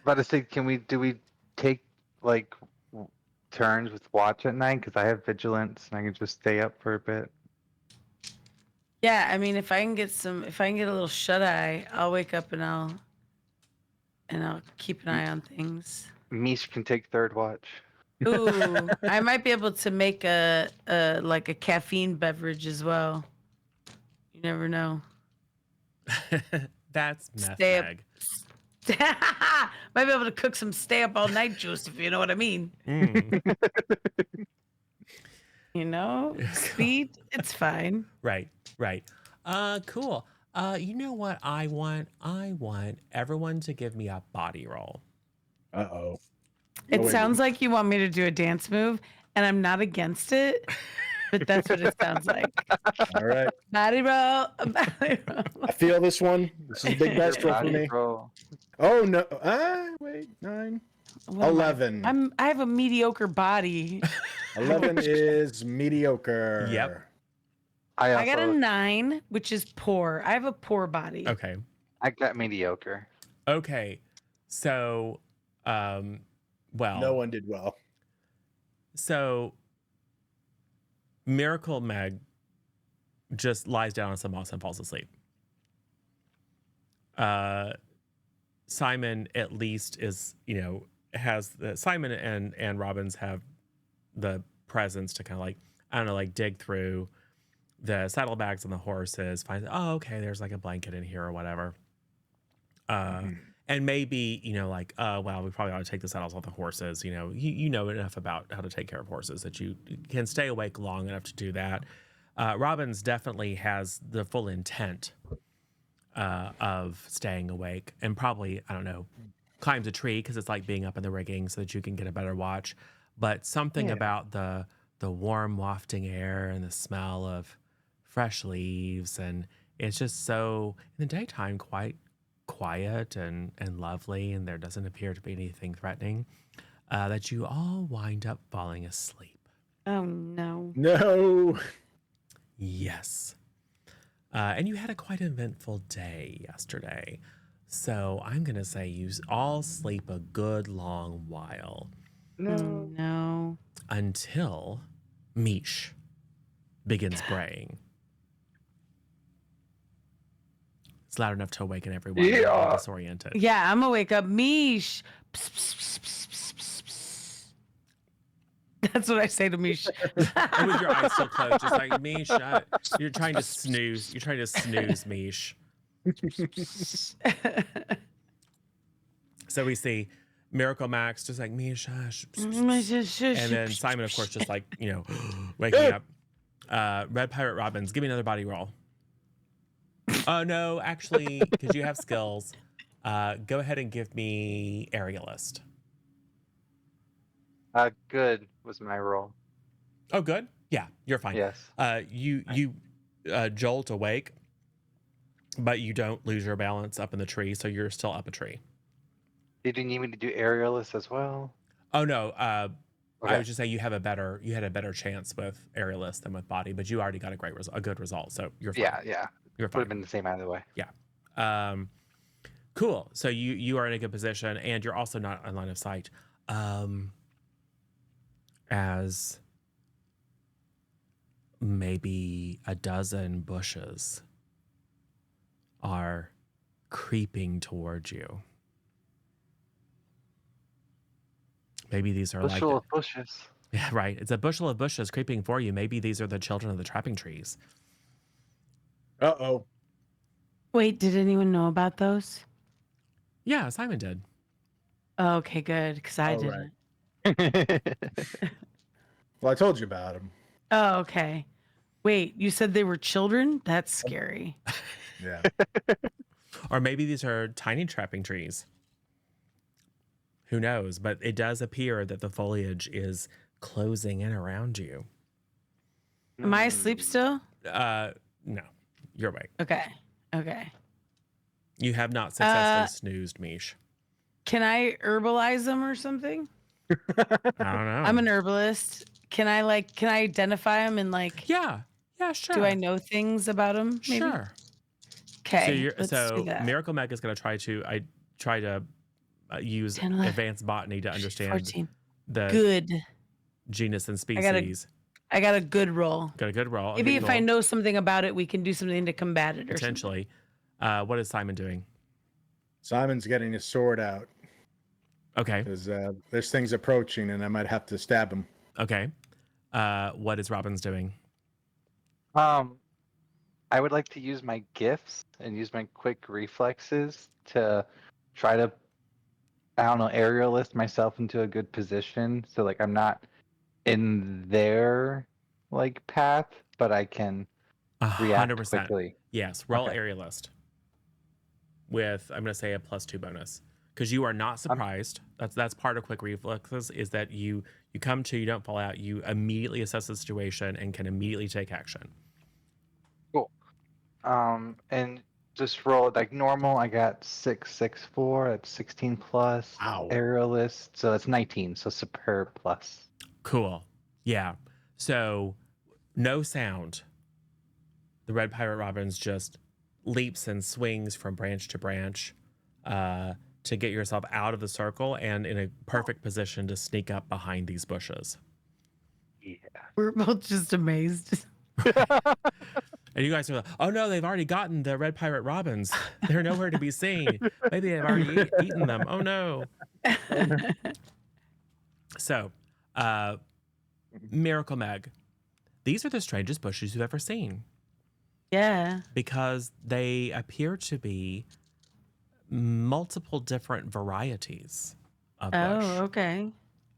[SPEAKER 4] About to say, do we take like turns with watch at night? Because I have vigilance and I can just stay up for a bit.
[SPEAKER 2] Yeah, I mean, if I can get a little shut eye, I'll wake up and I'll keep an eye on things.
[SPEAKER 4] Mish can take third watch.
[SPEAKER 2] Ooh, I might be able to make a like a caffeine beverage as well. You never know.
[SPEAKER 1] That's meth
[SPEAKER 2] Stay up.
[SPEAKER 1] bag.
[SPEAKER 2] Might be able to cook some stay up all night juice if you know what I mean.
[SPEAKER 1] Mm.
[SPEAKER 2] You know, speed, it's fine.
[SPEAKER 1] Right. Cool. You know what I want? I want everyone to give me a body roll.
[SPEAKER 3] Uh-oh.
[SPEAKER 2] It
[SPEAKER 3] wait.
[SPEAKER 2] sounds like you want me to do a dance move, and I'm not against it, but that's what it sounds like.
[SPEAKER 3] All right.
[SPEAKER 2] Body roll, body roll.
[SPEAKER 3] I feel this one. This is a big best roll for
[SPEAKER 4] Body
[SPEAKER 3] me.
[SPEAKER 4] roll.
[SPEAKER 3] Oh no. Wait. 9.
[SPEAKER 2] What am I?
[SPEAKER 3] 11.
[SPEAKER 2] I have a mediocre body.
[SPEAKER 3] 11 is mediocre.
[SPEAKER 1] Yep.
[SPEAKER 2] I got a 9, which is poor. I have a poor body.
[SPEAKER 1] Okay.
[SPEAKER 4] I got mediocre.
[SPEAKER 1] Okay. So, well,
[SPEAKER 3] No one did well.
[SPEAKER 1] so Miracle Meg just lies down on some moss and falls asleep. Simon at least is, has Simon and Robbins have the presence to kind of like, I don't know, like dig through the saddlebags on the horses, find, oh, okay, there's like a blanket in here or whatever. And maybe, like, well, we probably ought to take the saddles off the horses. You know enough about how to take care of horses that you can stay awake long enough to do that. Robbins definitely has the full intent of staying awake and probably, I don't know, climbs a tree because it's like being up in the rigging so that you can get a better watch. But something about the warm wafting air and the smell of fresh leaves, and it's just so in the daytime quite quiet and lovely, and there doesn't appear to be anything threatening, that you all wind up falling asleep.
[SPEAKER 2] Oh no.
[SPEAKER 3] No.
[SPEAKER 1] Yes. And you had a quite eventful day yesterday. So I'm going to say you all sleep a good long while
[SPEAKER 2] Oh, no.
[SPEAKER 1] until Mish begins braying. It's loud enough to awaken everyone. They're all disoriented.
[SPEAKER 2] Yeah, I'm gonna wake up. Mish. Psst, psst, psst, psst, psst, psst, psst. That's what I say to Mish.
[SPEAKER 1] And with your eyes still closed, just like Mish, you're trying to snooze. You're trying to snooze, Mish. So we see Miracle Max just like Mish, hush. And then Simon, of course, just like, waking up. Red Pirate Robbins, give me another body roll. Oh, no, actually, because you have skills, go ahead and give me Aerialist.
[SPEAKER 4] Good was my roll.
[SPEAKER 1] Oh, good. Yeah, you're fine.
[SPEAKER 4] Yes.
[SPEAKER 1] You jolt awake, but you don't lose your balance up in the tree, so you're still up a tree.
[SPEAKER 4] Did you need me to do aerialist as well?
[SPEAKER 1] Oh no, I
[SPEAKER 4] Okay.
[SPEAKER 1] was just saying you had a better chance with Aerialist than with Body, but you already got a good result, so you're fine.
[SPEAKER 4] Yeah.
[SPEAKER 1] You're
[SPEAKER 4] Would
[SPEAKER 1] fine.
[SPEAKER 4] have been the same either way.
[SPEAKER 1] Cool. So you are in a good position, and you're also not on line of sight. As maybe a dozen bushes are creeping towards you. Maybe these are like,
[SPEAKER 4] Bushel of bushes.
[SPEAKER 1] yeah, right. It's a bushel of bushes creeping for you. Maybe these are the children of the trapping trees.
[SPEAKER 3] Uh-oh.
[SPEAKER 2] Wait, did anyone know about those?
[SPEAKER 1] Yeah, Simon did.
[SPEAKER 2] Oh, okay, good, because I
[SPEAKER 3] All right.
[SPEAKER 2] didn't.
[SPEAKER 3] Well, I told you about them.
[SPEAKER 2] Oh, okay. Wait, you said they were children? That's scary.
[SPEAKER 3] Yeah.
[SPEAKER 1] Or maybe these are tiny trapping trees. Who knows? But it does appear that the foliage is closing in around you.
[SPEAKER 2] Am I asleep still?
[SPEAKER 1] No, you're awake.
[SPEAKER 2] Okay. Okay.
[SPEAKER 1] You have not successfully snoozed, Mish.
[SPEAKER 2] Can I herbalize them or something?
[SPEAKER 1] I don't know.
[SPEAKER 2] I'm an herbalist. Can I identify them and like,
[SPEAKER 1] Yeah, sure.
[SPEAKER 2] do I know things about them? Maybe?
[SPEAKER 1] Sure.
[SPEAKER 2] Okay.
[SPEAKER 1] So,
[SPEAKER 2] Let's do that.
[SPEAKER 1] Miracle Meg is going to try to use
[SPEAKER 2] 10, 11,
[SPEAKER 1] advanced botany to understand
[SPEAKER 2] 14.
[SPEAKER 1] the
[SPEAKER 2] Good.
[SPEAKER 1] genus and species.
[SPEAKER 2] I got a good roll.
[SPEAKER 1] Got a good roll.
[SPEAKER 2] Maybe if I know something about it, we can do something to combat it or
[SPEAKER 1] potentially. What is Simon doing?
[SPEAKER 3] Simon's getting his sword out
[SPEAKER 1] Okay.
[SPEAKER 3] because there's things approaching, and I might have to stab him.
[SPEAKER 1] Okay. What is Robin's doing?
[SPEAKER 4] I would like to use my gifts and use my quick reflexes to try to, I don't know, aerial lift myself into a good position. So like I'm not in their like path, but I can react
[SPEAKER 1] 100%.
[SPEAKER 4] quickly.
[SPEAKER 1] Yes. Roll
[SPEAKER 4] Okay.
[SPEAKER 1] aerialist with, I'm going to say, a +2 bonus. Because you are not surprised. That's part of quick reflexes, is that you come to, you don't fall out, you immediately assess the situation and can immediately take action.
[SPEAKER 4] Cool. And just roll like normal. I got 664. That's 16 plus.
[SPEAKER 3] Ow.
[SPEAKER 4] Aerialist, so that's 19. So superb plus.
[SPEAKER 1] Cool. Yeah. So no sound. The Red Pirate Robins just leaps and swings from branch to branch to get yourself out of the circle and in a perfect position to sneak up behind these bushes.
[SPEAKER 4] Yeah.
[SPEAKER 2] We're both just amazed.
[SPEAKER 1] And you guys are like, oh no, they've already gotten the Red Pirate Robins. They're nowhere to be seen. Maybe they've already eaten them. Oh no. So, Miracle Meg, these are the strangest bushes you've ever seen.
[SPEAKER 2] Yeah.
[SPEAKER 1] Because they appear to be multiple different varieties of bush.
[SPEAKER 2] Oh, okay.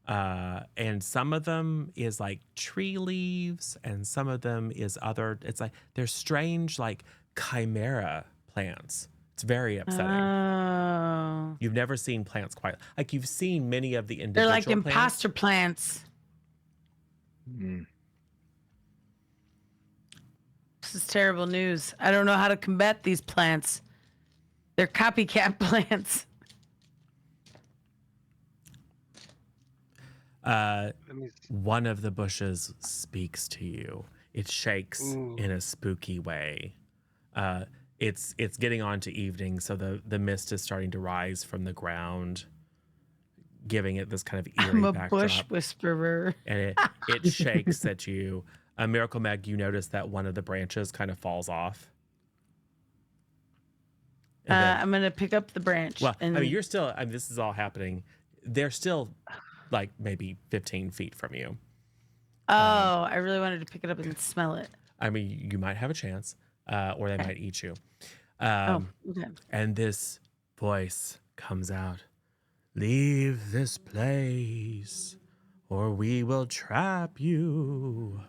[SPEAKER 1] And some of them is like tree leaves, and some of them is it's like they're strange, like chimera plants. It's very upsetting.
[SPEAKER 2] Oh.
[SPEAKER 1] You've never seen plants quite like you've seen many of the
[SPEAKER 2] They're
[SPEAKER 1] individual
[SPEAKER 2] like
[SPEAKER 1] plants.
[SPEAKER 2] imposter plants. This is terrible news. I don't know how to combat these plants. They're copycat plants.
[SPEAKER 1] One of the bushes speaks to you. It shakes in a spooky way. It's getting on to evening, so the mist is starting to rise from the ground, giving it this kind of eerie
[SPEAKER 2] I'm a
[SPEAKER 1] backdrop.
[SPEAKER 2] bush whisperer.
[SPEAKER 1] And it shakes at you. Miracle Meg, you notice that one of the branches kind of falls off.
[SPEAKER 2] I'm gonna pick up the branch.
[SPEAKER 1] Well,
[SPEAKER 2] and
[SPEAKER 1] I mean, you're still. I mean, this is all happening. They're still, like maybe 15 feet from you.
[SPEAKER 2] Oh, I really wanted to pick it up and smell it.
[SPEAKER 1] I mean, you might have a chance, or they might eat you.
[SPEAKER 2] Okay.
[SPEAKER 1] And this voice comes out. Leave this place, or we will trap you.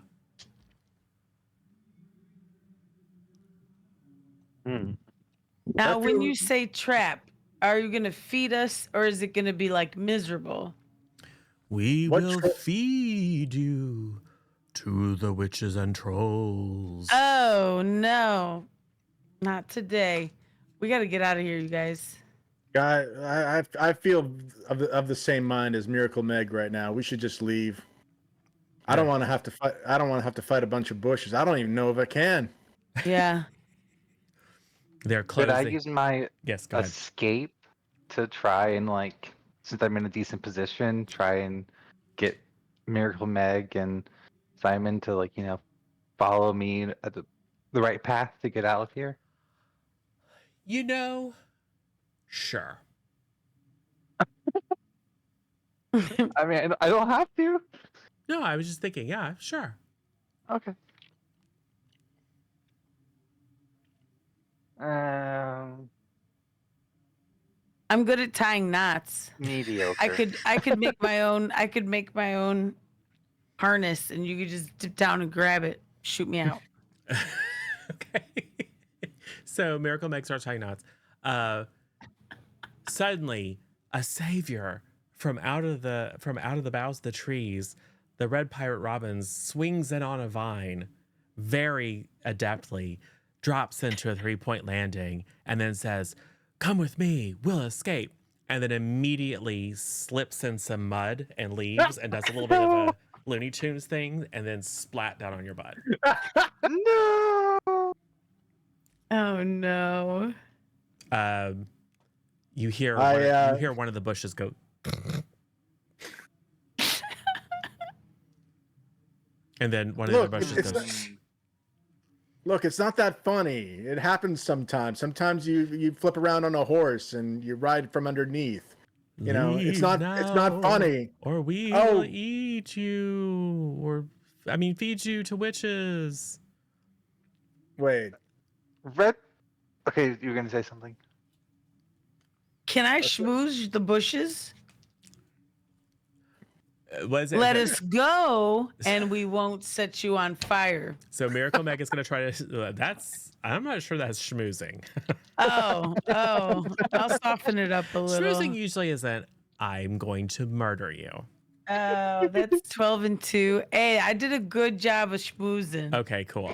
[SPEAKER 2] Now, when you say trap, are you gonna feed us, or is it gonna be like miserable?
[SPEAKER 1] We will feed you to the witches and trolls.
[SPEAKER 2] Oh no, not today. We got to get out of here, you guys.
[SPEAKER 3] I feel of the same mind as Miracle Meg right now. We should just leave. I don't want to have to fight. I don't want to have to fight a bunch of bushes. I don't even know if I can.
[SPEAKER 2] Yeah.
[SPEAKER 1] They're closing.
[SPEAKER 4] Could I use my
[SPEAKER 1] go ahead.
[SPEAKER 4] escape to try and like, since I'm in a decent position, try and get Miracle Meg and Simon to like, follow me at the right path to get out of here?
[SPEAKER 1] Sure.
[SPEAKER 4] I mean, I don't have to.
[SPEAKER 1] No, I was just thinking, yeah, sure.
[SPEAKER 4] Okay. Um,
[SPEAKER 2] I'm good at tying knots.
[SPEAKER 4] mediocre.
[SPEAKER 2] I could make my own. I could make my own harness, and you could just dip down and grab it, shoot me out.
[SPEAKER 1] Okay. So Miracle Meg starts tying knots. Suddenly, a savior from out of the boughs of the trees, the red pirate robin swings in on a vine, very adeptly, drops into a 3-point landing, and then says, "Come with me, we'll escape." And then immediately slips in some mud and leaves and does a little bit of a Looney Tunes thing, and then splat down on your butt.
[SPEAKER 4] No.
[SPEAKER 2] Oh no!
[SPEAKER 1] You hear
[SPEAKER 3] I,
[SPEAKER 1] you hear one of the bushes go. And then one of the
[SPEAKER 3] Look,
[SPEAKER 1] other bushes
[SPEAKER 3] it's
[SPEAKER 1] goes.
[SPEAKER 3] Look, it's not that funny. It happens sometimes. Sometimes you flip around on a horse and you ride from underneath. You know, it's
[SPEAKER 1] "Leave
[SPEAKER 3] not funny.
[SPEAKER 1] or we
[SPEAKER 3] Oh.
[SPEAKER 1] will eat you, or feed you to witches."
[SPEAKER 3] Wait.
[SPEAKER 4] Red. Okay, you were gonna say something.
[SPEAKER 2] Can I schmooze the bushes?
[SPEAKER 1] Was it?
[SPEAKER 2] Let us go, and we won't set you on fire.
[SPEAKER 1] So Miracle Meg is going to try to. I'm not sure that's schmoozing.
[SPEAKER 2] Oh, I'll soften it up a little.
[SPEAKER 1] Schmoozing usually isn't, "I'm going to murder you."
[SPEAKER 2] Oh, that's 12 and 2. Hey, I did a good job of schmoozing.
[SPEAKER 1] Okay, cool.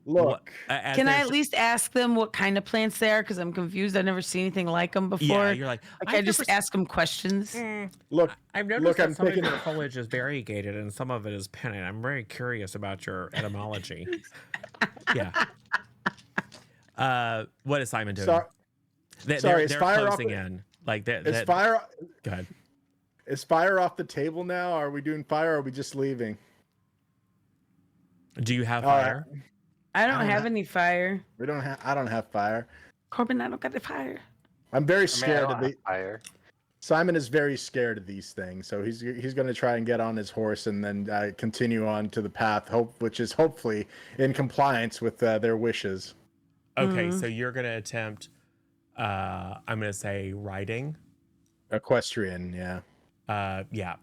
[SPEAKER 3] Look.
[SPEAKER 2] Can I at least ask them what kind of plants they are? Because I'm confused. I've never seen anything like them before.
[SPEAKER 1] Yeah, you're like,
[SPEAKER 2] I just ask them questions.
[SPEAKER 3] Look,
[SPEAKER 1] I've noticed
[SPEAKER 3] look,
[SPEAKER 1] that
[SPEAKER 3] I'm
[SPEAKER 1] some
[SPEAKER 3] taking
[SPEAKER 1] of your foliage is variegated and some of it is pennant. I'm very curious about your etymology. Yeah. What is Simon doing?
[SPEAKER 3] Sorry, is
[SPEAKER 1] they're
[SPEAKER 3] fire off
[SPEAKER 1] closing
[SPEAKER 3] the-
[SPEAKER 1] in. Like that.
[SPEAKER 3] Is fire
[SPEAKER 1] Go ahead.
[SPEAKER 3] is fire off the table now? Are we doing fire or are we just leaving?
[SPEAKER 1] Do you have
[SPEAKER 3] All right.
[SPEAKER 1] fire?
[SPEAKER 2] I don't have any fire.
[SPEAKER 3] I don't have fire.
[SPEAKER 2] Corbin, I don't got the fire.
[SPEAKER 3] I'm very
[SPEAKER 4] I mean, I
[SPEAKER 3] scared
[SPEAKER 4] don't
[SPEAKER 3] of
[SPEAKER 4] have fire.
[SPEAKER 3] Simon is very scared of these things, so he's going to try and get on his horse and then continue on to the path, which is hopefully in compliance with their wishes.
[SPEAKER 1] Okay, so you're going to attempt, I'm going to say riding.
[SPEAKER 3] Equestrian, yeah,
[SPEAKER 1] Yeah.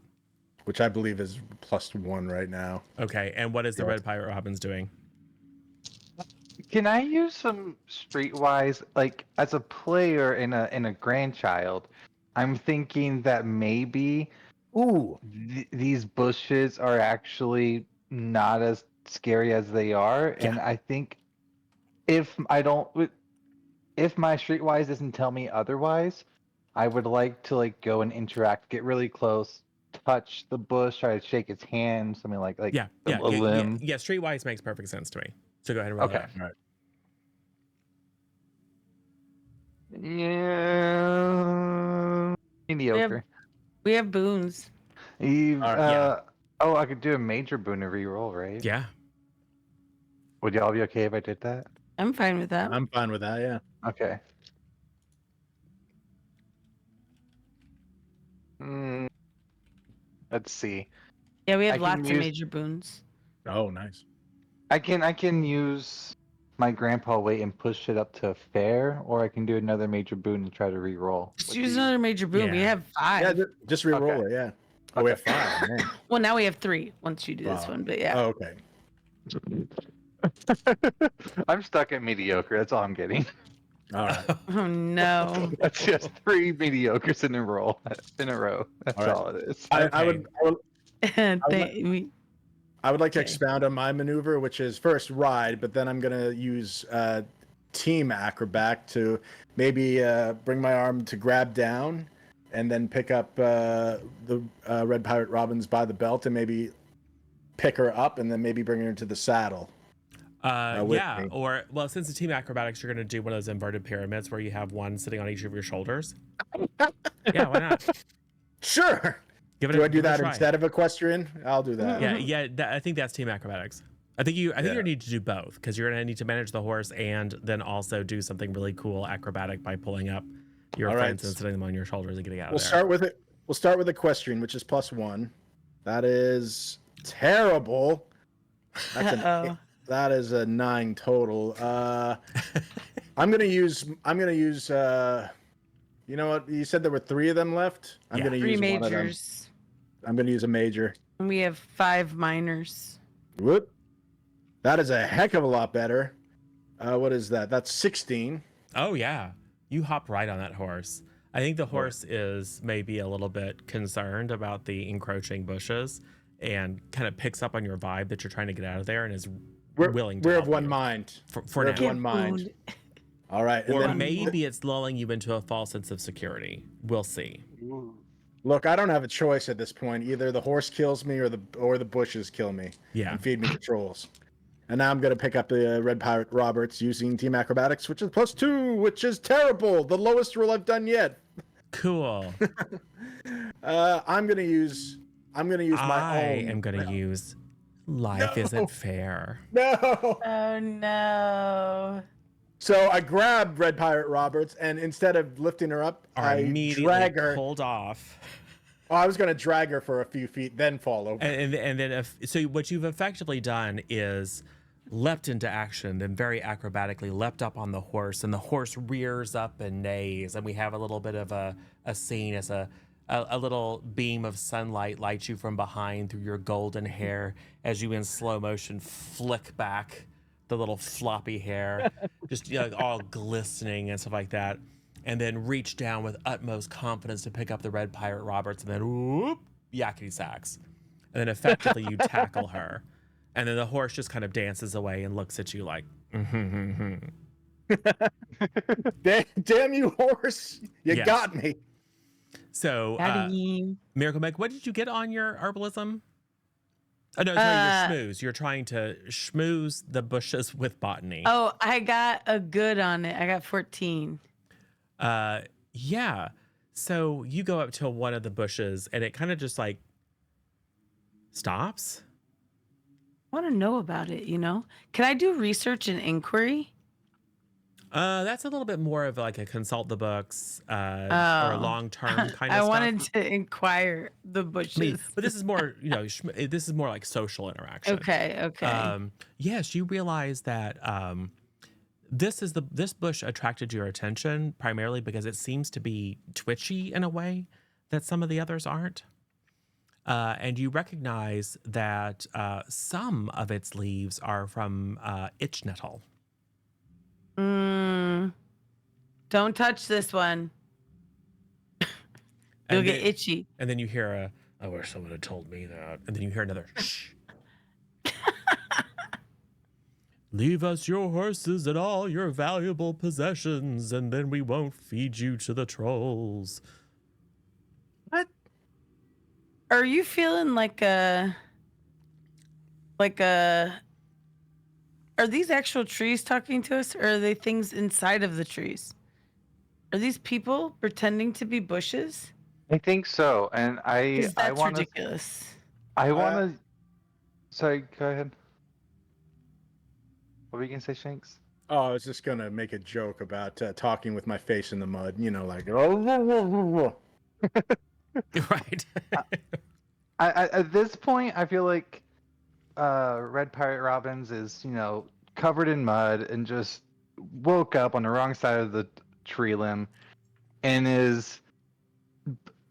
[SPEAKER 3] which I believe is +1 right now.
[SPEAKER 1] Okay, and what is the Red Pirate Robin's doing?
[SPEAKER 4] Can I use some streetwise, like as a player and a grandchild? I'm thinking that maybe these bushes are actually not as scary as they are,
[SPEAKER 1] Yeah.
[SPEAKER 4] and I think if my streetwise doesn't tell me otherwise, I would like to go and interact, get really close, touch the bush, try to shake its hand, something like
[SPEAKER 1] Yeah,
[SPEAKER 4] a limb.
[SPEAKER 1] yeah. Streetwise makes perfect sense to me. So go ahead and roll
[SPEAKER 4] Okay.
[SPEAKER 1] it.
[SPEAKER 3] All right.
[SPEAKER 4] Yeah, mediocre.
[SPEAKER 2] We have boons.
[SPEAKER 4] Eve,
[SPEAKER 3] All right,
[SPEAKER 1] yeah.
[SPEAKER 4] Oh, I could do a major boon to reroll, right?
[SPEAKER 1] Yeah.
[SPEAKER 4] Would y'all be okay if I did that?
[SPEAKER 2] I'm fine with that.
[SPEAKER 3] I'm fine with that. Yeah.
[SPEAKER 4] Okay. Mm, let's see.
[SPEAKER 2] Yeah, we
[SPEAKER 4] I
[SPEAKER 2] have
[SPEAKER 4] can
[SPEAKER 2] lots of
[SPEAKER 4] use-
[SPEAKER 2] major boons.
[SPEAKER 3] Oh, nice.
[SPEAKER 4] I can use my grandpa weight and push it up to fair, or I can do another major boon and try to reroll.
[SPEAKER 2] Just use another major boon. We
[SPEAKER 1] Yeah.
[SPEAKER 2] have 5.
[SPEAKER 3] Yeah, just re-roll
[SPEAKER 4] Okay.
[SPEAKER 3] it. Yeah. Oh, we have 5. Man.
[SPEAKER 2] Well, now we have 3 once you do this
[SPEAKER 3] Wow.
[SPEAKER 2] one. But yeah.
[SPEAKER 3] Oh, okay.
[SPEAKER 4] I'm stuck at mediocre. That's all I'm getting.
[SPEAKER 3] All right.
[SPEAKER 2] Oh no.
[SPEAKER 4] That's just 3 mediocres in a row. That's
[SPEAKER 3] All right.
[SPEAKER 4] all it is.
[SPEAKER 3] I would I would like to
[SPEAKER 2] Okay.
[SPEAKER 3] expound on my maneuver, which is first ride, but then I'm going to use team acrobat to maybe bring my arm to grab down and then pick up the Red Pirate Robins by the belt and maybe pick her up and then maybe bring her into the saddle. With
[SPEAKER 1] Yeah.
[SPEAKER 3] me.
[SPEAKER 1] Or, well, since it's team acrobatics, you're going to do one of those inverted pyramids where you have one sitting on each of your shoulders. Yeah, why not?
[SPEAKER 3] Sure.
[SPEAKER 1] Give it
[SPEAKER 3] Do
[SPEAKER 1] a,
[SPEAKER 3] I do
[SPEAKER 1] give it a
[SPEAKER 3] that
[SPEAKER 1] try.
[SPEAKER 3] instead of equestrian? I'll do that.
[SPEAKER 1] Yeah. I think that's team acrobatics. I think you need to do both because you're going to need to manage the horse and then also do something really cool acrobatic by pulling up your
[SPEAKER 3] All
[SPEAKER 1] friends
[SPEAKER 3] right.
[SPEAKER 1] and sitting them on your shoulders and getting out
[SPEAKER 3] We'll
[SPEAKER 1] of there.
[SPEAKER 3] start with it. we'll start with equestrian, which is +1. That is terrible.
[SPEAKER 2] Uh-oh.
[SPEAKER 3] That is a 9 total. I'm gonna use. You know what? You said there were 3 of them left. I'm
[SPEAKER 1] Yeah.
[SPEAKER 3] gonna
[SPEAKER 2] 3
[SPEAKER 3] use one of them.
[SPEAKER 2] majors.
[SPEAKER 3] I'm gonna use a major.
[SPEAKER 2] And we have 5 minors.
[SPEAKER 3] Whoop. That is a heck of a lot better. What is that? That's 16.
[SPEAKER 1] Oh yeah, you hop right on that horse. I think the horse is maybe a little bit concerned about the encroaching bushes and kind of picks up on your vibe that you're trying to get out of there and is willing to
[SPEAKER 3] We're
[SPEAKER 1] help
[SPEAKER 3] of one
[SPEAKER 1] you.
[SPEAKER 3] mind.
[SPEAKER 1] For
[SPEAKER 3] We're
[SPEAKER 1] now.
[SPEAKER 3] of one mind. All right. And
[SPEAKER 1] Or
[SPEAKER 3] then,
[SPEAKER 1] maybe it's lulling you into a false sense of security. We'll see.
[SPEAKER 3] look, I don't have a choice at this point. Either the horse kills me or the bushes kill me
[SPEAKER 1] Yeah.
[SPEAKER 3] and feed me the trolls. And now I'm going to pick up the Red Pirate Roberts using Team Acrobatics, which is +2, which is terrible. The lowest roll I've done yet.
[SPEAKER 1] Cool.
[SPEAKER 3] I'm going to use my own.
[SPEAKER 1] I am going to use life
[SPEAKER 3] No.
[SPEAKER 1] isn't fair.
[SPEAKER 3] No.
[SPEAKER 2] Oh no.
[SPEAKER 3] So I grab Red Pirate Roberts, and instead of lifting her up, I
[SPEAKER 1] Immediately
[SPEAKER 3] drag her.
[SPEAKER 1] pulled off.
[SPEAKER 3] Oh, I was going to drag her for a few feet, then fall over.
[SPEAKER 1] And then so what you've effectively done is leapt into action, then very acrobatically leapt up on the horse, and the horse rears up and neighs, and we have a little bit of a scene as a little beam of sunlight lights you from behind through your golden hair as you in slow motion flick back the little floppy hair, just all glistening and stuff like that, and then reach down with utmost confidence to pick up the Red Pirate Roberts, and then whoop, yakety sax, and then effectively you tackle her, and then the horse just kind of dances away and looks at you like,
[SPEAKER 3] Damn you, horse! You
[SPEAKER 1] Yes.
[SPEAKER 3] got me.
[SPEAKER 1] So,
[SPEAKER 2] Daddy.
[SPEAKER 1] Miracle Meg, what did you get on your herbalism? Oh no, sorry, your schmooze. You're trying to schmooze the bushes with botany.
[SPEAKER 2] Oh, I got a good on it. I got 14.
[SPEAKER 1] Yeah. So you go up to one of the bushes and it kind of just like stops.
[SPEAKER 2] I want to know about it, you know? Can I do research and inquiry?
[SPEAKER 1] That's a little bit more of like a consult the books or a
[SPEAKER 2] Oh.
[SPEAKER 1] long-term kind of
[SPEAKER 2] I
[SPEAKER 1] stuff.
[SPEAKER 2] wanted to inquire the bushes.
[SPEAKER 1] I mean, but this is more, this is more like social interaction.
[SPEAKER 2] Okay.
[SPEAKER 1] Yes, you realize that this bush attracted your attention primarily because it seems to be twitchy in a way that some of the others aren't. And you recognize that some of its leaves are from itch nettle.
[SPEAKER 2] Don't touch this one. You'll get itchy.
[SPEAKER 1] And then you hear I wish someone had told me that. And then you hear another shh. Leave us your horses and all your valuable possessions, and then we won't feed you to the trolls.
[SPEAKER 2] What? Are you feeling like a are these actual trees talking to us, or are they things inside of the trees? Are these people pretending to be bushes?
[SPEAKER 4] I think so, and I
[SPEAKER 2] 'Cause that's
[SPEAKER 4] want to.
[SPEAKER 2] ridiculous.
[SPEAKER 4] I want to. Sorry, go ahead. What were you gonna say, Shanks?
[SPEAKER 3] Oh, I was just gonna make a joke about talking with my face in the mud. Like.
[SPEAKER 1] Right.
[SPEAKER 4] At this point, I feel like Red Pirate Robbins is, covered in mud and just woke up on the wrong side of the tree limb, and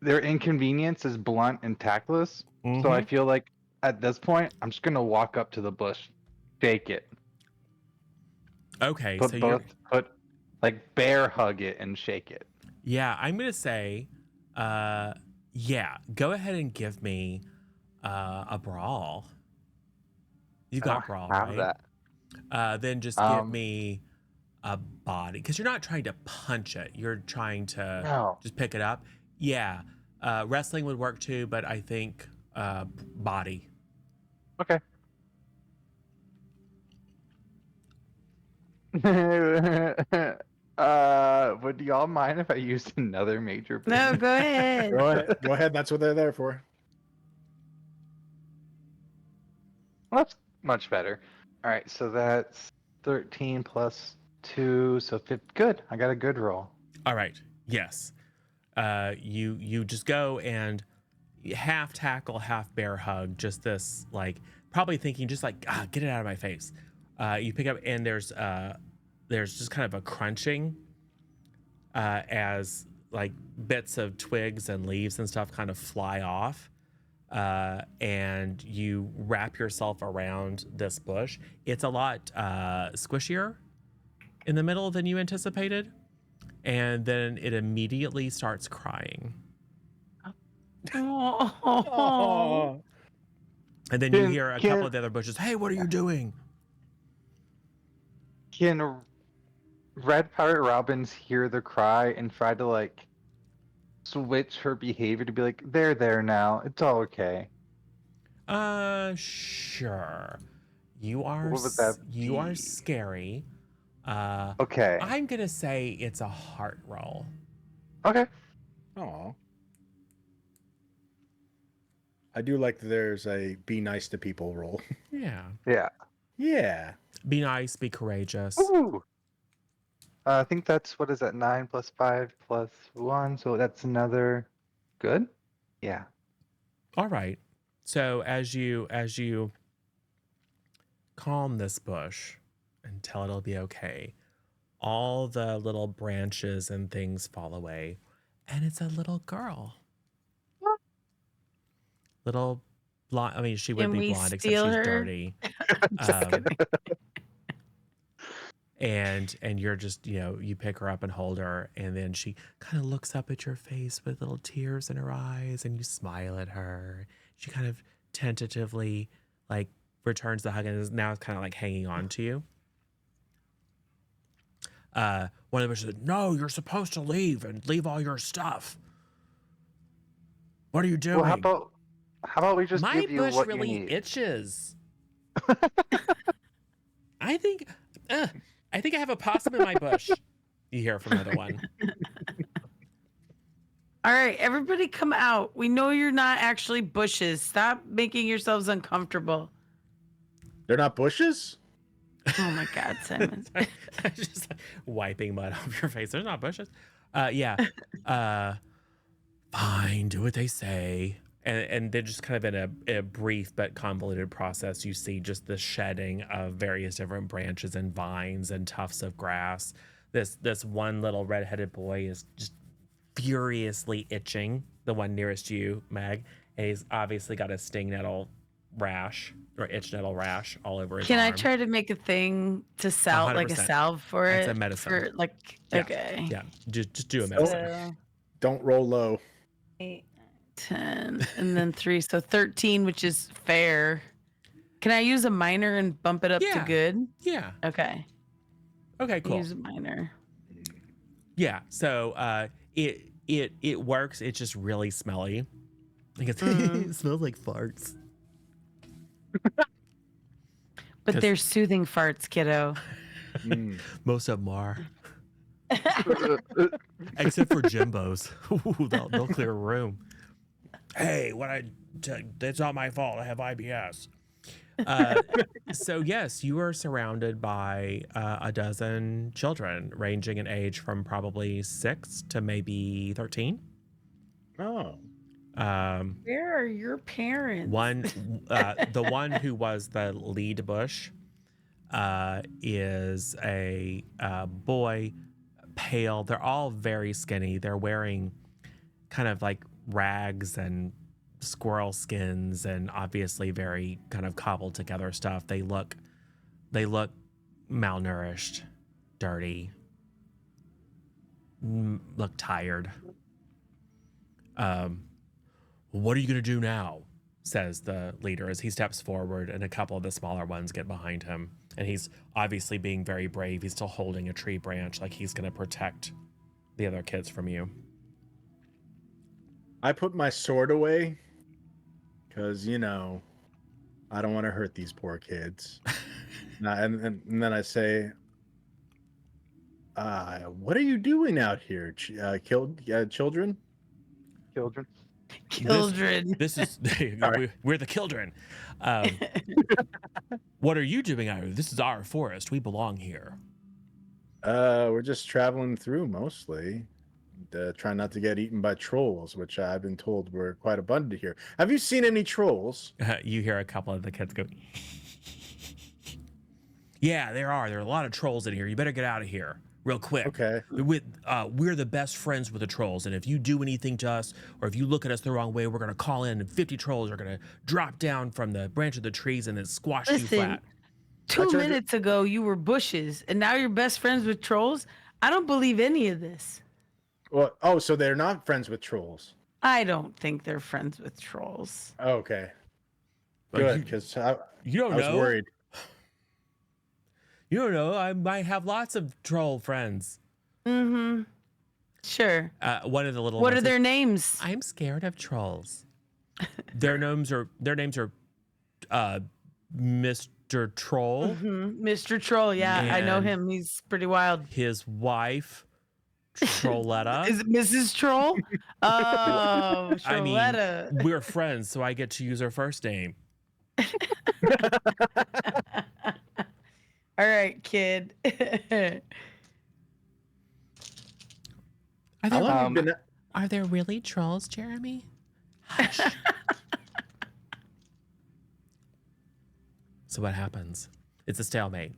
[SPEAKER 4] their inconvenience is blunt and tactless. So I feel like at this point, I'm just gonna walk up to the bush, shake it.
[SPEAKER 1] Okay,
[SPEAKER 4] Put
[SPEAKER 1] so
[SPEAKER 4] bear hug it and shake it.
[SPEAKER 1] yeah, I'm gonna say, go ahead and give me a brawl. You got brawl,
[SPEAKER 4] Have
[SPEAKER 1] right?
[SPEAKER 4] that.
[SPEAKER 1] Then just give me a body, because you're not trying to punch it. You're trying to just pick it up. Yeah, wrestling would work too, but I think body.
[SPEAKER 4] Okay. Would y'all mind if I used another major?
[SPEAKER 2] No, go ahead.
[SPEAKER 3] Go ahead. That's what they're there for.
[SPEAKER 4] Well, that's much better. All right, so that's 13 plus 2, so 50. Good. I got a good roll.
[SPEAKER 1] All right. Yes. you just go and half tackle, half bear hug. Just this, like, probably thinking, just like, get it out of my face. You pick up, and there's just kind of a crunching as like bits of twigs and leaves and stuff kind of fly off. And you wrap yourself around this bush. It's a lot squishier in the middle than you anticipated. And then it immediately starts crying.
[SPEAKER 2] Oh.
[SPEAKER 1] And then you hear a couple of the other bushes, hey, what are you doing?
[SPEAKER 4] Can Red Pirate Robbins hear the cry and try to like switch her behavior to be like, they're there now, it's all okay?
[SPEAKER 1] Sure. You are
[SPEAKER 4] What would that
[SPEAKER 1] you are
[SPEAKER 4] be?
[SPEAKER 1] scary.
[SPEAKER 4] Okay.
[SPEAKER 1] I'm gonna say it's a heart roll.
[SPEAKER 4] Okay.
[SPEAKER 3] Aw. I do like that there's a be nice to people roll.
[SPEAKER 1] Yeah.
[SPEAKER 4] Yeah.
[SPEAKER 3] Yeah.
[SPEAKER 1] Be nice, be courageous.
[SPEAKER 4] Ooh. I think that's, what is that, 9 plus 5 plus 1, so that's another good? Yeah.
[SPEAKER 1] All right. So as you calm this bush and tell it it'll be okay, all the little branches and things fall away, and it's a little girl. Little blonde. I mean, she would
[SPEAKER 2] Can
[SPEAKER 1] be
[SPEAKER 2] we
[SPEAKER 1] blonde, except
[SPEAKER 2] steal
[SPEAKER 1] she's
[SPEAKER 2] her?
[SPEAKER 1] dirty.
[SPEAKER 2] Just kidding.
[SPEAKER 1] And you're just, you pick her up and hold her, and then she kind of looks up at your face with little tears in her eyes, and you smile at her. She kind of tentatively like returns the hug, and is now kind of like hanging on to you. One of the bushes said, no, you're supposed to leave and leave all your stuff. What are you doing?
[SPEAKER 4] Well, how about we just
[SPEAKER 1] My
[SPEAKER 4] give you
[SPEAKER 1] bush
[SPEAKER 4] what
[SPEAKER 1] really
[SPEAKER 4] you need?
[SPEAKER 1] itches. I think I have a possum in my bush. You hear from another one.
[SPEAKER 2] All right, everybody come out. We know you're not actually bushes. Stop making yourselves uncomfortable.
[SPEAKER 3] They're not bushes?
[SPEAKER 2] Oh my God, Simon.
[SPEAKER 1] Just like wiping mud off your face. There's not bushes. Yeah. Fine, do what they say. And then just kind of in a brief but convoluted process, you see just the shedding of various different branches and vines and tufts of grass. This one little redheaded boy is just furiously itching, the one nearest you, Meg. And he's obviously got a sting nettle rash or itch nettle rash all over his
[SPEAKER 2] Can
[SPEAKER 1] arm.
[SPEAKER 2] I try to make a thing to salve, like a
[SPEAKER 1] 100%.
[SPEAKER 2] salve for
[SPEAKER 1] That's
[SPEAKER 2] it?
[SPEAKER 1] a medicine.
[SPEAKER 2] For like,
[SPEAKER 1] Yeah.
[SPEAKER 2] okay.
[SPEAKER 1] Yeah, just do a medicine.
[SPEAKER 2] So,
[SPEAKER 3] Don't roll low.
[SPEAKER 2] 8, 10, and then 3, so 13, which is fair. Can I use a minor and bump it up to
[SPEAKER 1] Yeah.
[SPEAKER 2] good?
[SPEAKER 1] Yeah.
[SPEAKER 2] Okay.
[SPEAKER 1] Okay, cool.
[SPEAKER 2] Use a minor.
[SPEAKER 1] Yeah. So it works. It's just really smelly. Like it smells like farts.
[SPEAKER 2] But they're soothing farts, kiddo.
[SPEAKER 1] Most of them are. Except for Jimbo's. Ooh, they'll clear a room. Hey, that's not my fault. I have IBS. So yes, you are surrounded by a dozen children ranging in age from probably 6 to maybe 13.
[SPEAKER 3] Oh.
[SPEAKER 2] Where are your parents?
[SPEAKER 1] The one who was the lead bush is a boy, pale. They're all very skinny. They're wearing kind of like rags and squirrel skins and obviously very kind of cobbled together stuff. They look malnourished, dirty, look tired. What are you gonna do now? Says the leader as he steps forward, and a couple of the smaller ones get behind him. And he's obviously being very brave. He's still holding a tree branch like he's gonna protect the other kids from you.
[SPEAKER 3] I put my sword away because, I don't want to hurt these poor kids. and then I say, what are you doing out here? Children?
[SPEAKER 4] Children.
[SPEAKER 2] Children.
[SPEAKER 1] This is we're the children. What are you doing out here? This is our forest. We belong here.
[SPEAKER 3] We're just traveling through mostly. try not to get eaten by trolls, which I've been told were quite abundant here. Have you seen any trolls?
[SPEAKER 1] You hear a couple of the kids go, yeah, there are a lot of trolls in here. You better get out of here real quick.
[SPEAKER 3] Okay.
[SPEAKER 1] We're the best friends with the trolls, and if you do anything to us, or if you look at us the wrong way, we're gonna call in, and 50 trolls are gonna drop down from the branch of the trees and then squash you flat.
[SPEAKER 2] 2 minutes ago you were bushes, and now you're best friends with trolls. I don't believe any of this.
[SPEAKER 3] Well, oh, so they're not friends with trolls.
[SPEAKER 2] I don't think they're friends with trolls.
[SPEAKER 3] Okay.
[SPEAKER 1] Like,
[SPEAKER 3] Good, because I was worried.
[SPEAKER 1] You don't know. I might have lots of troll friends.
[SPEAKER 2] Mm-hmm. Sure.
[SPEAKER 1] One of the little.
[SPEAKER 2] What are their names?
[SPEAKER 1] I'm scared of trolls. Their names are Mr. Troll.
[SPEAKER 2] Mm-hmm. Mr. Troll. Yeah, I know him. He's pretty wild.
[SPEAKER 1] His wife, Trolletta.
[SPEAKER 2] Is it Mrs. Troll? Oh, Trolletta.
[SPEAKER 1] I mean, we're friends, so I get to use her first name.
[SPEAKER 2] All right, kid.
[SPEAKER 1] Are there really trolls, Jeremy? Hush. So what happens? It's a stalemate.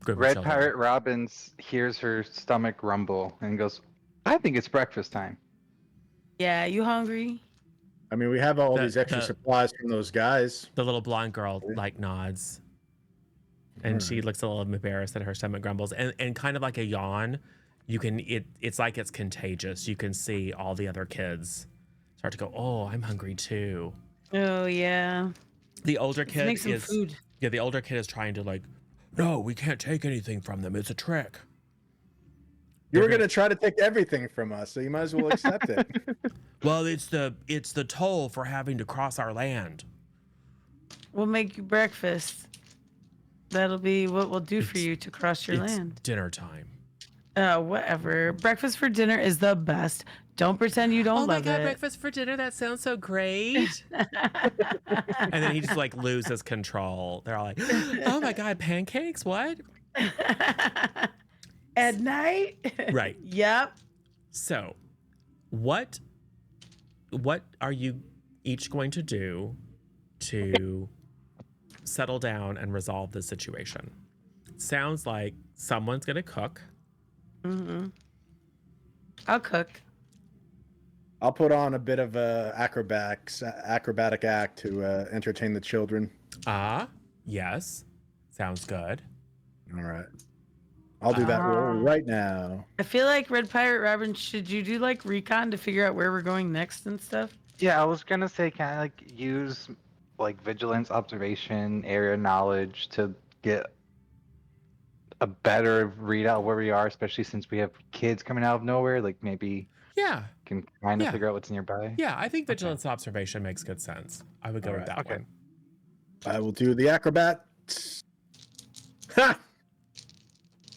[SPEAKER 4] Red Pirate Robbins hears her stomach rumble and goes, I think it's breakfast time.
[SPEAKER 2] Yeah, you hungry?
[SPEAKER 3] I mean, we have all these extra supplies from those guys.
[SPEAKER 1] The little blonde girl nods. And she looks a little embarrassed that her stomach grumbles, and kind of like a yawn. It's like it's contagious. You can see all the other kids start to go, oh, I'm hungry too.
[SPEAKER 2] Oh yeah.
[SPEAKER 1] The older kid
[SPEAKER 2] make some food.
[SPEAKER 1] Yeah, the older kid is trying to no, we can't take anything from them. It's a trick.
[SPEAKER 3] You were gonna try to take everything from us, so you might as well accept it.
[SPEAKER 1] Well, it's the toll for having to cross our land.
[SPEAKER 2] We'll make you breakfast. That'll be what we'll do for you to cross your land.
[SPEAKER 1] Dinner time.
[SPEAKER 2] Whatever. Breakfast for dinner is the best. Don't pretend you don't love it.
[SPEAKER 1] Oh my God, breakfast for dinner? That sounds so great. And then he just loses control. They're all like, oh my God, pancakes? What?
[SPEAKER 2] At night?
[SPEAKER 1] Right.
[SPEAKER 2] Yep.
[SPEAKER 1] So, what are you each going to do to settle down and resolve the situation? Sounds like someone's gonna cook.
[SPEAKER 2] Mm-hmm. I'll cook.
[SPEAKER 3] I'll put on a bit of a acrobatic act to entertain the children.
[SPEAKER 1] Yes. Sounds good.
[SPEAKER 3] All right. I'll do that right now.
[SPEAKER 2] I feel like Red Pirate Robin, should you do recon to figure out where we're going next and stuff?
[SPEAKER 4] Yeah, I was gonna say kind of use vigilance, observation, area knowledge to get a better readout where we are, especially since we have kids coming out of nowhere. Maybe can kind of figure out what's nearby.
[SPEAKER 1] Yeah, I think vigilance observation makes good sense. I would go with that one.
[SPEAKER 3] I will do the acrobat. Ha!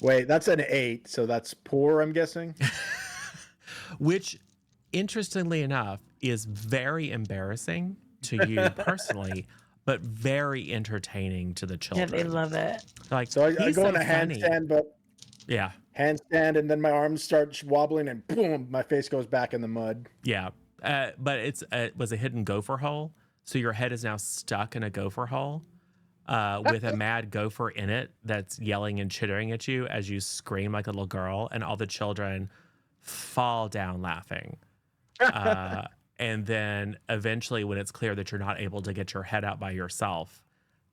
[SPEAKER 3] Wait, that's an 8, so that's poor, I'm guessing.
[SPEAKER 1] Which, interestingly enough, is very embarrassing to you personally, but very entertaining to the children.
[SPEAKER 2] Yeah, they love it.
[SPEAKER 3] So I go in a handstand, but handstand, and then my arms start wobbling, and boom, my face goes back in the mud.
[SPEAKER 1] Yeah, but it was a hidden gopher hole, so your head is now stuck in a gopher hole. With a mad gopher in it that's yelling and chittering at you as you scream like a little girl, and all the children fall down laughing. And then eventually, when it's clear that you're not able to get your head out by yourself,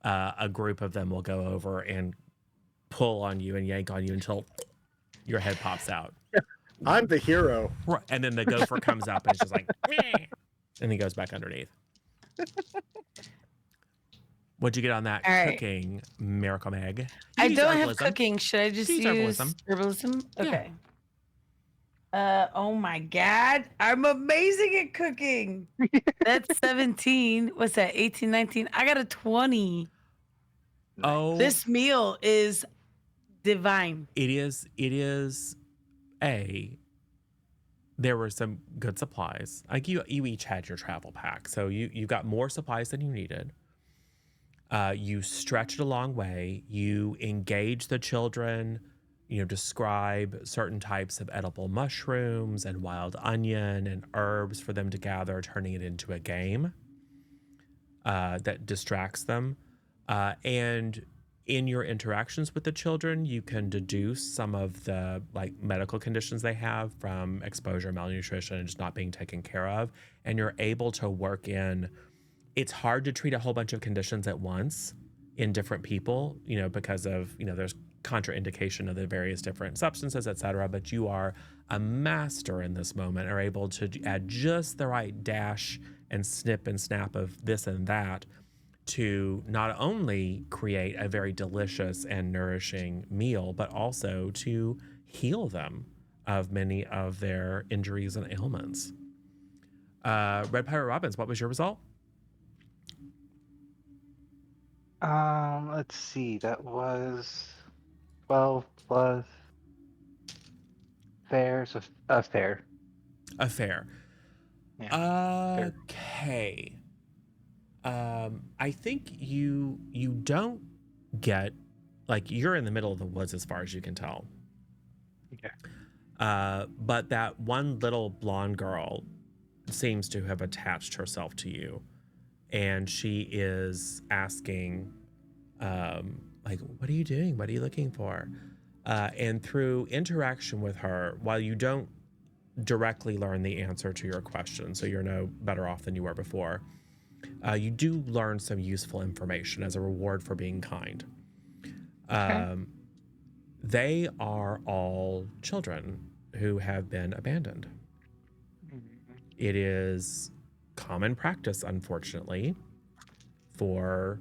[SPEAKER 1] a group of them will go over and pull on you and yank on you until your head pops out.
[SPEAKER 3] I'm the hero.
[SPEAKER 1] And then the gopher comes up and it's just like, meh, and he goes back underneath. What'd you get on that cooking, Miracle Meg?
[SPEAKER 2] I don't have cooking. Should I just use herbalism? Okay. Oh my God. I'm amazing at cooking. That's 17. What's that? 18, 19. I got a 20.
[SPEAKER 1] Oh.
[SPEAKER 2] This meal is divine.
[SPEAKER 1] It is. There were some good supplies. You each had your travel pack. So you got more supplies than you needed. You stretched a long way. You engaged the children, describe certain types of edible mushrooms and wild onion and herbs for them to gather, turning it into a game that distracts them. And in your interactions with the children, you can deduce some of the like medical conditions they have from exposure, malnutrition, and just not being taken care of. And you're able to work in, it's hard to treat a whole bunch of conditions at once in different people, because of, there's contraindication of the various different substances, et cetera. But you are a master in this moment, are able to add just the right dash and snip and snap of this and that to not only create a very delicious and nourishing meal, but also to heal them of many of their injuries and ailments. Red Pirate Robbins, what was your result?
[SPEAKER 4] Let's see. That was 12 plus fair, so fair.
[SPEAKER 1] A fair.
[SPEAKER 4] Yeah.
[SPEAKER 1] Okay. I think you don't get, like, you're in the middle of the woods as far as you can tell.
[SPEAKER 4] Okay.
[SPEAKER 1] But that one little blonde girl seems to have attached herself to you, and she is asking, like, what are you doing? What are you looking for? And through interaction with her, while you don't directly learn the answer to your question, so you're no better off than you were before, you do learn some useful information as a reward for being kind.
[SPEAKER 4] Okay.
[SPEAKER 1] They are all children who have been abandoned. It is common practice, unfortunately, for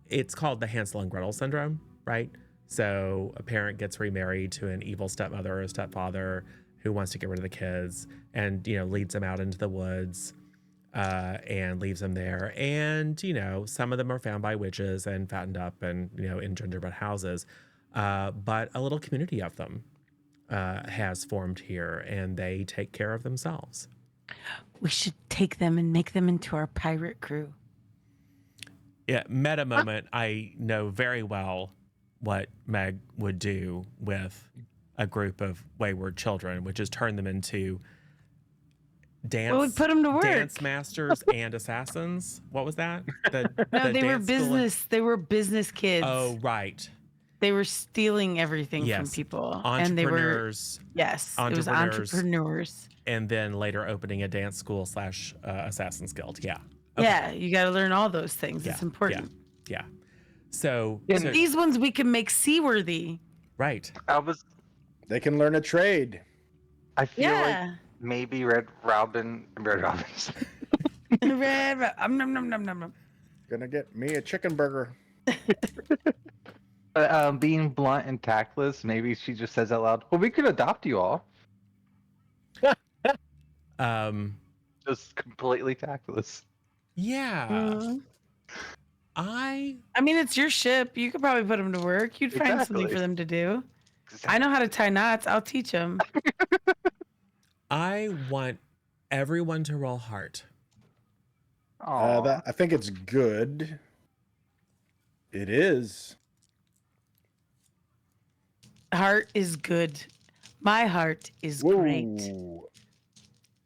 [SPEAKER 1] it's called the Hansel and Gretel syndrome, right? So a parent gets remarried to an evil stepmother or stepfather who wants to get rid of the kids, and leads them out into the woods and leaves them there. And some of them are found by witches and fattened up and in gingerbread houses. But a little community of them has formed here, and they take care of themselves.
[SPEAKER 2] We should take them and make them into our pirate crew.
[SPEAKER 1] Yeah, meta moment. I know very well what Meg would do with a group of wayward children, which is turn them into dance.
[SPEAKER 2] Well, we put them to work.
[SPEAKER 1] Dance masters and assassins. What was that?
[SPEAKER 2] No, they were business. They were business kids.
[SPEAKER 1] Oh, right.
[SPEAKER 2] They were stealing everything from people. And they were, yes, it was entrepreneurs.
[SPEAKER 1] And then later opening a dance school / Assassin's Guild. Yeah.
[SPEAKER 2] Okay. Yeah, you got to learn all those things.
[SPEAKER 1] Yeah,
[SPEAKER 2] it's important.
[SPEAKER 1] Yeah. So
[SPEAKER 2] these ones we can make seaworthy.
[SPEAKER 1] Right.
[SPEAKER 3] They can learn a trade.
[SPEAKER 4] I feel like maybe Red Robins.
[SPEAKER 3] Gonna get me a chicken burger.
[SPEAKER 4] Being blunt and tactless, maybe she just says out loud, well, we could adopt you all. Just completely tactless.
[SPEAKER 1] Yeah.
[SPEAKER 2] I mean, it's your ship. You could probably put them to work. You'd find something for them to do. Exactly. I know how to tie knots. I'll teach them.
[SPEAKER 1] I want everyone to roll heart.
[SPEAKER 3] I think it's good. It is.
[SPEAKER 2] Heart is good. My heart is great.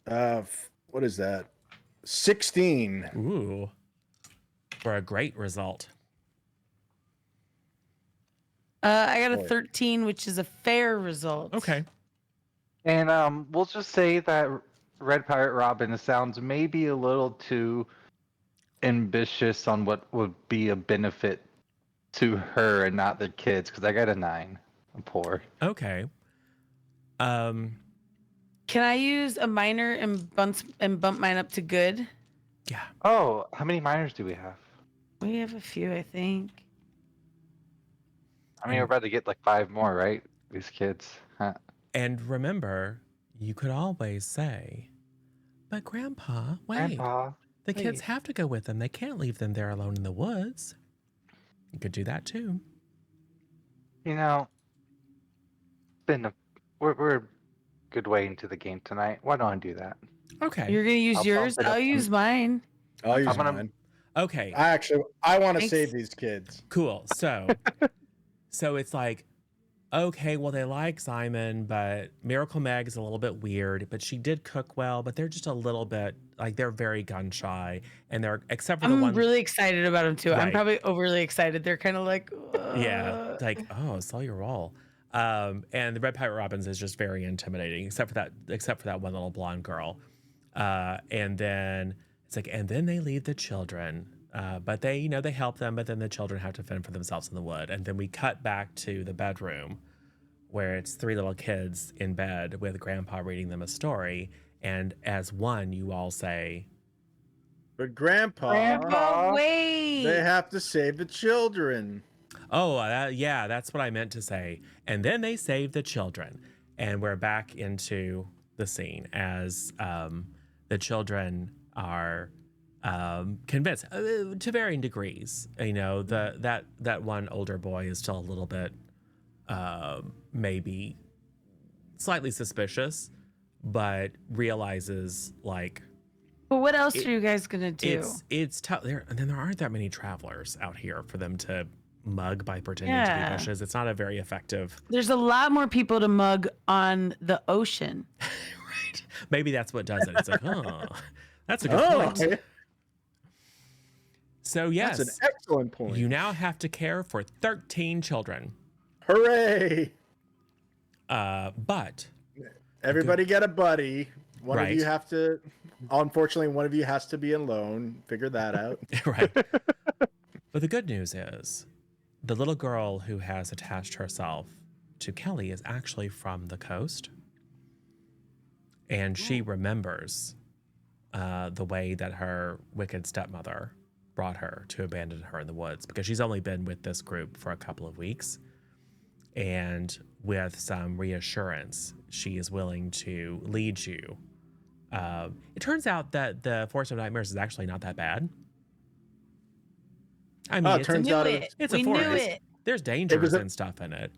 [SPEAKER 3] What is that? 16.
[SPEAKER 1] Ooh. For a great result.
[SPEAKER 2] I got a 13, which is a fair result.
[SPEAKER 1] Okay.
[SPEAKER 4] And we'll just say that Red Pirate Robin sounds maybe a little too ambitious on what would be a benefit to her and not the kids, because I got a 9. I'm poor.
[SPEAKER 1] Okay.
[SPEAKER 2] Can I use a minor and bump mine up to good?
[SPEAKER 1] Yeah.
[SPEAKER 4] Oh, how many minors do we have?
[SPEAKER 2] We have a few, I think.
[SPEAKER 4] I mean, we're about to get like 5 more, right? These kids. Huh.
[SPEAKER 1] And remember, you could always say, but Grandpa, wait.
[SPEAKER 4] Grandpa,
[SPEAKER 1] the kids have to go with them. They can't leave them there alone in the woods. You could do that too.
[SPEAKER 4] We're a good way into the game tonight. Why don't I do that?
[SPEAKER 1] Okay.
[SPEAKER 2] You're going to use yours? I'll use mine.
[SPEAKER 3] I'll use mine.
[SPEAKER 1] Okay.
[SPEAKER 3] I want to save these kids.
[SPEAKER 1] Cool. So it's like okay, well, they like Simon, but Miracle Meg is a little bit weird, but she did cook well, but they're just a little bit like they're very gun shy. And they're, except for the
[SPEAKER 2] I'm
[SPEAKER 1] one,
[SPEAKER 2] really excited about them too. I'm
[SPEAKER 1] right.
[SPEAKER 2] probably overly excited. They're kind of like,
[SPEAKER 1] Yeah. Like, oh, saw your role. And the Red Pirate Robbins is just very intimidating, except for that one little blonde girl. And then it's like, and then they leave the children. But they, you know, they help them, but then the children have to fend for themselves in the wood. And then we cut back to the bedroom where it's three little kids in bed with grandpa reading them a story. And as one, you all say,
[SPEAKER 3] But Grandpa,
[SPEAKER 2] Grandpa,
[SPEAKER 3] they
[SPEAKER 2] wait.
[SPEAKER 3] have to save the children.
[SPEAKER 1] oh, yeah, that's what I meant to say. And then they save the children. And we're back into the scene as the children are convinced to varying degrees. You know, that one older boy is still a little bit maybe slightly suspicious, but realizes like
[SPEAKER 2] But what else are you guys gonna do?
[SPEAKER 1] it's tough there, and then there aren't that many travelers out here for them to mug by pretending to be bushes. It's not a very effective.
[SPEAKER 2] There's a lot more people to mug on the ocean.
[SPEAKER 1] Right, maybe that's what does it. It's like, oh, that's a good point. So yes,
[SPEAKER 3] That's an excellent point.
[SPEAKER 1] you now have to care for 13 children.
[SPEAKER 3] Hooray!
[SPEAKER 1] But
[SPEAKER 3] Everybody get a buddy. One
[SPEAKER 1] Right.
[SPEAKER 3] of you have to. Unfortunately, one of you has to be alone. Figure that out.
[SPEAKER 1] right. But the good news is the little girl who has attached herself to Kelly is actually from the coast. And she remembers the way that her wicked stepmother brought her to abandon her in the woods, because she's only been with this group for a couple of weeks. And with some reassurance, she is willing to lead you. It turns out that the Forest of Nightmares is actually not that bad. I mean,
[SPEAKER 3] Oh, it turns out
[SPEAKER 1] it's
[SPEAKER 2] we
[SPEAKER 1] a
[SPEAKER 2] knew
[SPEAKER 1] forest.
[SPEAKER 2] it.
[SPEAKER 1] There's dangers and stuff in it.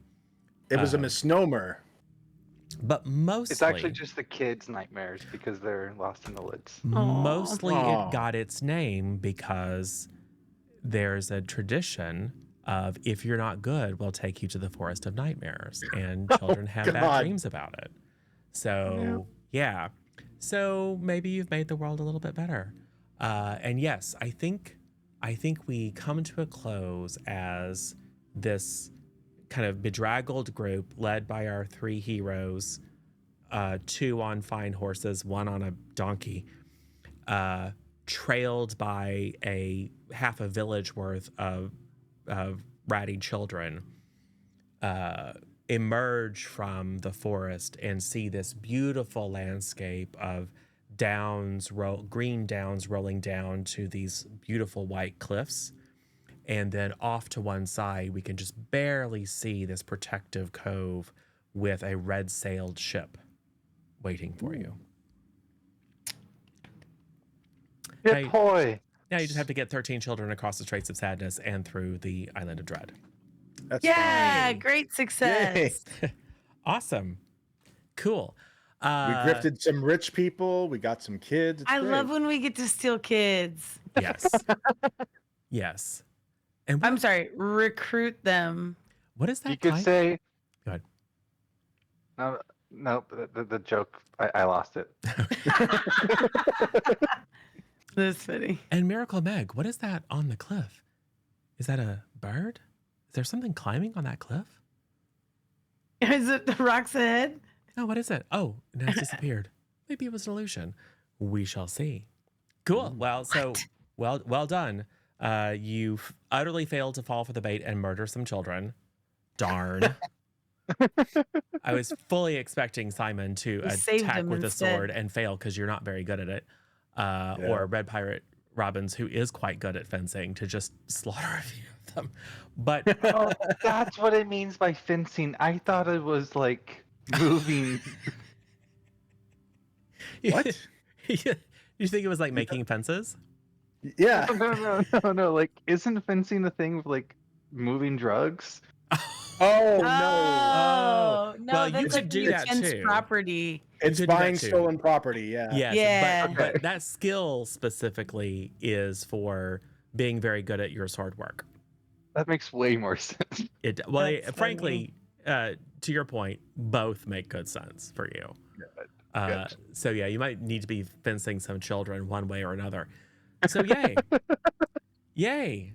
[SPEAKER 3] it was a misnomer.
[SPEAKER 1] But mostly,
[SPEAKER 4] It's actually just the kids' nightmares because they're lost in the woods.
[SPEAKER 1] mostly
[SPEAKER 3] Aw.
[SPEAKER 1] it got its name because there's a tradition of if you're not good, we'll take you to the Forest of Nightmares, and children have bad
[SPEAKER 3] God.
[SPEAKER 1] dreams about it. So yeah, so maybe you've made the world a little bit better. And yes, I think we come to a close as this kind of bedraggled group led by our three heroes, two on fine horses, one on a donkey, trailed by half a village worth of ratty children, emerge from the forest and see this beautiful landscape of green downs rolling down to these beautiful white cliffs. And then off to one side, we can just barely see this protective cove with a red-sailed ship waiting for you.
[SPEAKER 4] Good boy.
[SPEAKER 1] Now you just have to get 13 children across the Straits of Sadness and through the Island of Dread.
[SPEAKER 3] That's
[SPEAKER 2] Yeah,
[SPEAKER 3] fine.
[SPEAKER 2] great success.
[SPEAKER 1] Awesome. Cool.
[SPEAKER 3] We grifted some rich people. We got some kids. It's
[SPEAKER 2] I
[SPEAKER 3] great.
[SPEAKER 2] love when we get to steal kids.
[SPEAKER 1] Yes. Yes. And
[SPEAKER 2] I'm sorry, recruit them.
[SPEAKER 1] what is that?
[SPEAKER 4] You could say.
[SPEAKER 1] Go ahead.
[SPEAKER 4] No, the joke. I lost it.
[SPEAKER 2] That's funny.
[SPEAKER 1] And Miracle Meg, what is that on the cliff? Is that a bird? Is there something climbing on that cliff?
[SPEAKER 2] Is it the rocks ahead?
[SPEAKER 1] No, what is it? Oh, now it's disappeared. Maybe it was an illusion. We shall see. Cool. Well, so well done. You utterly failed to fall for the bait and murder some children. Darn. I was fully expecting Simon to
[SPEAKER 2] You saved
[SPEAKER 1] attack
[SPEAKER 2] him
[SPEAKER 1] with a
[SPEAKER 2] instead.
[SPEAKER 1] sword and fail because you're not very good at it. Or Red Pirate Robbins, who is quite good at fencing, to just slaughter a few of them. But
[SPEAKER 4] Oh, that's what it means by fencing. I thought it was like moving.
[SPEAKER 3] What?
[SPEAKER 1] You think it was like making fences?
[SPEAKER 3] Yeah.
[SPEAKER 4] No. Like, isn't fencing a thing with like moving drugs?
[SPEAKER 3] Oh, no.
[SPEAKER 2] Oh, no,
[SPEAKER 1] Well, you
[SPEAKER 2] that's
[SPEAKER 1] could
[SPEAKER 2] like
[SPEAKER 1] do
[SPEAKER 2] your
[SPEAKER 1] that
[SPEAKER 2] fenced
[SPEAKER 1] too.
[SPEAKER 2] property.
[SPEAKER 3] It's
[SPEAKER 1] could do that
[SPEAKER 3] buying
[SPEAKER 1] too.
[SPEAKER 3] stolen property. Yeah.
[SPEAKER 1] Yes,
[SPEAKER 2] Yeah.
[SPEAKER 1] but that skill specifically is for being very good at your sword work.
[SPEAKER 4] That makes way more sense.
[SPEAKER 1] It
[SPEAKER 2] That's
[SPEAKER 1] frankly, to your point, both make good sense for you.
[SPEAKER 4] Good.
[SPEAKER 1] So yeah, you might need to be fencing some children one way or another. So yay, yay.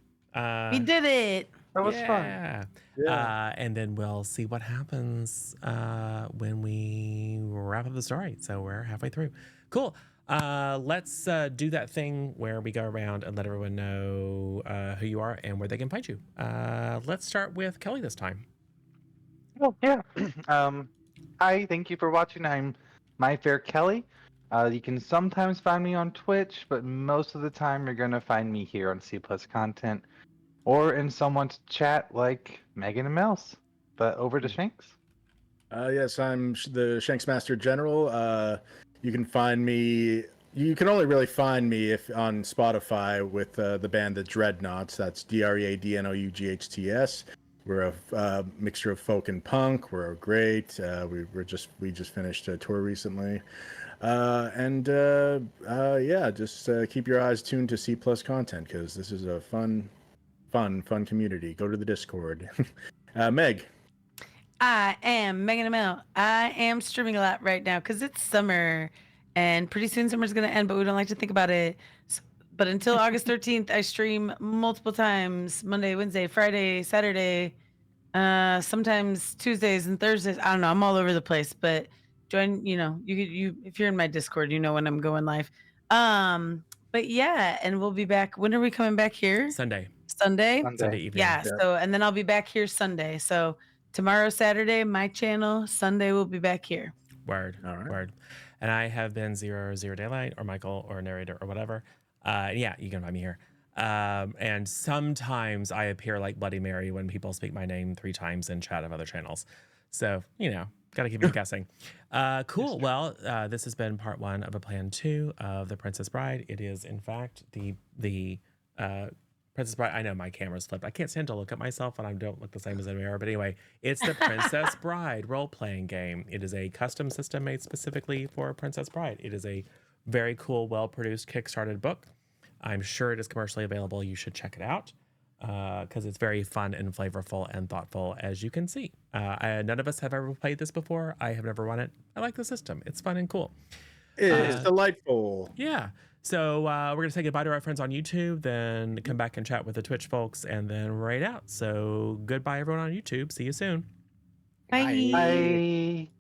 [SPEAKER 2] We did it.
[SPEAKER 4] That was fun.
[SPEAKER 1] Yeah.
[SPEAKER 3] Yeah.
[SPEAKER 1] And then we'll see what happens when we wrap up the story. So we're halfway through. Cool. Let's do that thing where we go around and let everyone know who you are and where they can find you. Let's start with Kelly this time.
[SPEAKER 4] Oh yeah. Hi, thank you for watching. I'm My Fair Kelly. You can sometimes find me on Twitch, but most of the time you're gonna find me here on C Plus Content or in someone's chat like Megan and Mouse. But over to Shanks.
[SPEAKER 3] Yes, I'm the Shanks Master General. You can find me. You can only really find me if on Spotify with the band The Dreadnoughts. That's DREADNOUGHTS. We're a mixture of folk and punk. We're great. We just finished a tour recently, just keep your eyes tuned to C Plus Content because this is a fun community. Go to the Discord. Meg.
[SPEAKER 2] I am Megan Amell. I am streaming a lot right now because it's summer, and pretty soon summer's gonna end. But we don't like to think about it. But until August 13th, I stream multiple times: Monday, Wednesday, Friday, Saturday, sometimes Tuesdays and Thursdays. I don't know. I'm all over the place. But join. You if you're in my Discord, you know when I'm going live. But yeah, and we'll be back. When are we coming back here?
[SPEAKER 1] Sunday
[SPEAKER 2] Sunday.
[SPEAKER 1] evening.
[SPEAKER 2] Yeah.
[SPEAKER 3] Yeah.
[SPEAKER 2] So and then I'll be back here Sunday. So tomorrow, Saturday, my channel. Sunday, we'll be back here.
[SPEAKER 1] Word.
[SPEAKER 3] All right.
[SPEAKER 1] Word. And I have been Zero Daylight or Michael or narrator or whatever. Yeah, you can find me here. And sometimes I appear like Bloody Mary when people speak my name 3 times in chat of other channels. So, got to keep me guessing. Cool. Well, this has been part 1 of a plan 2 of The Princess Bride. It is, in fact, the Princess Bride. I know my camera's flipped. I can't stand to look at myself when I don't look the same as in the mirror. But anyway, it's the Princess Bride role-playing game. It is a custom system made specifically for Princess Bride. It is a very cool, well-produced, kickstarted book. I'm sure it is commercially available. You should check it out because it's very fun and flavorful and thoughtful, as you can see. None of us have ever played this before. I have never run it. I like the system. It's fun and cool.
[SPEAKER 3] It is delightful.
[SPEAKER 1] Yeah. So we're going to say goodbye to our friends on YouTube, then come back and chat with the Twitch folks, and then raid out. So goodbye, everyone on YouTube. See you soon.
[SPEAKER 2] Bye.
[SPEAKER 4] Bye.